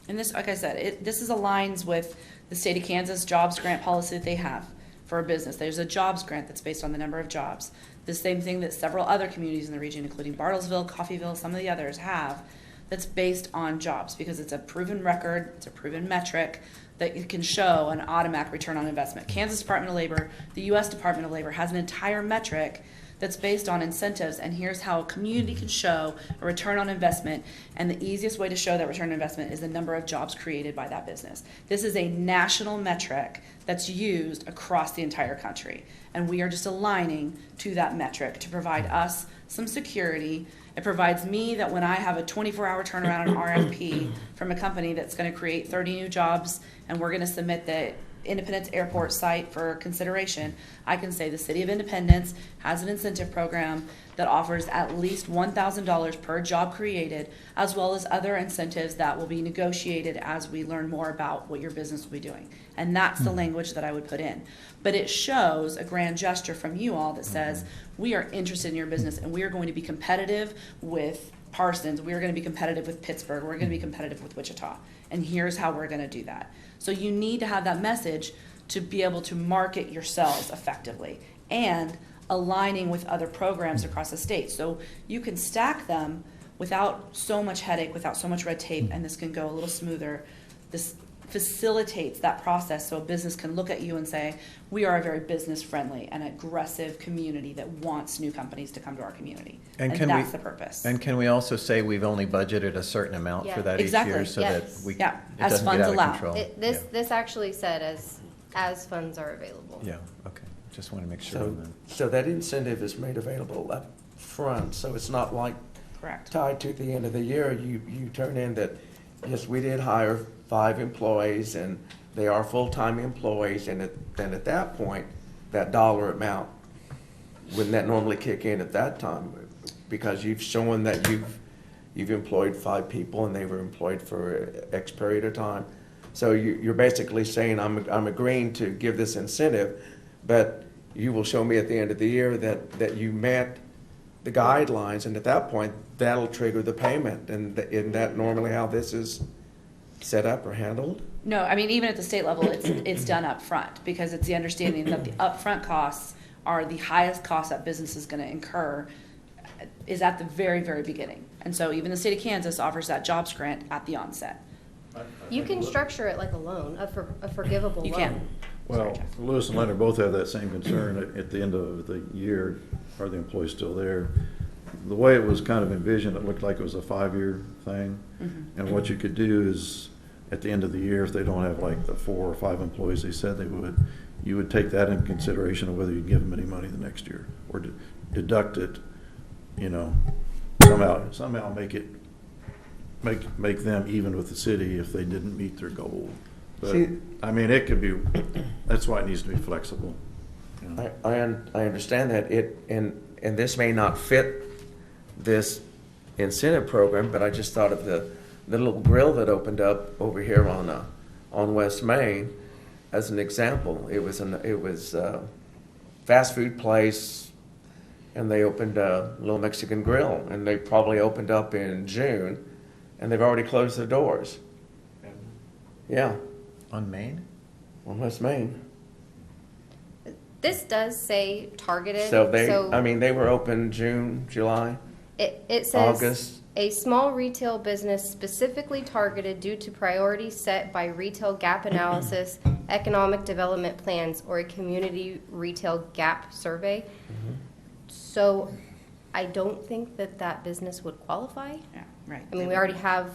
And this, like I said, this is aligns with the state of Kansas jobs grant policy that they have for a business. There's a jobs grant that's based on the number of jobs. The same thing that several other communities in the region, including Bartlesville, Coffeyville, some of the others have, that's based on jobs because it's a proven record, it's a proven metric that you can show an automatic return on investment. Kansas Department of Labor, the U.S. Department of Labor has an entire metric that's based on incentives, and here's how a community can show a return on investment, and the easiest way to show that return on investment is the number of jobs created by that business. This is a national metric that's used across the entire country, and we are just aligning to that metric to provide us some security. It provides me that when I have a 24-hour turnaround on RFP from a company that's going to create 30 new jobs, and we're going to submit the Independence Airport site for consideration, I can say the City of Independence has an incentive program that offers at least $1,000 per job created, as well as other incentives that will be negotiated as we learn more about what your business will be doing. And that's the language that I would put in. But it shows a grand gesture from you all that says, we are interested in your business and we are going to be competitive with Parsons, we are going to be competitive with Pittsburgh, we're going to be competitive with Wichita, and here's how we're going to do that. So you need to have that message to be able to market yourselves effectively and aligning with other programs across the state. So you can stack them without so much headache, without so much red tape, and this can go a little smoother. This facilitates that process so a business can look at you and say, we are a very business-friendly and aggressive community that wants new companies to come to our community. And that's the purpose. And can we also say we've only budgeted a certain amount Yeah. for that Exactly. each year so Yes. that we, Yeah. it As doesn't get funds out of allow. control? This actually said as funds are available. Yeah, okay. Just want to make sure So, on that. so that incentive is made available up front, so it's not like Correct. tied to the end of the year, you turn in that, yes, we did hire 5 employees, and they are full-time employees, and then at that point, that dollar amount, wouldn't that normally kick in at that time? Because you've shown that you've employed 5 people, and they were employed for X period of time. So you're basically saying, I'm agreeing to give this incentive, but you will show me at the end of the year that you met the guidelines, and at that point, that'll trigger the payment. And isn't that normally how this is set up or handled? No, I mean, even at the state level, it's done up front because it's the understanding that the upfront costs are the highest cost that business is going to incur is at the very, very beginning. And so even the state of Kansas offers that jobs grant at the onset. You can structure it like a loan, a forgivable You loan. can. Well, Lewis and Leonard both have that same concern at the end of the year. Are the employees still there? The way it was kind of envisioned, it looked like it was a 5-year thing. And what you could do is, at the end of the year, if they don't have like the 4 or 5 employees they said they would, you would take that into consideration of whether you give them any money the next year, or deduct it, you know, somehow make them even with the city if they didn't meet their goal. But, See- I mean, it could be, that's why it needs to be flexible. you know. I understand that and this may not fit this incentive program, but I just thought of the little grill that opened up over here on West Main as an example. It was a fast food place, and they opened a little Mexican grill, and they probably opened up in June, and they've already closed their doors. Yeah, On Main? on West Main. This does say targeted. So they were open June, July, It says August. a small retail business specifically targeted due to priorities set by retail gap analysis, economic development plans, or a community retail gap survey. So I don't think that business would qualify. Yeah, right. I mean, we already have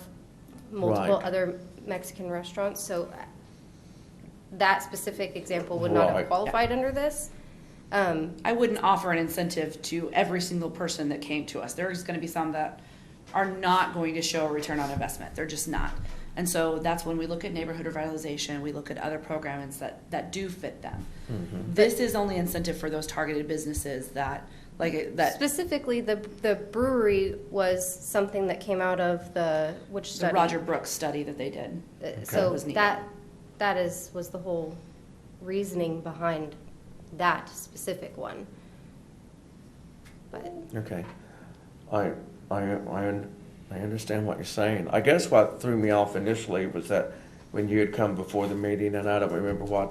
multiple Right. other Mexican restaurants, so that specific example would not Right. have qualified under this. I wouldn't offer an incentive to every single person that came to us. There's going to be some that are not going to show a return on investment. They're just not. And so that's when we look at neighborhood revitalization, we look at other programs that do fit them. This is only incentive for those targeted businesses that Specifically, the brewery was something that came out of the the study? Roger Brooks study that they did. So Was needed. that was the whole reasoning behind that specific one. But Okay. I understand what you're saying. I guess what threw me off initially was that when you had come before the meeting, and I don't remember what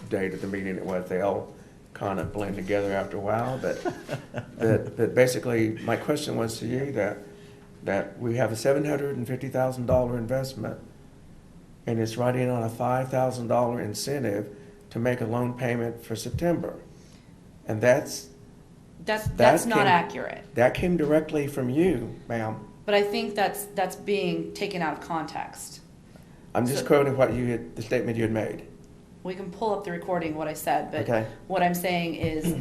date of the meeting it was, they all kind of blend together after a while, but basically, my question was to you that we have a $750,000 investment, and it's writing on a $5,000 incentive to make a loan payment for September. And that's That's not accurate. That came directly from you, ma'am. But I think that's being taken out of context. I'm just So- quoting the statement you had made. We can pull up the recording, what I said, but Okay. what I'm saying is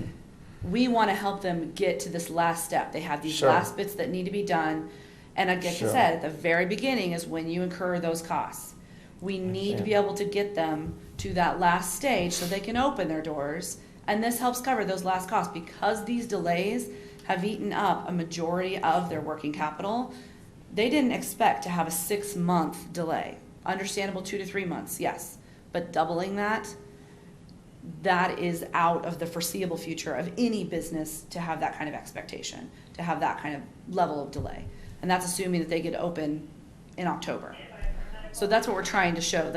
we want to help them get to this last step. They have these Sure. last bits that need to be done. And like I Sure. said, at the very beginning is when you incur those costs. We need to be able to get them to that last stage so they can open their doors. And this helps cover those last costs because these delays have eaten up a majority of their working capital. They didn't expect to have a 6-month delay. Understandable, 2 to 3 months, yes. But doubling that is out of the foreseeable future of any business to have that kind of expectation, to have that kind of level of delay. And that's assuming that they get open in October. So that's what we're trying to show.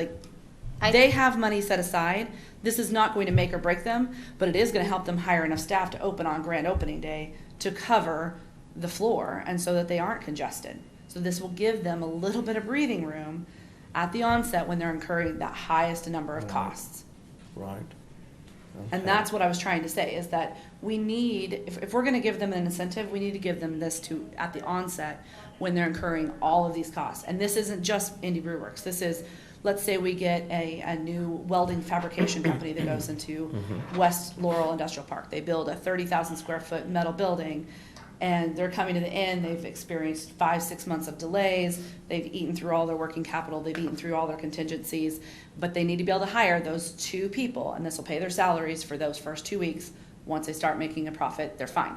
They have money set aside. This is not going to make or break them, but it is going to help them hire enough staff to open on grand opening day to cover the floor and so that they aren't congested. So this will give them a little bit of breathing room at the onset when they're incurring that highest number of Right. costs. Right. And Okay. that's what I was trying to say, is that we need, if we're gonna give them an incentive, we need to give them this to, at the onset, when they're incurring all of these costs. And this isn't just Indie Brew Works, this is, let's say we get a new welding fabrication company that goes into West Laurel Industrial Park. They build a 30,000 square foot metal building, and they're coming to the end, they've experienced 5-6 months of delays, they've eaten through all their working capital, they've eaten through all their contingencies, but they need to be able to hire those 2 people, and this will pay their salaries for those first 2 weeks. Once they start making a profit, they're fine.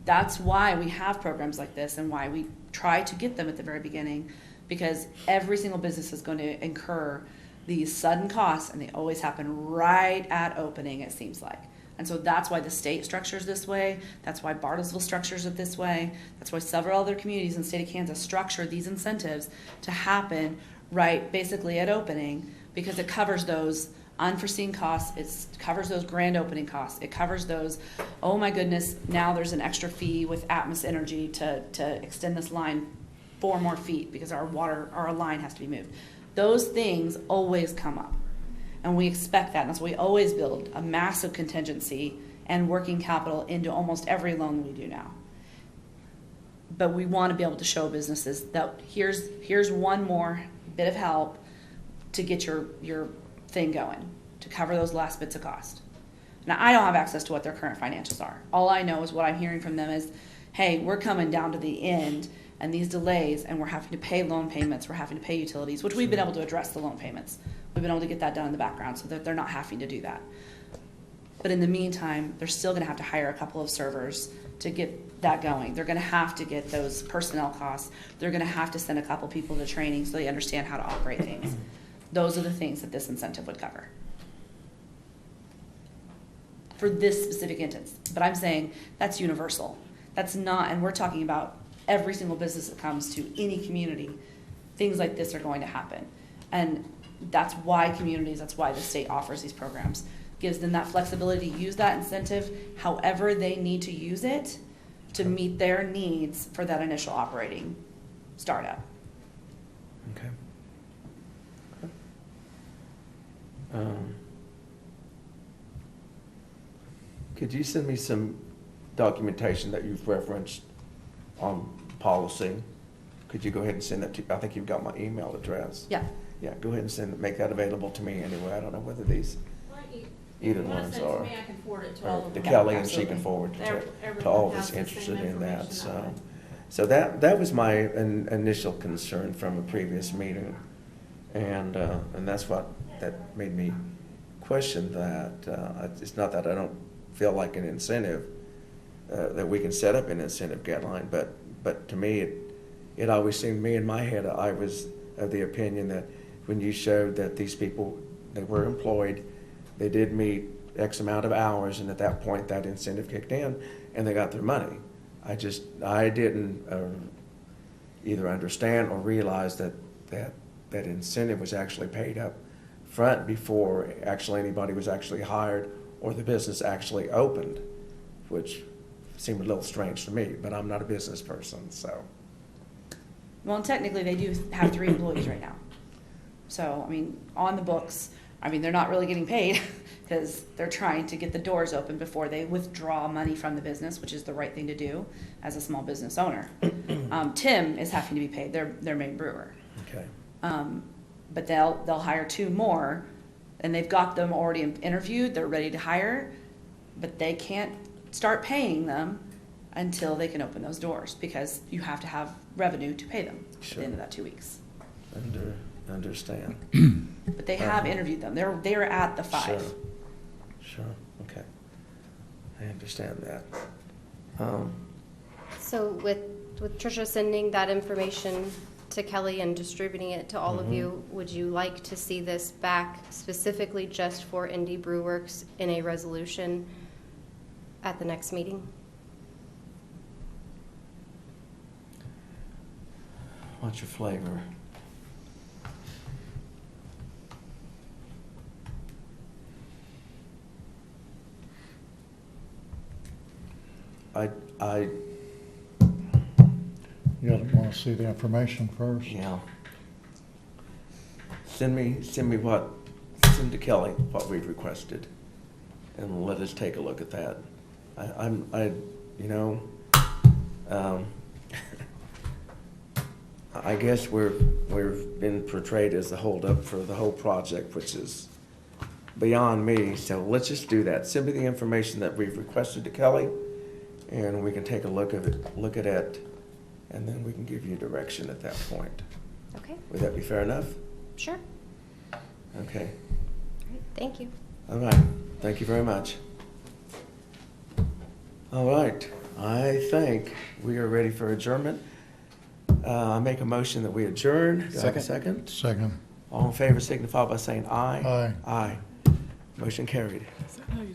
That's why we have programs like this and why we try to get them at the very beginning, because every single business is going to incur these sudden costs, and they always happen right at opening, it seems like. And so that's why the state structures this way. That's why Bartlesville structures it this way. That's why several other communities in the state of Kansas structure these incentives to happen right basically at opening, because it covers those unforeseen costs. It covers those grand opening costs. It covers those, oh my goodness, now there's an extra fee with Atmos Energy to extend this line 4 more feet because our line has to be moved. Those things always come up. And we expect that, and that's why we always build a massive contingency and working capital into almost every loan we do now. But we want to be able to show businesses that here's one more bit of help to get your thing going, to cover those last bits of cost. Now, I don't have access to what their current financials are. All I know is what I'm hearing from them is, hey, we're coming down to the end, and these delays, and we're having to pay loan payments, we're having to pay utilities, which we've been able to address the loan payments. We've been able to get that done in the background so that they're not having to do that. But in the meantime, they're still gonna have to hire a couple of servers to get that going. They're gonna have to get those personnel costs. They're gonna have to send a couple people to training so they understand how to operate things. Those are the things that this incentive would cover for this specific instance. But I'm saying that's universal. That's not, and we're talking about every single business that comes to any community. Things like this are going to happen. And that's why that's why the state offers these programs. Gives them that flexibility to use that incentive however they need to use it to meet their needs for that initial operating startup. Okay. Could you send me some documentation that you've referenced on policy? Could you go ahead and send that to, I think you've got my email address. Yeah. Yeah, go ahead and make that available to me anyway. I don't know whether these, either ones are. I can forward it to or all of to them. Kelly, and she can forward to all of us interested in that, so. So that was my initial concern from a previous meeting. And that's that made me question that. It's not that I don't feel like an incentive, that we can set up an incentive guideline, but to me, it always seemed, me in my head, I was of the opinion that when you showed that these people, they were employed, they did meet X amount of hours, and at that point, that incentive kicked in, and they got their money. I didn't either understand or realize that incentive was actually paid up front before actually anybody was actually hired or the business actually opened, which seemed a little strange to me, but I'm not a business person, so. Well, and technically, they do have 3 employees right now. So, I mean, on the books, I mean, they're not really getting paid because they're trying to get the doors open before they withdraw money from the business, which is the right thing to do as a small business owner. Tim is having to be paid, their main brewer. Okay. But they'll hire 2 more, and they've got them already interviewed, they're ready to hire, but they can't start paying them until they can open those doors, because you have to have revenue to pay them at the end of that 2 weeks. Understand. But they have interviewed them. They're at the 5. Sure, okay. I understand that. So with Tricia sending that information to Kelly and distributing it to all of you, would you like to see this back specifically just for Indie Brew Works in a resolution at the next meeting? What's your flavor? You gotta want to see the information first. Yeah. send to Kelly what we've requested, and let us take a look at that. I guess we've been portrayed as the holdup for the whole project, which is beyond me. So let's just do that. Send me the information that we've requested to Kelly, and we can take a look at it, and then we can give you direction at that point. Okay, Would that be fair enough? sure. Okay. All right, thank you. All right. Thank you very much. All right. I think we are ready for adjournment. I make a motion that we adjourn. Do I have a second? Second. All in favor signify by saying aye. Aye. Aye. Motion carried. Is that how you